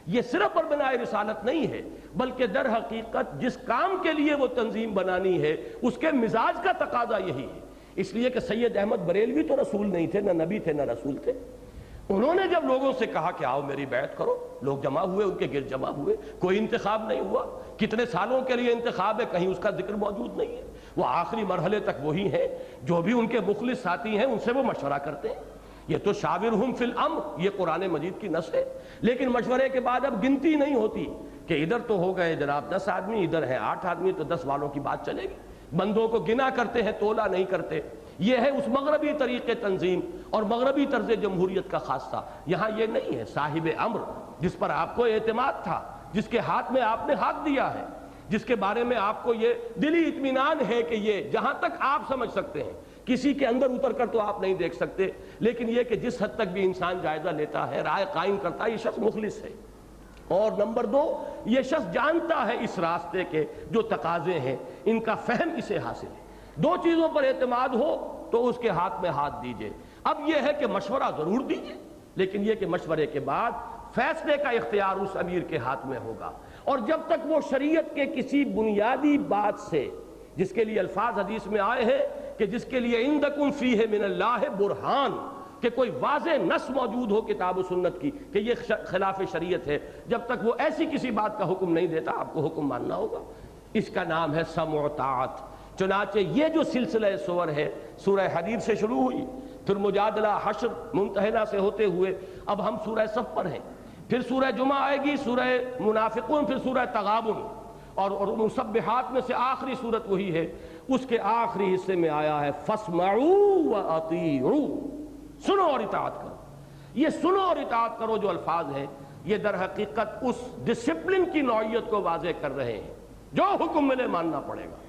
یہ صرف بربنائے رسالت نہیں ہے، بلکہ در حقیقت جس کام کے لیے وہ تنظیم بنانی ہے اس کے مزاج کا تقاضا یہی ہے۔ اس لیے کہ سید احمد بریلوی تو رسول نہیں تھے، نہ نبی تھے، نہ رسول تھے۔ انہوں نے جب لوگوں سے کہا کہ آؤ میری بیعت کرو، لوگ جمع ہوئے، ان کے گرد جمع ہوئے، کوئی انتخاب نہیں ہوا۔ کتنے سالوں کے لیے انتخاب ہے، کہیں اس کا ذکر موجود نہیں ہے۔ وہ آخری مرحلے تک وہی ہیں، جو بھی ان کے مخلص ساتھی ہیں ان سے وہ مشورہ کرتے ہیں۔ یہ تو شاورہم فی الامر، یہ قرآن مجید کی نص ہے، لیکن مشورے کے بعد اب گنتی نہیں ہوتی کہ ادھر تو ہو گئے جناب 10 آدمی، ادھر ہیں 8 آدمی، تو 10 والوں کی بات چلے گی۔ بندوں کو گنا کرتے ہیں، تولا نہیں کرتے۔ یہ ہے اس مغربی طریقے تنظیم اور مغربی طرز جمہوریت کا خاصہ۔ یہاں یہ نہیں ہے، صاحب امر جس پر آپ کو اعتماد تھا، جس کے ہاتھ میں آپ نے ہاتھ دیا ہے، جس کے بارے میں آپ کو یہ دلی اطمینان ہے کہ یہ جہاں تک آپ سمجھ سکتے ہیں، کسی کے اندر اتر کر تو آپ نہیں دیکھ سکتے، لیکن یہ کہ جس حد تک بھی انسان جائزہ لیتا ہے، رائے قائم کرتا ہے، یہ شخص مخلص ہے۔ اور نمبر 2، یہ شخص جانتا ہے اس راستے کے جو تقاضے ہیں، ان کا فہم اسے حاصل ہے۔ 2 چیزوں پر اعتماد ہو تو اس کے ہاتھ میں ہاتھ دیجئے۔ اب یہ ہے کہ مشورہ ضرور دیجئے، لیکن یہ کہ مشورے کے بعد فیصلے کا اختیار اس امیر کے ہاتھ میں ہوگا۔ اور جب تک وہ شریعت کے کسی بنیادی بات سے، جس کے لیے الفاظ حدیث میں آئے ہیں کہ جس کے لیے عندکم فیہ من اللہ برہان، کہ کوئی واضح نص موجود ہو کتاب و سنت کی کہ یہ خلاف شریعت ہے، جب تک وہ ایسی کسی بات کا حکم نہیں دیتا آپ کو حکم ماننا ہوگا۔ اس کا نام ہے سمع و طاعت۔ چنانچہ یہ جو سلسلہ سور ہے، سورہ حدید سے شروع ہوئی، پھر مجادلہ، حشر، ممتحنہ سے ہوتے ہوئے اب ہم سورہ صف پر ہیں، پھر سورہ جمعہ آئے گی، سورہ منافقون، پھر سورہ تغابن، اور مسبحات میں سے آخری صورت وہی ہے۔ اس کے آخری حصے میں آیا ہے فَاسْمَعُوا وَأَطِيعُوا، سنو اور اطاعت کرو۔ یہ سنو اور اطاعت کرو جو الفاظ ہیں، یہ در حقیقت اس ڈسپلن کی نوعیت کو واضح کر رہے ہیں، جو حکم ملے ماننا پڑے گا۔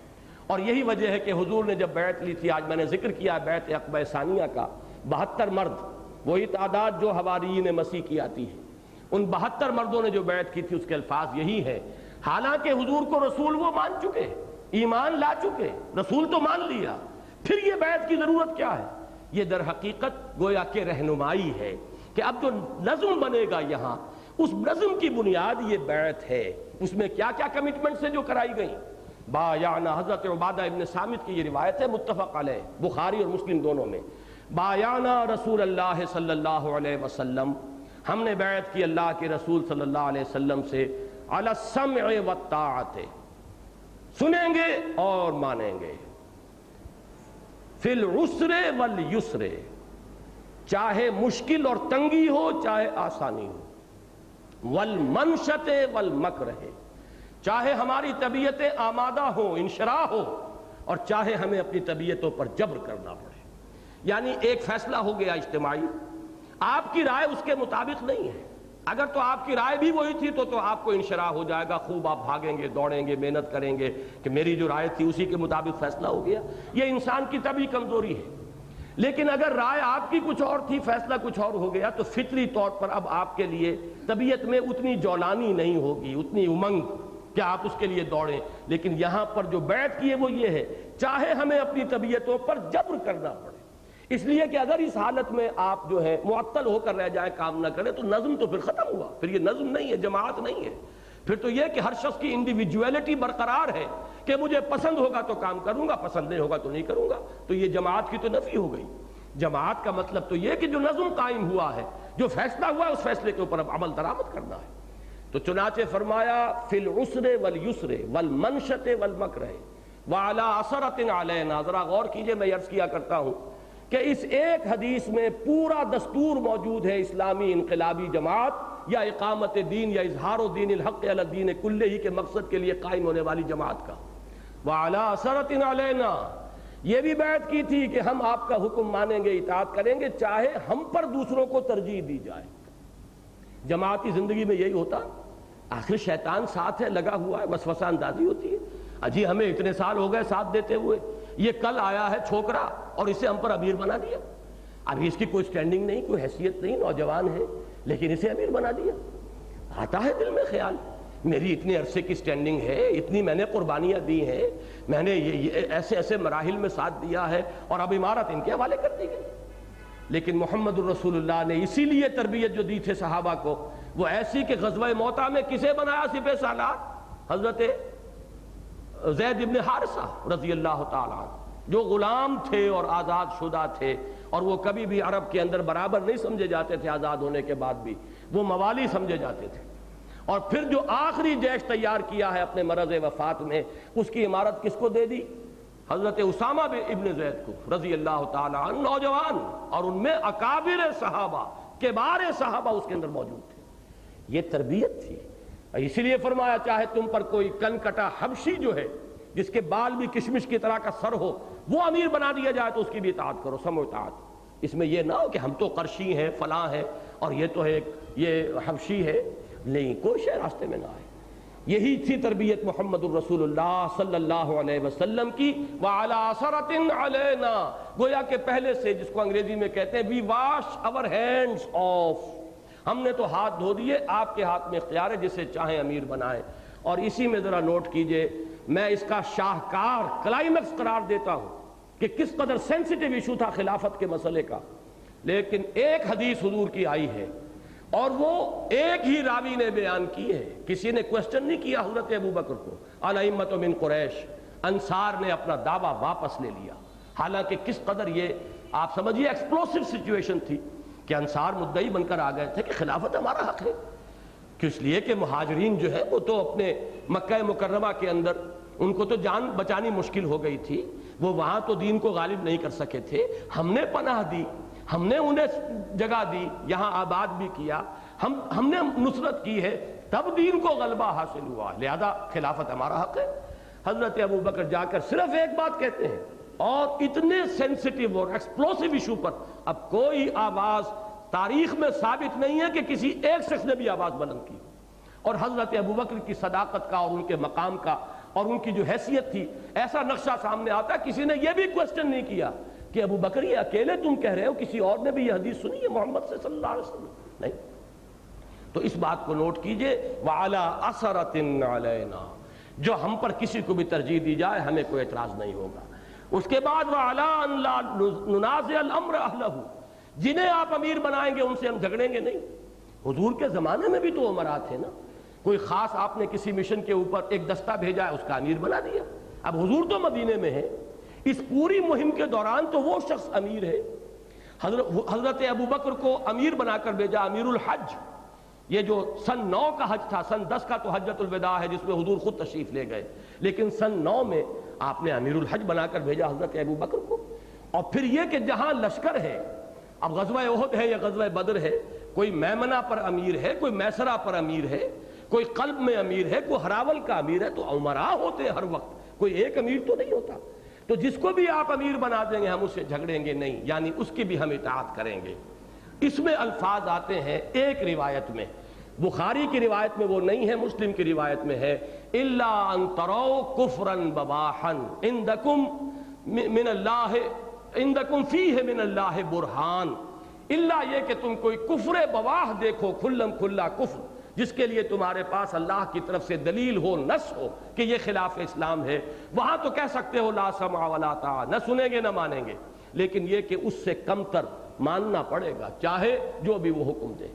اور یہی وجہ ہے کہ حضور نے جب بیعت لی تھی، آج میں نے ذکر کیا بیعت عقبہ ثانیہ کا، 72 مرد، وہی تعداد جو حواریین مسیح کی آتی ہے، ان 72 مردوں نے جو بیعت کی تھی اس کے الفاظ یہی ہیں۔ حالانکہ حضور کو رسول وہ مان چکے، ایمان لا چکے، رسول تو مان لیا، پھر یہ بیعت کی ضرورت کیا ہے؟ یہ در حقیقت گویا کہ رہنمائی ہے کہ اب جو نظم بنے گا یہاں، اس نظم کی بنیاد یہ بیعت ہے۔ اس میں کیا کیا کمٹمنٹ سے جو کرائی گئیں، بایعنا، حضرت عبادہ ابن صامت کی یہ روایت ہے متفق علیہ، بخاری اور مسلم دونوں میں، بایعنا رسول اللہ صلی اللہ علیہ وسلم، ہم نے بیعت کی اللہ کے رسول صلی اللہ علیہ وسلم سے، علی السمع والطاعت، سنیں گے اور مانیں گے، فی العسر والیسر، چاہے مشکل اور تنگی ہو چاہے آسانی ہو، والمنشط والمکرہ، چاہے ہماری طبیعتیں آمادہ ہو، انشراح ہو، اور چاہے ہمیں اپنی طبیعتوں پر جبر کرنا پڑے۔ یعنی ایک فیصلہ ہو گیا اجتماعی، آپ کی رائے اس کے مطابق نہیں ہے، اگر تو آپ کی رائے بھی وہی تھی تو آپ کو انشراح ہو جائے گا، خوب آپ بھاگیں گے، دوڑیں گے، محنت کریں گے کہ میری جو رائے تھی اسی کے مطابق فیصلہ ہو گیا۔ یہ انسان کی طبعی کمزوری ہے۔ لیکن اگر رائے آپ کی کچھ اور تھی، فیصلہ کچھ اور ہو گیا، تو فطری طور پر اب آپ کے لیے طبیعت میں اتنی جولانی نہیں ہوگی، اتنی امنگ کہ آپ اس کے لیے دوڑیں۔ لیکن یہاں پر جو بیعت کی ہے وہ یہ ہے، چاہے ہمیں اپنی طبیعتوں پر جبر کرنا پڑے، اس لیے کہ اگر اس حالت میں آپ جو ہے معطل ہو کر رہ جائیں، کام نہ کریں، تو نظم تو پھر ختم ہوا، پھر یہ نظم نہیں ہے، جماعت نہیں ہے، پھر تو یہ کہ ہر شخص کی انڈیویجویلٹی برقرار ہے کہ مجھے پسند ہوگا تو کام کروں گا، پسند نہیں ہوگا تو نہیں کروں گا، تو یہ جماعت کی تو نفی ہو گئی۔ جماعت کا مطلب تو یہ کہ جو نظم قائم ہوا ہے، جو فیصلہ ہوا ہے، اس فیصلے کے اوپر اب عمل درآمد کرنا ہے۔ تو چنانچہ فرمایا فی العسر والیسر والمنشط والمکرہ وعلی اثرۃ علینا۔ ذرا غور کیجئے، میں عرض کیا کرتا ہوں کہ اس ایک حدیث میں پورا دستور موجود ہے اسلامی انقلابی جماعت یا اقامت دین یا اظہار دین الحق علی الدین کلہ کے مقصد کے لیے قائم ہونے والی جماعت کا۔ وعلی اثرۃ علینا، یہ بھی بیعت کی تھی کہ ہم آپ کا حکم مانیں گے، اطاعت کریں گے، چاہے ہم پر دوسروں کو ترجیح دی جائے۔ جماعتی زندگی میں یہی ہوتا، آخر شیطان ساتھ ہے، لگا ہوا ہے، وسوسہ اندازی ہوتی ہے۔ اجی ہمیں اتنے سال ہو گئے ساتھ دیتے ہوئے، یہ کل آیا ہے چھوکرا اور اسے ہم پر امیر بنا دیا۔ ابھی اس کی کوئی سٹینڈنگ نہیں، کوئی حیثیت نہیں، نوجوان ہے، لیکن اسے امیر بنا دیا۔ آتا ہے دل میں خیال، میری اتنے عرصے کی سٹینڈنگ ہے، اتنی میں نے قربانیاں دی ہیں، میں نے یہ ایسے ایسے مراحل میں ساتھ دیا ہے، اور اب عمارت ان کے حوالے کر دی گئی۔ لیکن محمد الرسول اللہ نے اسی لیے تربیت جو دی تھے صحابہ کو، وہ ایسی کہ غزوہ موطا میں کسے بنایا سپہ سالار؟ حضرت زید ابن حارثہ رضی اللہ تعالیٰ عنہ، جو غلام تھے اور آزاد شدہ تھے، اور وہ کبھی بھی عرب کے اندر برابر نہیں سمجھے جاتے تھے، آزاد ہونے کے بعد بھی وہ موالی سمجھے جاتے تھے۔ اور پھر جو آخری جیش تیار کیا ہے اپنے مرض وفات میں، اس کی عمارت کس کو دے دی؟ حضرت اسامہ ابن زید کو رضی اللہ تعالیٰ عنہ، نوجوان، اور ان میں اکابر صحابہ، کبار صحابہ اس کے اندر موجود تھے۔ یہ تربیت تھی۔ اسی لیے فرمایا چاہے تم پر کوئی کن کٹا حبشی جو ہے، جس کے بال بھی کشمش کی طرح کا سر ہو، وہ امیر بنا دیا جائے تو اس کی بھی اطاعت کرو، سمو اطاعت۔ اس میں یہ نہ ہو کہ ہم تو قرشی ہیں، فلاں ہیں، اور یہ تو ہے یہ حبشی ہے، نہیں، کوئی شے راستے میں نہ آئے۔ یہی تھی تربیت محمد الرسول اللہ صلی اللہ علیہ وسلم کی۔ وعلی اثرۃ علینا، گویا کہ پہلے سے، جس کو انگریزی میں کہتے ہیں وی واش آور ہینڈز آف، ہم نے تو ہاتھ دھو دیے، آپ کے ہاتھ میں اختیار ہے، جسے چاہیں امیر بنائیں۔ اور اسی میں ذرا نوٹ کیجئے، میں اس کا شاہکار کلائمیکس قرار دیتا ہوں کہ کس قدر سینسٹیو ایشو تھا خلافت کے مسئلے کا، لیکن ایک حدیث حضور کی آئی ہے، اور وہ ایک ہی راوی نے بیان کی ہے، کسی نے کوشچن نہیں کیا حضرت ابوبکر کو۔ الائمۃ من قریش، انصار نے اپنا دعویٰ واپس لے لیا، حالانکہ کس قدر یہ آپ سمجھیے ایکسپلوسیو سچویشن تھی کہ انصار مدعی بن کر آ گئے تھے کہ خلافت ہمارا حق ہے، کہ اس لیے کہ مہاجرین جو ہے وہ تو اپنے مکہ مکرمہ کے اندر ان کو تو جان بچانی مشکل ہو گئی تھی، وہ وہاں تو دین کو غالب نہیں کر سکے تھے، ہم نے پناہ دی، ہم نے انہیں جگہ دی، یہاں آباد بھی کیا، ہم نے نصرت کی ہے، تب دین کو غلبہ حاصل ہوا، لہذا خلافت ہمارا حق ہے۔ حضرت ابوبکر جا کر صرف ایک بات کہتے ہیں، اور اتنے سینسٹیو اور ایکسپلوسیو ایشو پر اب کوئی آواز تاریخ میں ثابت نہیں ہے کہ کسی ایک شخص نے بھی آواز بلند کی۔ اور حضرت ابوبکر کی صداقت کا اور ان کے مقام کا اور ان کی جو حیثیت تھی، ایسا نقشہ سامنے آتا ہے، کسی نے یہ بھی کوشچن نہیں کیا کہ ابوبکر یہ اکیلے تم کہہ رہے ہو، کسی اور نے بھی یہ حدیث سنی ہے محمد سے صلی اللہ علیہ وسلم؟ نہیں۔ تو اس بات کو نوٹ کیجئے، وَعَلَىٰ أَثَرَةٍ عَلَيْنَا، جو ہم پر کسی کو بھی ترجیح دی جائے ہمیں کوئی اعتراض نہیں ہوگا۔ اس کے بعد وَعَلَىٰ أَن لَا نُنَازِعَ الْأَمْرَ أَهْلَهُ، جنہیں آپ امیر بنائیں گے ان سے ہم جھگڑیں گے نہیں۔ حضور کے زمانے میں بھی تو امراء تھے نا، کوئی خاص آپ نے کسی مشن کے اوپر ایک دستہ بھیجا ہے، اس کا امیر بنا دیا۔ اب حضور تو مدینے میں ہے، اس پوری مہم کے دوران تو وہ شخص امیر ہے۔ حضرت ابوبکر کو امیر بنا کر بھیجا، امیر الحج، یہ جو سن 9 کا حج تھا، سن 10 کا تو حجۃ الوداع ہے جس میں حضور خود تشریف لے گئے، لیکن سن 9 میں آپ نے امیر الحج بنا کر بھیجا حضرت ابوبکر کو۔ اور پھر یہ کہ جہاں لشکر ہے، اب غزوہ احد ہے یا غزوہ بدر ہے، کوئی میمنہ پر امیر ہے، کوئی میسرہ پر امیر ہے، کوئی قلب میں امیر ہے، کوئی ہراول کا امیر ہے، تو امراء ہوتے ہیں ہر وقت، کوئی ایک امیر تو نہیں ہوتا۔ تو جس کو بھی آپ امیر بنا دیں گے ہم اس سے جھگڑیں گے نہیں، یعنی اس کی بھی ہم اطاعت کریں گے۔ اس میں الفاظ آتے ہیں ایک روایت میں، بخاری کی روایت میں وہ نہیں ہے، مسلم کی روایت میں ہے، الا ان تروا کفرا بواحا عندکم من اللہ، عندکم فیہ من اللہ برہان، الا یہ کہ تم کوئی کفر بواح دیکھو، کھلم کھلا کفر، جس کے لیے تمہارے پاس اللہ کی طرف سے دلیل ہو، نص ہو کہ یہ خلاف اسلام ہے، وہاں تو کہہ سکتے ہو لا سمع ولا طاعہ، نہ سنیں گے نہ مانیں گے، لیکن یہ کہ اس سے کم تر ماننا پڑے گا، چاہے جو بھی وہ حکم دے۔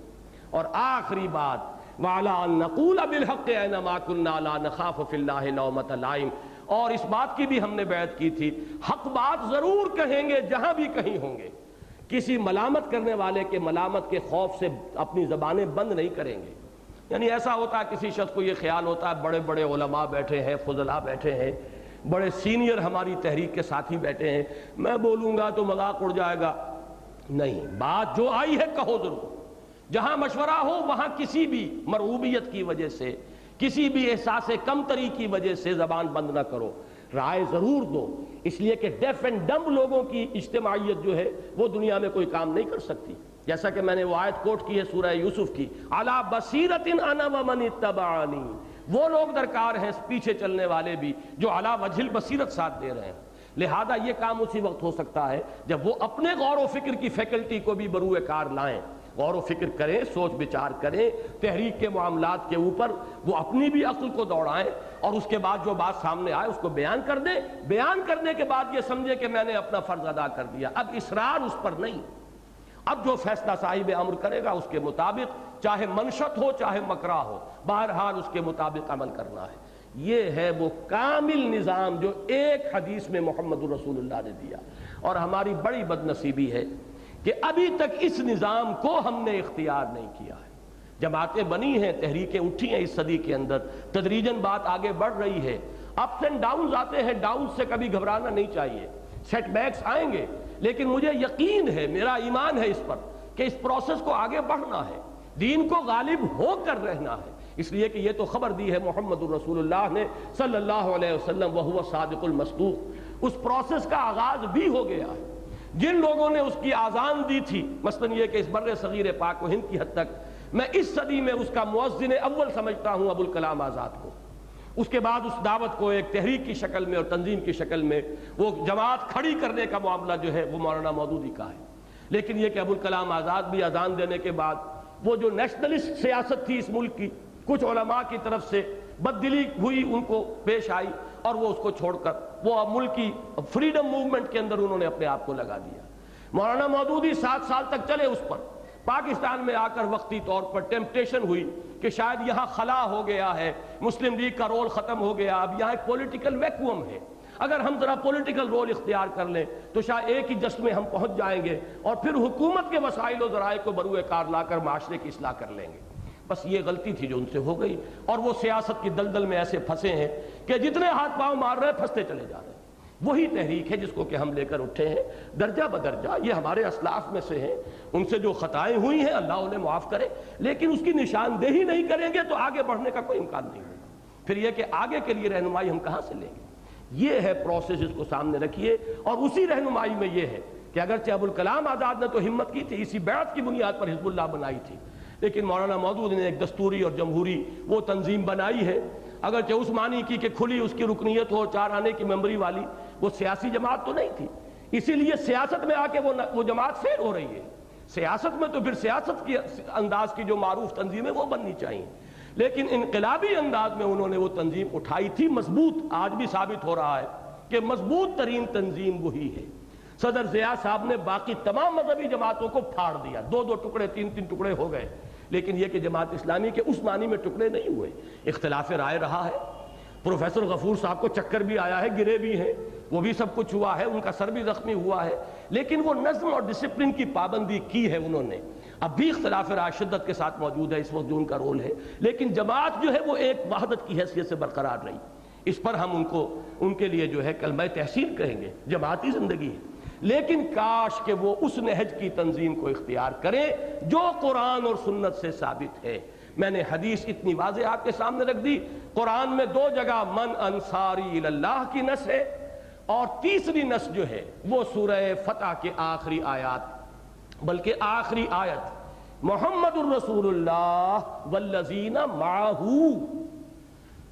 اور آخری بات وعلی ان نقول بالحق اینما کنا لا نخاف فی اللہ لومۃ لائم، اور اس بات کی بھی ہم نے بیعت کی تھی، حق بات ضرور کہیں گے جہاں بھی کہیں ہوں گے، کسی ملامت کرنے والے کے ملامت کے خوف سے اپنی زبانیں بند نہیں کریں گے۔ یعنی ایسا ہوتا ہے کسی شخص کو یہ خیال ہوتا ہے بڑے بڑے علماء بیٹھے ہیں، فضلاء بیٹھے ہیں، بڑے سینئر ہماری تحریک کے ساتھی بیٹھے ہیں، میں بولوں گا تو مذاق اڑ جائے گا۔ نہیں، بات جو آئی ہے کہو ضرور، جہاں مشورہ ہو وہاں کسی بھی مرعوبیت کی وجہ سے، کسی بھی احساس کمتری کی وجہ سے زبان بند نہ کرو، رائے ضرور دو، اس لیے کہ ڈیف اینڈ ڈمب لوگوں کی اجتماعیت جو ہے وہ دنیا میں کوئی کام نہیں کر سکتی۔ جیسا کہ میں نے وہ آیت کوٹ کی ہے سورہ یوسف کی، علی بصیرۃ انا ومن اتبعنی، وہ لوگ درکار ہیں پیچھے چلنے والے بھی جو علی وجہ البصیرت ساتھ دے رہے ہیں۔ لہذا یہ کام اسی وقت ہو سکتا ہے جب وہ اپنے غور و فکر کی فیکلٹی کو بھی بروئے کار لائیں، غور و فکر کریں، سوچ بچار کریں تحریک کے معاملات کے اوپر، وہ اپنی بھی عقل کو دوڑائیں اور اس کے بعد جو بات سامنے آئے اس کو بیان کر دیں، بیان کرنے کے بعد یہ سمجھے کہ میں نے اپنا فرض ادا کر دیا، اب اصرار اس پر نہیں، اب جو فیصلہ صاحب امر کرے گا اس کے مطابق، چاہے منشط ہو چاہے مکرہ ہو، بہرحال اس کے مطابق عمل کرنا ہے۔ یہ ہے وہ کامل نظام جو ایک حدیث میں محمد رسول اللہ نے دیا، اور ہماری بڑی بد نصیبی ہے کہ ابھی تک اس نظام کو ہم نے اختیار نہیں کیا ہے۔ جماعتیں بنی ہیں، تحریکیں اٹھی ہیں اس صدی کے اندر، تدریجاً بات آگے بڑھ رہی ہے، اپس اینڈ ڈاؤنز آتے ہیں، ڈاؤنز سے کبھی گھبرانا نہیں چاہیے، سیٹ بیکس آئیں گے، لیکن مجھے یقین ہے، میرا ایمان ہے اس پر کہ اس پروسیس کو آگے بڑھنا ہے، دین کو غالب ہو کر رہنا ہے، اس لیے کہ یہ تو خبر دی ہے محمد الرسول اللہ نے صلی اللہ علیہ وسلم وہو صادق المصدوق، اس پروسیس کا آغاز بھی ہو گیا ہے۔ جن لوگوں نے اس کی آذان دی تھی، مثلا یہ کہ اس بر صغیر پاک و ہند کی حد تک میں اس صدی میں اس کا مؤذن اول سمجھتا ہوں ابوالکلام آزاد کو، اس کے بعد اس دعوت کو ایک تحریک کی شکل میں اور تنظیم کی شکل میں وہ جماعت کھڑی کرنے کا معاملہ جو ہے وہ مولانا مودودی کا ہے۔ لیکن یہ کہ ابوالکلام آزاد بھی اذان دینے کے بعد وہ جو نیشنلسٹ سیاست تھی اس ملک کی، کچھ علماء کی طرف سے بددلی ہوئی، ان کو پیش آئی، اور وہ اس کو چھوڑ کر وہ ملک کی فریڈم موومنٹ کے اندر انہوں نے اپنے آپ کو لگا دیا۔ مولانا مودودی 7 سال تک چلے اس پر، پاکستان میں آ کر وقتی طور پر ٹیمپٹیشن ہوئی کہ شاید یہاں خلا ہو گیا ہے، مسلم لیگ کا رول ختم ہو گیا، اب یہاں ایک پولیٹیکل ویکوم ہے، اگر ہم ذرا پولیٹیکل رول اختیار کر لیں تو شاید ایک ہی جس میں ہم پہنچ جائیں گے اور پھر حکومت کے وسائل و ذرائع کو بروئے کار لا کر معاشرے کی اصلاح کر لیں گے۔ بس یہ غلطی تھی جو ان سے ہو گئی، اور وہ سیاست کی دلدل میں ایسے پھنسے ہیں کہ جتنے ہاتھ پاؤں مار رہے ہیں پھنستے چلے جا رہے ہیں۔ وہی تحریک ہے جس کو کہ ہم لے کر اٹھے ہیں درجہ بدرجہ، یہ ہمارے اسلاف میں سے ہیں، ان سے جو خطائیں ہوئی ہیں اللہ انہیں معاف کرے، لیکن اس کی نشاندہی نہیں کریں گے تو آگے بڑھنے کا کوئی امکان نہیں ہوگا۔ پھر یہ کہ آگے کے لیے رہنمائی ہم کہاں سے لیں گے؟ یہ ہے پروسیس، اس کو سامنے رکھیے، اور اسی رہنمائی میں یہ ہے کہ اگرچہ ابوالکلام آزاد نے تو ہمت کی تھی، اسی بیعت کی بنیاد پر حزب اللہ بنائی تھی، لیکن مولانا مودود نے ایک دستوری اور جمہوری وہ تنظیم بنائی ہے، اگرچہ اس معنی کی کہ کھلی اس کی رکنیت ہو، 4 آنے کی ممبری والی، وہ سیاسی جماعت تو نہیں تھی، اسی لیے سیاست میں آ کے وہ جماعت فیل ہو رہی ہے۔ سیاست میں تو پھر سیاست کی انداز کی جو معروف تنظیمیں وہ بننی چاہیے، لیکن انقلابی انداز میں انہوں نے وہ تنظیم اٹھائی تھی، مضبوط، آج بھی ثابت ہو رہا ہے کہ مضبوط ترین تنظیم وہی ہے۔ صدر ضیاء صاحب نے باقی تمام مذہبی جماعتوں کو پھاڑ دیا، 2 ٹکڑے 3 ٹکڑے ہو گئے، لیکن یہ کہ جماعت اسلامی کے اس معنی میں ٹکڑے نہیں ہوئے، اختلاف رائے رہا ہے، پروفیسر غفور صاحب کو چکر بھی آیا ہے، گرے بھی ہیں، وہ بھی سب کچھ ہوا ہے، ان کا سر بھی زخمی ہوا ہے، لیکن وہ نظم اور ڈسپلن کی پابندی کی ہے انہوں نے۔ اب بھی اختلاف رائے شدت کے ساتھ موجود ہے اس وقت جو ان کا رول ہے، لیکن جماعت جو ہے وہ ایک وحدت کی حیثیت سے برقرار رہی۔ اس پر ہم ان کے لیے جو ہے کلمہ تحسین کہیں گے، جماعتی زندگی ہے، لیکن کاش کہ وہ اس نہج کی تنظیم کو اختیار کریں جو قرآن اور سنت سے ثابت ہے۔ میں نے حدیث اتنی واضح آپ کے سامنے رکھ دی، قرآن میں 2 جگہ من انصاری اللہ کی نص ہے، اور تیسری نص جو ہے وہ سورہ فتح کے آخری آیات، بلکہ آخری آیت محمد الرسول اللہ والذین معہ،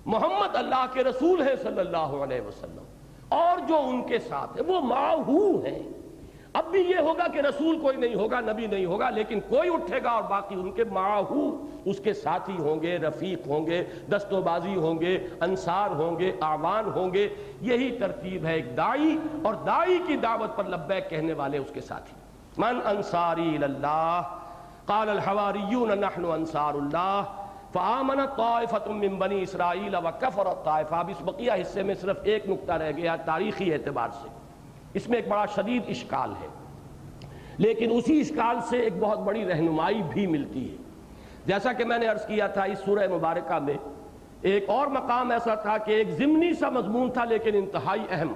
محمد اللہ کے رسول ہے صلی اللہ علیہ وسلم، اور جو ان کے ساتھ ہے وہ معہ ہیں۔ اب بھی یہ ہوگا کہ رسول کوئی نہیں ہوگا، نبی نہیں ہوگا، لیکن کوئی اٹھے گا اور باقی ان کے معہ، اس کے ساتھی ہوں گے، رفیق ہوں گے، دست و بازی ہوں گے، انصار ہوں گے، اعوان ہوں گے۔ یہی ترتیب ہے ایک داعی، اور داعی کی دعوت پر لبیک کہنے والے اس کے ساتھی۔ من انصاری اللہ قال الحواریون نحن انصار اللہ، فآمنت طائفۃ من بنی اسرائیل وکفرت طائفہ. اب اس بقیہ حصے میں صرف ایک نقطہ رہ گیا تاریخی اعتبار سے، اس میں ایک بڑا شدید اشکال ہے، لیکن اسی اشکال سے ایک بہت بڑی رہنمائی بھی ملتی ہے. جیسا کہ میں نے عرض کیا تھا، اس سورہ مبارکہ میں ایک اور مقام ایسا تھا کہ ایک ضمنی سا مضمون تھا لیکن انتہائی اہم.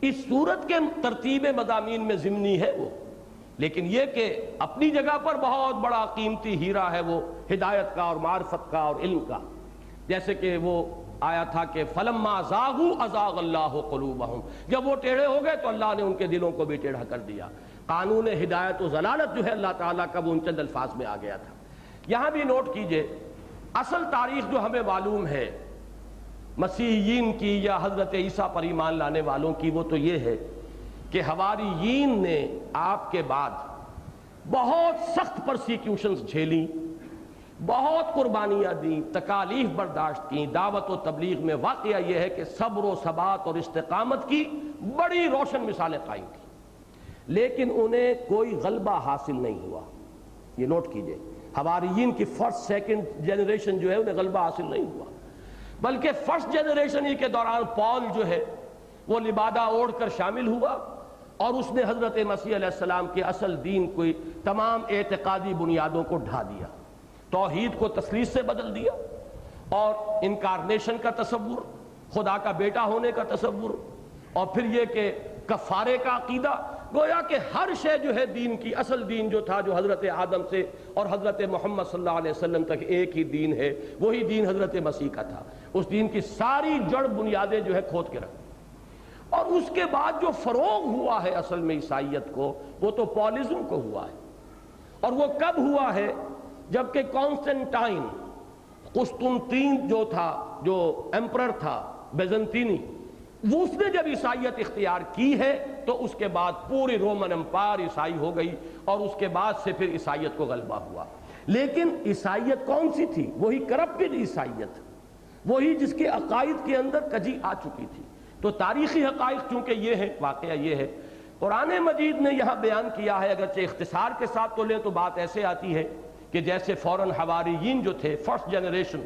اس سورت کے ترتیب مضامین میں ضمنی ہے وہ، لیکن یہ کہ اپنی جگہ پر بہت بڑا قیمتی ہیرا ہے وہ ہدایت کا اور معرفت کا اور علم کا. جیسے کہ وہ آیا تھا کہ فلما زاغوا ازاغ اللہ قلوبہم، جب وہ ٹیڑھے ہو گئے تو اللہ نے ان کے دلوں کو بھی ٹیڑھا کر دیا. قانون ہدایت و ضلالت جو ہے اللہ تعالیٰ کا وہ ان چند الفاظ میں آ گیا تھا. یہاں بھی نوٹ کیجئے، اصل تاریخ جو ہمیں معلوم ہے مسیحیین کی یا حضرت عیسیٰ پر ایمان لانے والوں کی، وہ تو یہ ہے کہ حواریین نے آپ کے بعد بہت سخت پرسیکیوشنز جھیلیں، بہت قربانیاں دیں، تکالیف برداشت کیں. دعوت و تبلیغ میں واقعہ یہ ہے کہ صبر و ثبات اور استقامت کی بڑی روشن مثالیں قائم کی، لیکن انہیں کوئی غلبہ حاصل نہیں ہوا. یہ نوٹ کیجئے، حواریین کی فرسٹ سیکنڈ جنریشن جو ہے انہیں غلبہ حاصل نہیں ہوا، بلکہ فرسٹ جنریشن ہی کے دوران پال جو ہے وہ لبادہ اوڑھ کر شامل ہوا اور اس نے حضرت مسیح علیہ السلام کے اصل دین کو تمام اعتقادی بنیادوں کو ڈھا دیا، توحید کو تثلیث سے بدل دیا، اور انکارنیشن کا تصور، خدا کا بیٹا ہونے کا تصور، اور پھر یہ کہ کفارے کا عقیدہ. گویا کہ ہر شے جو ہے دین کی، اصل دین جو تھا جو حضرت آدم سے اور حضرت محمد صلی اللہ علیہ وسلم تک ایک ہی دین ہے، وہی دین حضرت مسیح کا تھا. اس دین کی ساری جڑ بنیادیں جو ہے کھود کے رکھ. اور اس کے بعد جو فروغ ہوا ہے اصل میں عیسائیت کو، وہ تو پولزم کو ہوا ہے. اور وہ کب ہوا ہے؟ جبکہ کانسٹنٹائن قسطنطین جو تھا، جو ایمپرر تھا بیزنطینی، وہ اس نے جب عیسائیت اختیار کی ہے تو اس کے بعد پوری رومن امپائر عیسائی ہو گئی، اور اس کے بعد سے پھر عیسائیت کو غلبہ ہوا. لیکن عیسائیت کون سی تھی؟ وہی کرپٹڈ عیسائیت، وہی جس کے عقائد کے اندر کجی آ چکی تھی. تو تاریخی حقائق چونکہ یہ ہے، واقعہ یہ ہے، قرآن مجید نے یہاں بیان کیا ہے. اگرچہ اختصار کے ساتھ تو لیں تو بات ایسے آتی ہے کہ جیسے فوراً حواریین جو تھے، فرسٹ جنریشن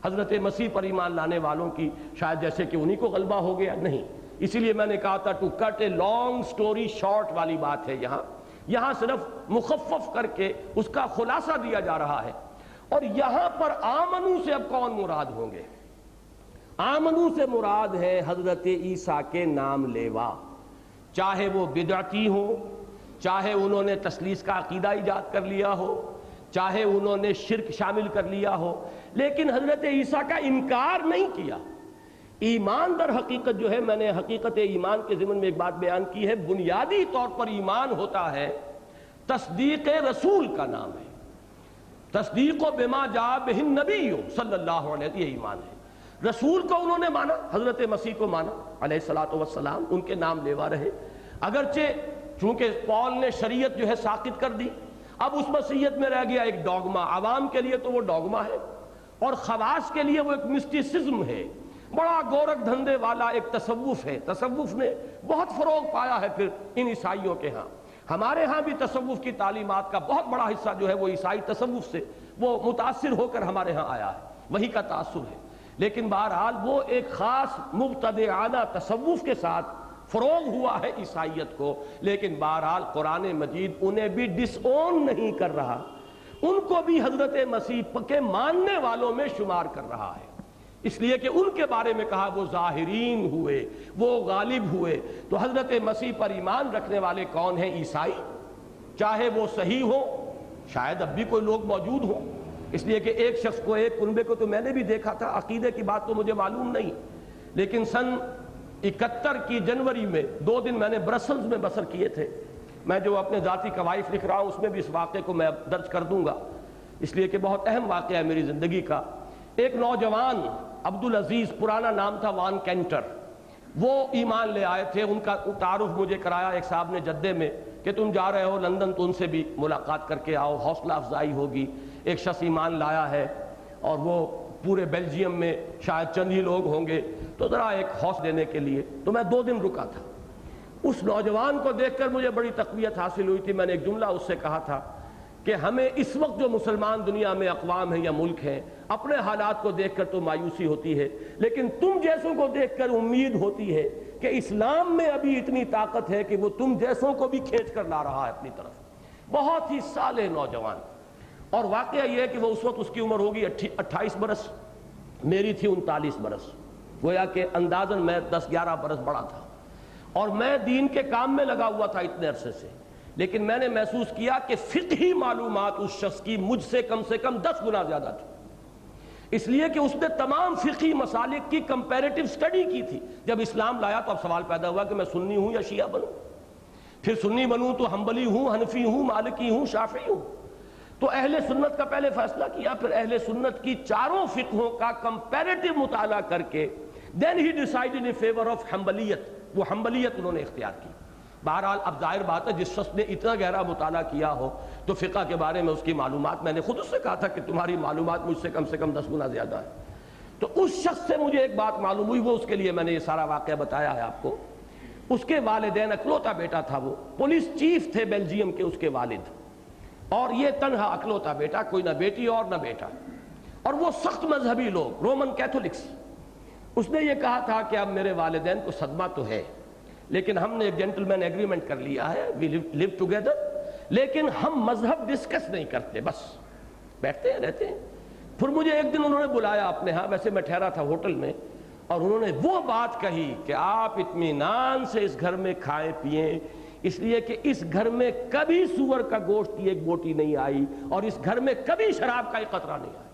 حضرت مسیح پر ایمان لانے والوں کی، شاید جیسے کہ انہی کو غلبہ ہو گیا. نہیں، اسی لیے میں نے کہا تھا to cut a long story short والی بات ہے. یہاں صرف مخفف کر کے اس کا خلاصہ دیا جا رہا ہے. اور یہاں پر آمنو سے اب کون مراد ہوں گے؟ آمنو سے مراد ہے حضرت عیسیٰ کے نام لیوا، چاہے وہ بدعتی ہو، چاہے انہوں نے تثلیث کا عقیدہ ایجاد کر لیا ہو، چاہے انہوں نے شرک شامل کر لیا ہو، لیکن حضرت عیسیٰ کا انکار نہیں کیا. ایمان در حقیقت جو ہے، میں نے حقیقت ایمان کے ضمن میں ایک بات بیان کی ہے، بنیادی طور پر ایمان ہوتا ہے تصدیق رسول کا نام ہے. تصدیق بما جاء بہ النبی صلی اللہ علیہ وسلم، یہ ایمان ہے. رسول کو انہوں نے مانا، حضرت مسیح کو مانا علیہ الصلوۃ والسلام، ان کے نام لیوا رہے. اگرچہ چونکہ پال نے شریعت جو ہے ساقط کر دی، اب اس مسیحیت میں رہ گیا ایک ڈوگما. عوام کے لیے تو وہ ڈوگما ہے، اور خواص کے لیے وہ ایک مسٹیسزم ہے، بڑا گورکھ دھندے والا ایک تصوف ہے. تصوف نے بہت فروغ پایا ہے پھر ان عیسائیوں کے ہاں. ہمارے ہاں بھی تصوف کی تعلیمات کا بہت بڑا حصہ جو ہے وہ عیسائی تصوف سے وہ متاثر ہو کر ہمارے ہاں آیا ہے، وہی کا تاثر ہے. لیکن بہرحال وہ ایک خاص مبتدعانہ تصوف کے ساتھ فروغ ہوا ہے عیسائیت کو. لیکن بہرحال قرآن مجید انہیں بھی ڈس اون نہیں کر رہا، ان کو بھی حضرت مسیح کے ماننے والوں میں شمار کر رہا ہے. اس لیے کہ ان کے بارے میں کہا وہ ظاہرین ہوئے، وہ غالب ہوئے. تو حضرت مسیح پر ایمان رکھنے والے کون ہیں؟ عیسائی، چاہے وہ صحیح ہو، شاید اب بھی کوئی لوگ موجود ہوں. اس لیے کہ ایک شخص کو، ایک کنبے کو تو میں نے بھی دیکھا تھا، عقیدے کی بات تو مجھے معلوم نہیں، لیکن سن 71 کی جنوری میں 2 دن میں نے برسلز میں بسر کیے تھے. میں جو اپنے ذاتی کوائف لکھ رہا ہوں اس میں بھی اس واقعے کو میں درج کر دوں گا، اس لیے کہ بہت اہم واقعہ ہے میری زندگی کا. ایک نوجوان عبدالعزیز، پرانا نام تھا وان کینٹر، وہ ایمان لے آئے تھے. ان کا تعارف مجھے کرایا ایک صاحب نے جدے میں کہ تم جا رہے ہو لندن تو ان سے بھی ملاقات کر کے آؤ، حوصلہ افزائی ہوگی. ایک شخص ایمان لایا ہے اور وہ پورے بیلجیم میں شاید چند ہی لوگ ہوں گے، تو ذرا ایک حوصلہ دینے کے لیے تو میں 2 دن رکا تھا. اس نوجوان کو دیکھ کر مجھے بڑی تقویت حاصل ہوئی تھی. میں نے ایک جملہ اس سے کہا تھا کہ ہمیں اس وقت جو مسلمان دنیا میں اقوام ہیں یا ملک ہیں اپنے حالات کو دیکھ کر تو مایوسی ہوتی ہے، لیکن تم جیسوں کو دیکھ کر امید ہوتی ہے کہ اسلام میں ابھی اتنی طاقت ہے کہ وہ تم جیسوں کو بھی کھینچ کر لا رہا ہے اپنی طرف۔ بہت ہی صالح نوجوان، اور واقعہ یہ ہے کہ وہ اس وقت اس کی عمر ہوگی 28 برس، میری تھی 39 برس، گویا کہ اندازاً میں 10-11 برس بڑا تھا، اور میں دین کے کام میں لگا ہوا تھا اتنے عرصے سے، لیکن میں نے محسوس کیا کہ فقہی معلومات اس شخص کی مجھ سے کم 10 گنا زیادہ تھی، اس لیے کہ اس نے تمام فقہی مسالک کی کمپیریٹیو سٹڈی کی تھی۔ جب اسلام لایا تو اب سوال پیدا ہوا کہ میں سنی ہوں یا شیعہ بنوں، پھر سنی بنوں تو حنبلی ہوں، حنفی ہوں، مالکی ہوں، شافعی ہوں، تو اہل سنت کا پہلے فیصلہ کیا، پھر اہل سنت کی چاروں فقہوں کا کمپیریٹیو مطالعہ کر کے then he decided in favor of حنبلیت، وہ حنبلیت انہوں نے اختیار کی۔ بہرحال اب ظاہر بات ہے جس شخص نے اتنا گہرا مطالعہ کیا ہو تو فقہ کے بارے میں اس کی معلومات، میں نے خود اس سے کہا تھا کہ تمہاری معلومات مجھ سے کم 10 گنا زیادہ ہے، تو اس شخص سے مجھے ایک بات معلوم ہوئی، وہ اس کے لیے میں نے یہ سارا واقعہ بتایا ہے آپ کو۔ اس کے والدین، اکلوتا بیٹا تھا، وہ پولیس چیف تھے بیلجیم کے اس کے والد، اور یہ تنہا اکلوتا بیٹا، کوئی نہ بیٹی اور نہ بیٹا، اور وہ سخت مذہبی لوگ، رومن کیتھولکس۔ اس نے یہ کہا تھا کہ اب میرے والدین کو صدمہ تو ہے، لیکن ہم نے ایک جنٹل مین ایگریمنٹ کر لیا ہے، وی لیو ٹوگیدر، لیکن ہم مذہب ڈسکس نہیں کرتے، بس بیٹھتے ہیں رہتے ہیں۔ پھر مجھے ایک دن انہوں نے بلایا اپنے ہاں، ویسے میں ٹھہرا تھا ہوٹل میں، اور انہوں نے وہ بات کہی کہ آپ اطمینان سے اس گھر میں کھائیں پیئیں، اس لیے کہ اس گھر میں کبھی سور کا گوشت کی ایک بوٹی نہیں آئی، اور اس گھر میں کبھی شراب کا ایک قطرہ نہیں آیا۔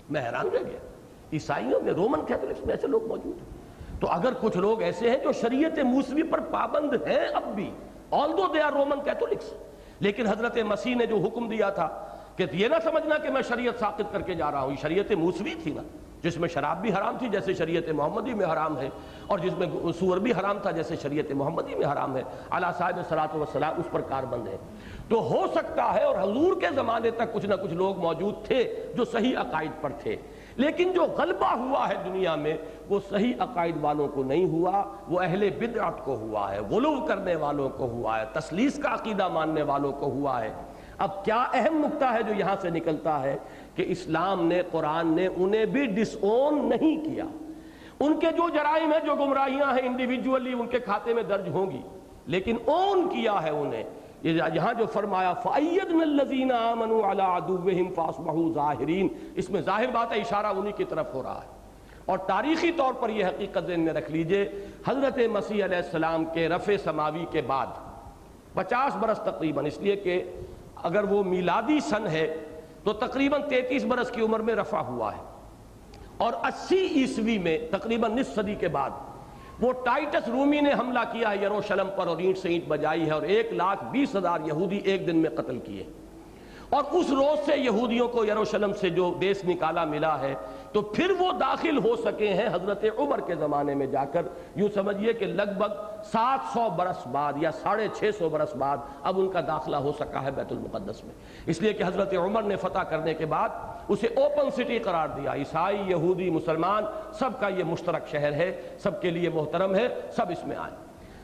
میں حیران رہ گیا، عیسائیوں میں، رومن کیتھولکس میں ایسے لوگ موجود ہیں، تو اگر کچھ لوگ ایسے ہیں جو شریعت موسوی پر پابند ہیں اب بھی، although they are Roman Catholics, لیکن حضرت مسیح نے جو حکم دیا تھا کہ یہ نہ سمجھنا کہ میں شریعت ساقط کر کے جا رہا ہوں، یہ شریعت موسوی تھی نا، جس میں شراب بھی حرام تھی جیسے شریعت محمدی میں حرام ہے، اور جس میں سور بھی حرام تھا جیسے شریعت محمدی میں حرام ہے، اعلیٰ صاحب صلاۃ والسلام اس پر کاربند ہے۔ تو ہو سکتا ہے، اور حضور کے زمانے تک کچھ نہ کچھ لوگ موجود تھے جو صحیح عقائد پر تھے، لیکن جو غلبہ ہوا ہے دنیا میں وہ صحیح عقائد والوں کو نہیں ہوا، وہ اہل بدعت کو ہوا ہے، غلو کرنے والوں کو ہوا ہے، تثلیث کا عقیدہ ماننے والوں کو ہوا ہے۔ اب کیا اہم نکتہ ہے جو یہاں سے نکلتا ہے کہ اسلام نے، قرآن نے انہیں بھی ڈس اون نہیں کیا۔ ان کے جو جرائم ہیں، جو گمراہیاں ہیں، انڈیویجولی ان کے کھاتے میں درج ہوں گی، لیکن اون کیا ہے انہیں۔ یہاں جو فرمایا فَأَيَّدْنَا الَّذِينَ آمَنُوا عَلَىٰ عَدُوِّهِمْ فَأَصْبَحُوا ظَاهِرِينَ، اس میں ظاہر بات ہے اشارہ انہی کی طرف ہو رہا ہے، اور تاریخی طور پر یہ حقیقت ذہن میں رکھ لیجئے، حضرت مسیح علیہ السلام کے رفع سماوی کے بعد 50 برس تقریباً، اس لیے کہ اگر وہ میلادی سن ہے تو تقریباً 33 برس کی عمر میں رفع ہوا ہے، اور 80 عیسوی میں تقریباً نصف صدی کے بعد وہ ٹائٹس رومی نے حملہ کیا ہے یروشلم پر، اور اینٹ سے اینٹ بجائی ہے، اور 1,20,000 یہودی ایک دن میں قتل کیے، اور اس روز سے یہودیوں کو یروشلم سے جو دیس نکالا ملا ہے، تو پھر وہ داخل ہو سکے ہیں حضرت عمر کے زمانے میں جا کر، یوں سمجھیے کہ لگ بھگ 700 برس بعد یا 650 برس بعد اب ان کا داخلہ ہو سکا ہے بیت المقدس میں، اس لیے کہ حضرت عمر نے فتح کرنے کے بعد اسے اوپن سٹی قرار دیا، عیسائی، یہودی، مسلمان، سب کا یہ مشترک شہر ہے، سب کے لیے محترم ہے، سب اس میں آئیں۔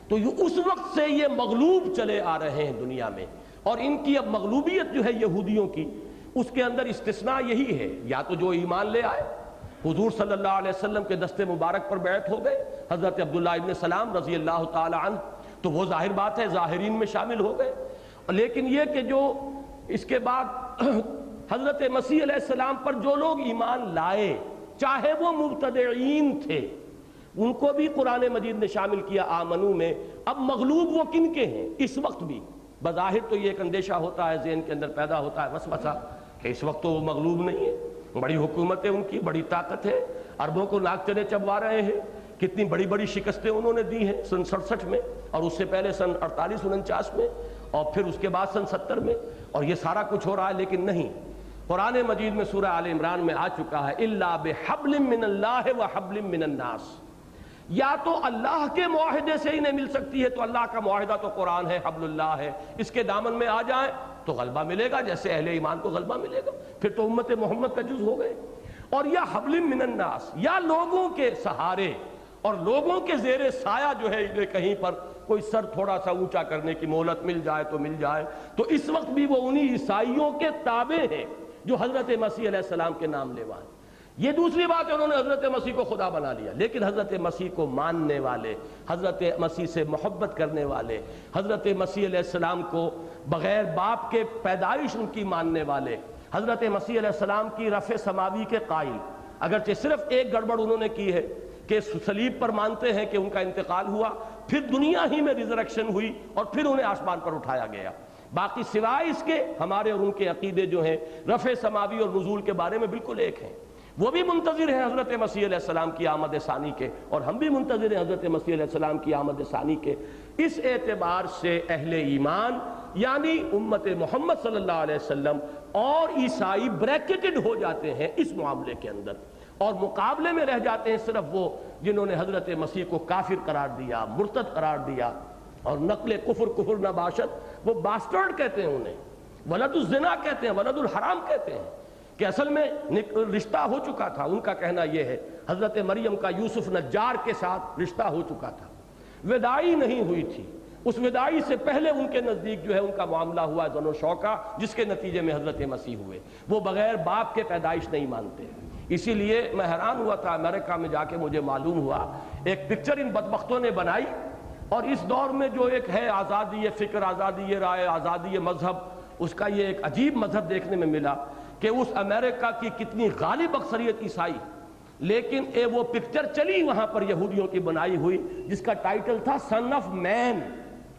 تو اس وقت سے یہ مغلوب چلے آ رہے ہیں دنیا میں، اور ان کی اب مغلوبیت جو ہے یہودیوں کی، اس کے اندر استثناء یہی ہے، یا تو جو ایمان لے آئے، حضور صلی اللہ علیہ وسلم کے دست مبارک پر بیعت ہو گئے، حضرت عبداللہ ابن سلام رضی اللہ تعالی عنہ، تو وہ ظاہر بات ہے ظاہرین میں شامل ہو گئے، لیکن یہ کہ جو اس کے بعد حضرت مسیح علیہ السلام پر جو لوگ ایمان لائے، چاہے وہ مبتدعین تھے، ان کو بھی قرآن مجید نے شامل کیا آمنو میں۔ اب مغلوب وہ کن کے ہیں اس وقت بھی؟ بظاہر تو یہ ایک اندیشہ ہوتا ہے، ذہن کے اندر پیدا ہوتا ہے وسوسہ کہ اس وقت تو وہ مغلوب نہیں ہے، بڑی حکومت ہے ان کی، بڑی طاقت ہے، عربوں کو ناک چنے چبوا رہے ہیں، کتنی بڑی بڑی شکستیں انہوں نے دی ہیں سن 67 میں، اور اس سے پہلے سن 48-49 میں، اور پھر اس کے بعد سن 70 میں، اور یہ سارا کچھ ہو رہا ہے، لیکن نہیں۔ قرآن مجید میں سورہ آل عمران میں آ چکا ہے الا بحبل من اللہ وحبل من الناس، یا تو اللہ کے معاہدے سے انہیں مل سکتی ہے، تو اللہ کا معاہدہ تو قرآن ہے، حبل اللہ ہے، اس کے دامن میں آ جائیں تو غلبہ ملے گا، جیسے اہل ایمان کو غلبہ ملے گا، پھر تو امت محمد کا جز ہو گئے، اور یا حبل من الناس، یا لوگوں کے سہارے اور لوگوں کے زیر سایہ جو ہے انہیں کہیں پر کوئی سر تھوڑا سا اونچا کرنے کی مہلت مل جائے تو مل جائے، تو اس وقت بھی وہ انہی عیسائیوں کے تابع ہیں جو حضرت مسیح علیہ السلام کے نام لیوا ہیں۔ یہ دوسری بات ہے، انہوں نے حضرت مسیح کو خدا بنا لیا، لیکن حضرت مسیح کو ماننے والے، حضرت مسیح سے محبت کرنے والے، حضرت مسیح علیہ السلام کو بغیر باپ کے پیدائش ان کی ماننے والے، حضرت مسیح علیہ السلام کی رفع سماوی کے قائل، اگرچہ صرف ایک گڑبڑ انہوں نے کی ہے کہ صلیب پر مانتے ہیں کہ ان کا انتقال ہوا، پھر دنیا ہی میں ریزریکشن ہوئی اور پھر انہیں آسمان پر اٹھایا گیا، باقی سوائے اس کے ہمارے اور ان کے عقیدے جو ہیں رفع سماوی اور نزول کے بارے میں بالکل ایک ہیں۔ وہ بھی منتظر ہیں حضرت مسیح علیہ السلام کی آمد ثانی کے، اور ہم بھی منتظر ہیں حضرت مسیح علیہ السلام کی آمد ثانی کے۔ اس اعتبار سے اہل ایمان یعنی امت محمد صلی اللہ علیہ وسلم اور عیسائی بریکٹڈ ہو جاتے ہیں اس معاملے کے اندر، اور مقابلے میں رہ جاتے ہیں صرف وہ جنہوں نے حضرت مسیح کو کافر قرار دیا، مرتد قرار دیا، اور نقل کفر نباشت، وہ باسٹرڈ کہتے ہیں انہیں، ولد الزنا کہتے ہیں، ولد الحرام کہتے ہیں، کہ اصل میں رشتہ ہو چکا تھا۔ ان کا کہنا یہ ہے حضرت مریم کا یوسف نجار کے ساتھ رشتہ ہو چکا تھا، وداعی نہیں ہوئی تھی، اس وداعی سے پہلے ان کے نزدیک جو ہے ان کا معاملہ ہوا زن و شوکہ، جس کے نتیجے میں حضرت مسیح ہوئے۔ وہ بغیر باپ کے پیدائش نہیں مانتے، اسی لیے میں حیران ہوا تھا امریکہ میں جا کے مجھے معلوم ہوا ایک پکچر ان بدبختوں نے بنائی، اور اس دور میں جو ایک ہے آزادی فکر، آزادی رائے، آزادی مذہب، اس کا یہ ایک عجیب مظہر دیکھنے میں ملا کہ اس امریکہ کی کتنی غالب اکثریت عیسائی، لیکن وہ پکچر چلی وہاں پر یہودیوں کی بنائی ہوئی جس کا ٹائٹل تھا سن آف مین،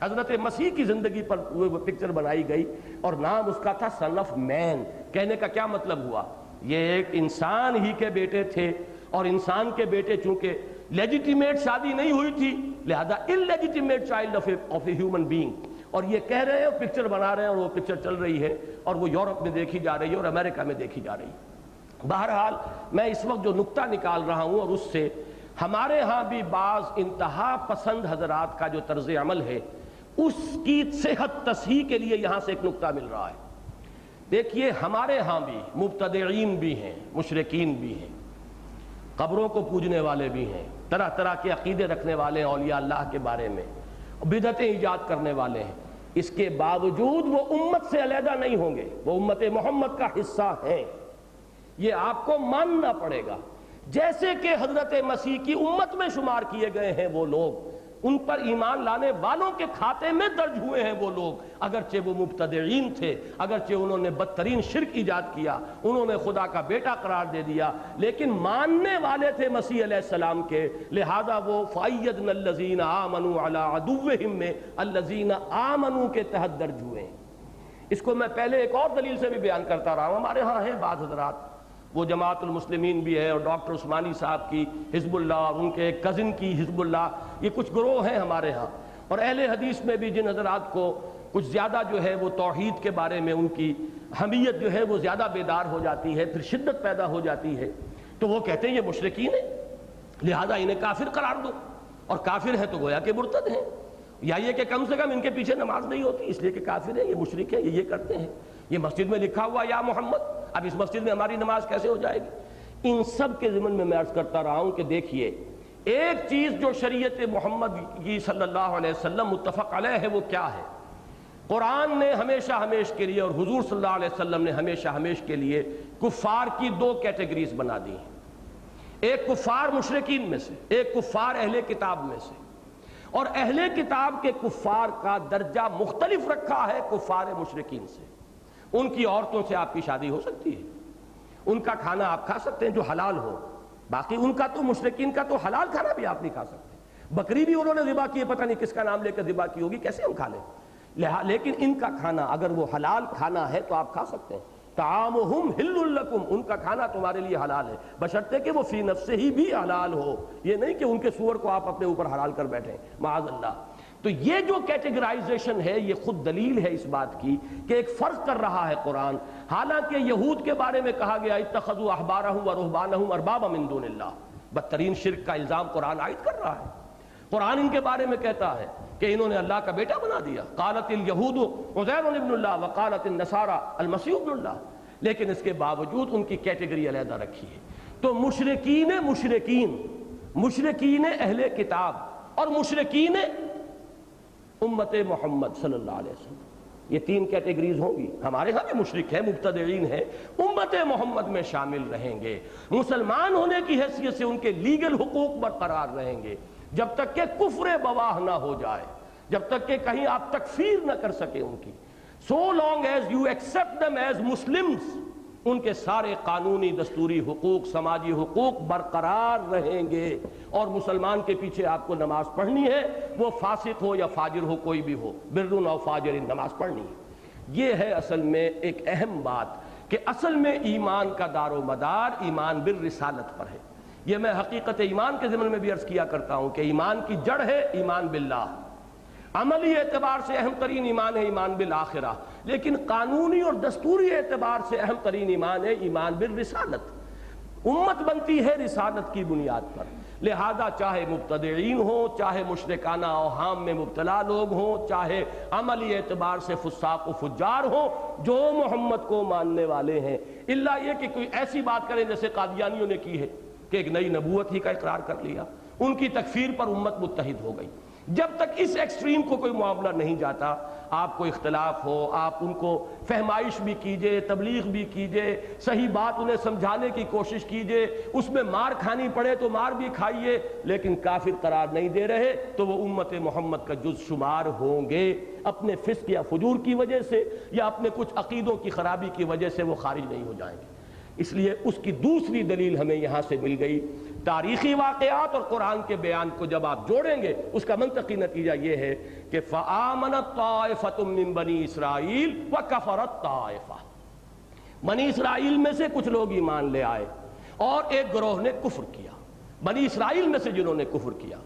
حضرت مسیح کی زندگی پر وہ پکچر بنائی گئی اور نام اس کا تھا سن آف مین۔ کہنے کا کیا مطلب ہوا؟ یہ ایک انسان ہی کے بیٹے تھے، اور انسان کے بیٹے چونکہ لیجیٹیمیٹ شادی نہیں ہوئی تھی، لہذا illegitimate child of a human being، اور یہ کہہ رہے ہیں اور پکچر بنا رہے ہیں، اور وہ پکچر چل رہی ہے اور وہ یورپ میں دیکھی جا رہی ہے اور امریکہ میں دیکھی جا رہی ہے۔ بہرحال میں اس وقت جو نقطہ نکال رہا ہوں، اور اس سے ہمارے ہاں بھی بعض انتہا پسند حضرات کا جو طرز عمل ہے اس کی صحت تصحیح کے لیے یہاں سے ایک نقطہ مل رہا ہے۔ دیکھیے ہمارے ہاں بھی مبتدعین بھی ہیں، مشرکین بھی ہیں، قبروں کو پوجنے والے بھی ہیں، طرح طرح کے عقیدے رکھنے والے ہیں اولیاء اللہ کے بارے میں، بدعتیں ایجاد کرنے والے ہیں۔ اس کے باوجود وہ امت سے علیحدہ نہیں ہوں گے، وہ امت محمد کا حصہ ہیں، یہ آپ کو ماننا پڑے گا۔ جیسے کہ حضرت مسیح کی امت میں شمار کیے گئے ہیں وہ لوگ، ان پر ایمان لانے والوں کے کھاتے میں درج ہوئے ہیں وہ لوگ، اگرچہ وہ مبتدعین تھے، اگرچہ انہوں نے بدترین شرک ایجاد کیا، انہوں نے خدا کا بیٹا قرار دے دیا، لیکن ماننے والے تھے مسیح علیہ السلام کے، لہذا وہ فَأَيَّدْنَا الَّذِينَ آمَنُوا عَلَىٰ عَدُوِّهِمْ میں الَّذِينَ آمَنُوا کے تحت درج ہوئے ہیں۔ اس کو میں پہلے ایک اور دلیل سے بھی بیان کرتا رہا ہوں، ہمارے ہاں ہیں بعض حضرات، وہ جماعت المسلمین بھی ہے، اور ڈاکٹر عثمانی صاحب کی حزب اللہ، اور ان کے ایک کزن کی حزب اللہ، یہ کچھ گروہ ہیں ہمارے ہاں، اور اہل حدیث میں بھی جن حضرات کو کچھ زیادہ جو ہے وہ توحید کے بارے میں ان کی حمیت جو ہے وہ زیادہ بیدار ہو جاتی ہے، پھر شدت پیدا ہو جاتی ہے، تو وہ کہتے ہیں یہ مشرکین ہیں، لہذا انہیں کافر قرار دو، اور کافر ہیں تو گویا کہ مرتد ہیں، یا یہ کہ کم سے کم ان کے پیچھے نماز نہیں ہوتی اس لیے کہ کافر ہیں، یہ مشرک ہیں، یہ کرتے ہیں، یہ مسجد میں لکھا ہوا یا محمد، اب اس مسجد میں ہماری نماز کیسے ہو جائے گی؟ ان سب کے ضمن میں عرض کرتا رہا ہوں کہ دیکھیے ایک چیز جو شریعت محمد کی صلی اللہ علیہ وسلم متفق علیہ ہے وہ کیا ہے؟ قرآن نے ہمیشہ ہمیش کے لیے اور حضور صلی اللہ علیہ وسلم نے ہمیشہ ہمیش کے لیے کفار کی دو کیٹیگریز بنا دی ہیں، ایک کفار مشرکین میں سے، ایک کفار اہل کتاب میں سے، اور اہل کتاب کے کفار کا درجہ مختلف رکھا ہے کفار مشرکین سے۔ ان کی عورتوں سے آپ کی شادی ہو سکتی ہے، ان کا کھانا آپ کھا سکتے ہیں جو حلال ہو، باقی ان کا تو مشرکین کا تو حلال کھانا بھی آپ نہیں کھا سکتے، بکری بھی انہوں نے ذبح کی ہے، پتہ نہیں کس کا نام لے کر ذبح کی ہوگی، کیسے ہم کھا لیں؟ لیکن ان کا کھانا اگر وہ حلال کھانا ہے تو آپ کھا سکتے ہیں، طعامہم حل لکم، ان کا کھانا تمہارے لیے حلال ہے، بشرطے کہ وہ فی نفسہ ہی بھی حلال ہو، یہ نہیں کہ ان کے سور کو آپ اپنے اوپر حلال کر بیٹھیں، معاذ اللہ۔ تو یہ جو کیٹیگرائزیشن ہے یہ خود دلیل ہے اس بات کی کہ ایک فرق کر رہا ہے قرآن، حالانکہ یہود کے بارے میں کہا گیا اتخذوا احبارہم ورہبانہم اربابا من دون اللہ، بدترین شرک کا الزام قرآن عائد کر رہا ہے۔ قرآن ان کے بارے میں کہتا ہے کہ انہوں نے اللہ کا بیٹا بنا دیا، قالت الیہود عزیر ابن اللہ وقالت النصارى المسیح ابن اللہ، لیکن اس کے باوجود ان کی کیٹیگری علیحدہ رکھی ہے۔ تو مشرکین مشرکین اہل کتاب اور مشرکین امت محمد صلی اللہ علیہ وسلم، یہ تین کیٹیگریز ہوں گی۔ ہمارے ہاں بھی مشرک ہیں، مبتدعین ہیں، امت محمد میں شامل رہیں گے، مسلمان ہونے کی حیثیت سے ان کے لیگل حقوق برقرار رہیں گے جب تک کہ کفر بواہ نہ ہو جائے، جب تک کہ کہیں آپ تکفیر نہ کر سکیں ان کی۔ so long as you accept them as Muslims، ان کے سارے قانونی دستوری حقوق، سماجی حقوق برقرار رہیں گے، اور مسلمان کے پیچھے آپ کو نماز پڑھنی ہے، وہ فاسق ہو یا فاجر ہو، کوئی بھی ہو، بر او فاجر، نماز پڑھنی ہے۔ یہ ہے اصل میں ایک اہم بات کہ اصل میں ایمان کا دار و مدار ایمان بالرسالت پر ہے۔ یہ میں حقیقت ایمان کے ضمن میں بھی عرض کیا کرتا ہوں کہ ایمان کی جڑ ہے ایمان باللہ، عملی اعتبار سے اہم ترین ایمان ہے ایمان بالآخرہ، لیکن قانونی اور دستوری اعتبار سے اہم ترین ایمان ہے ایمان بالرسالت۔ امت بنتی ہے رسالت کی بنیاد پر، لہذا چاہے مبتدعین ہوں، چاہے مشرکانہ اوہام میں مبتلا لوگ ہوں، چاہے عملی اعتبار سے فساق و فجار ہوں، جو محمد کو ماننے والے ہیں، الا یہ کہ کوئی ایسی بات کریں جیسے قادیانیوں نے کی ہے کہ ایک نئی نبوت ہی کا اقرار کر لیا، ان کی تکفیر پر امت متحد ہو گئی۔ جب تک اس ایکسٹریم کو کوئی معاملہ نہیں جاتا، آپ کو اختلاف ہو، آپ ان کو فہمائش بھی کیجئے، تبلیغ بھی کیجئے، صحیح بات انہیں سمجھانے کی کوشش کیجئے، اس میں مار کھانی پڑے تو مار بھی کھائیے، لیکن کافر قرار نہیں دے رہے تو وہ امت محمد کا جز شمار ہوں گے۔ اپنے فسق یا فجور کی وجہ سے یا اپنے کچھ عقیدوں کی خرابی کی وجہ سے وہ خارج نہیں ہو جائیں گے۔ اس لیے اس کی دوسری دلیل ہمیں یہاں سے مل گئی۔ تاریخی واقعات اور قرآن کے بیان کو جب آپ جوڑیں گے، اس کا منطقی نتیجہ یہ ہے کہ فآمنت طائفۃ من بنی اسرائیل وکفرت طائفہ، بنی اسرائیل میں سے کچھ لوگ ایمان لے آئے اور ایک گروہ نے کفر کیا، بنی اسرائیل میں سے جنہوں نے کفر کیا۔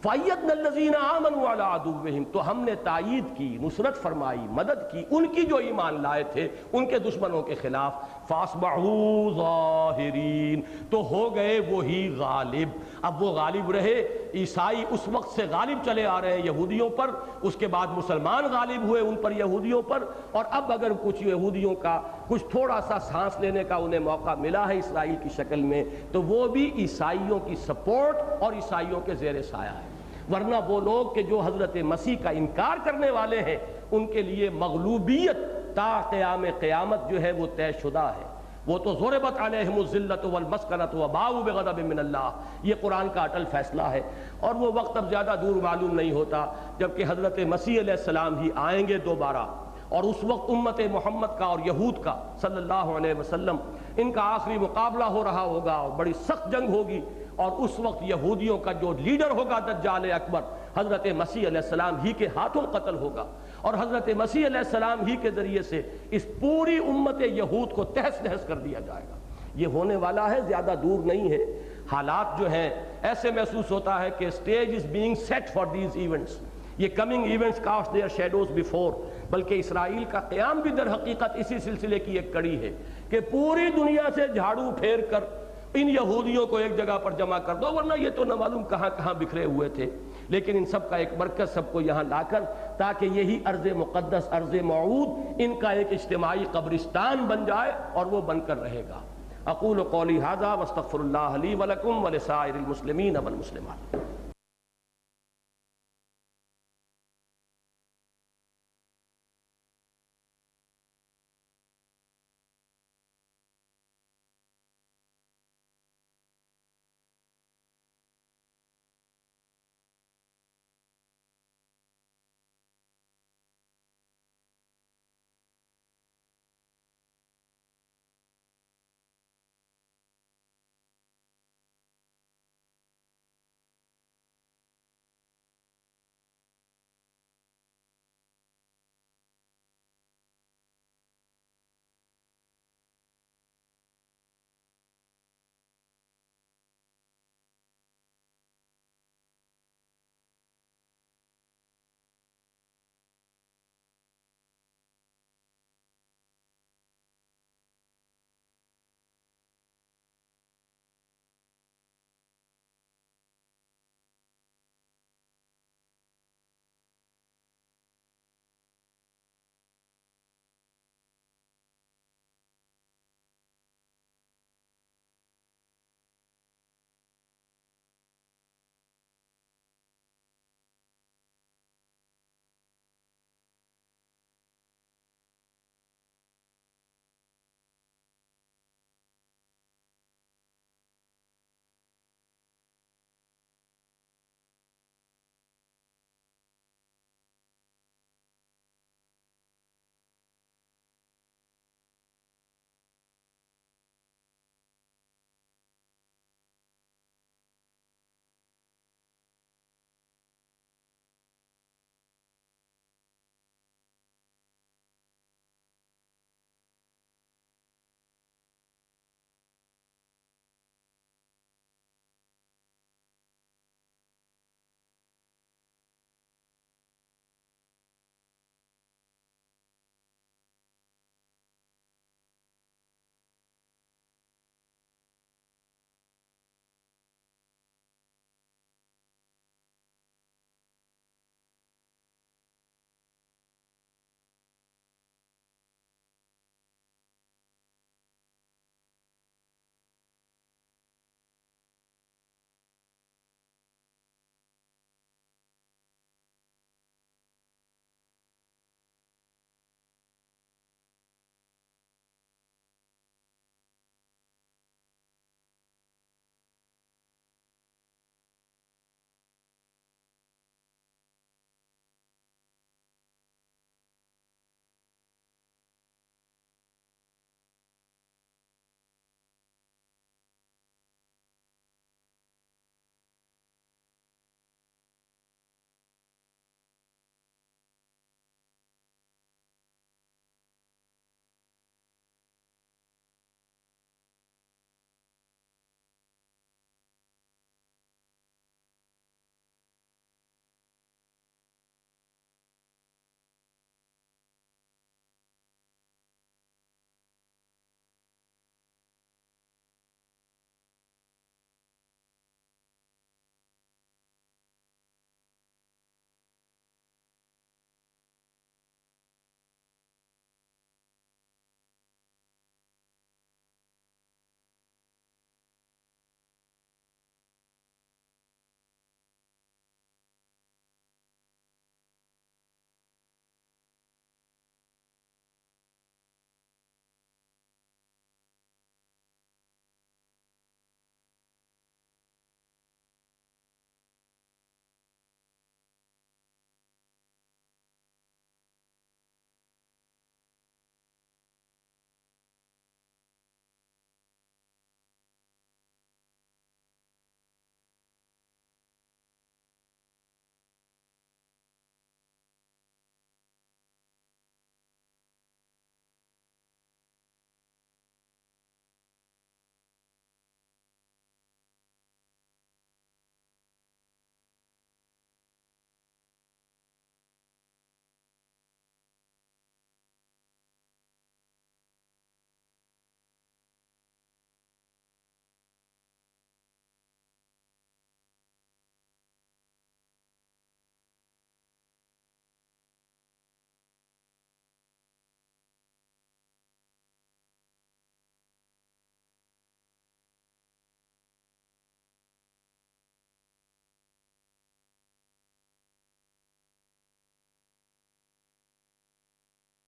فَأَيَّدْنَا الَّذِينَ آمَنُوا عَلَىٰ عَدُوِّهِمْ، تو ہم نے تائید کی، نصرت فرمائی، مدد کی ان کی جو ایمان لائے تھے ان کے دشمنوں کے خلاف۔ فَأَصْبَحُوا ظَاهِرِينَ، تو ہو گئے وہی غالب۔ اب وہ غالب رہے، عیسائی اس وقت سے غالب چلے آ رہے ہیں یہودیوں پر، اس کے بعد مسلمان غالب ہوئے ان پر یہودیوں پر، اور اب اگر کچھ یہودیوں کا کچھ تھوڑا سا سانس لینے کا انہیں موقع ملا ہے اسرائیل کی شکل میں، تو وہ بھی عیسائیوں کی سپورٹ اور عیسائیوں کے زیر سایہ ہے۔ ورنہ وہ لوگ کہ جو حضرت مسیح کا انکار کرنے والے ہیں، ان کے لیے مغلوبیت تا قیام قیامت جو ہے وہ طے شدہ ہے۔ وہ تو ضربت علیہم الذلۃ والمسکنۃ وباؤوا بغضب من اللہ، یہ قرآن کا اٹل فیصلہ ہے، اور وہ وقت اب زیادہ دور معلوم نہیں ہوتا جبکہ حضرت مسیح علیہ السلام ہی آئیں گے دوبارہ، اور اس وقت امت محمد کا اور یہود کا صلی اللہ علیہ وسلم ان کا آخری مقابلہ ہو رہا ہوگا، اور بڑی سخت جنگ ہوگی، اور اس وقت یہودیوں کا جو لیڈر ہوگا دجال اکبر، حضرت مسیح علیہ السلام ہی کے ہاتھوں قتل ہوگا، اور حضرت مسیح علیہ السلام ہی کے ذریعے سے اس پوری امت یہود کو تہس نہس کر دیا جائے گا۔ یہ ہونے والا ہے، زیادہ دور نہیں ہے۔ حالات جو ہیں ایسے محسوس ہوتا ہے کہ stage is being set for these events، یہ coming events cast their shadows before، بلکہ اسرائیل کا قیام بھی در حقیقت اسی سلسلے کی ایک کڑی ہے کہ پوری دنیا سے جھاڑو پھیر کر ان یہودیوں کو ایک جگہ پر جمع کر دو، ورنہ یہ تو نہ معلوم کہاں کہاں بکھرے ہوئے تھے، لیکن ان سب کا ایک مرکز سب کو یہاں لا کر، تاکہ یہی ارض مقدس، ارض موعود، ان کا ایک اجتماعی قبرستان بن جائے، اور وہ بن کر رہے گا۔ اقول قولی ھذا واستغفر اللہ لی ولکم ولسائر المسلمین والمسلمات۔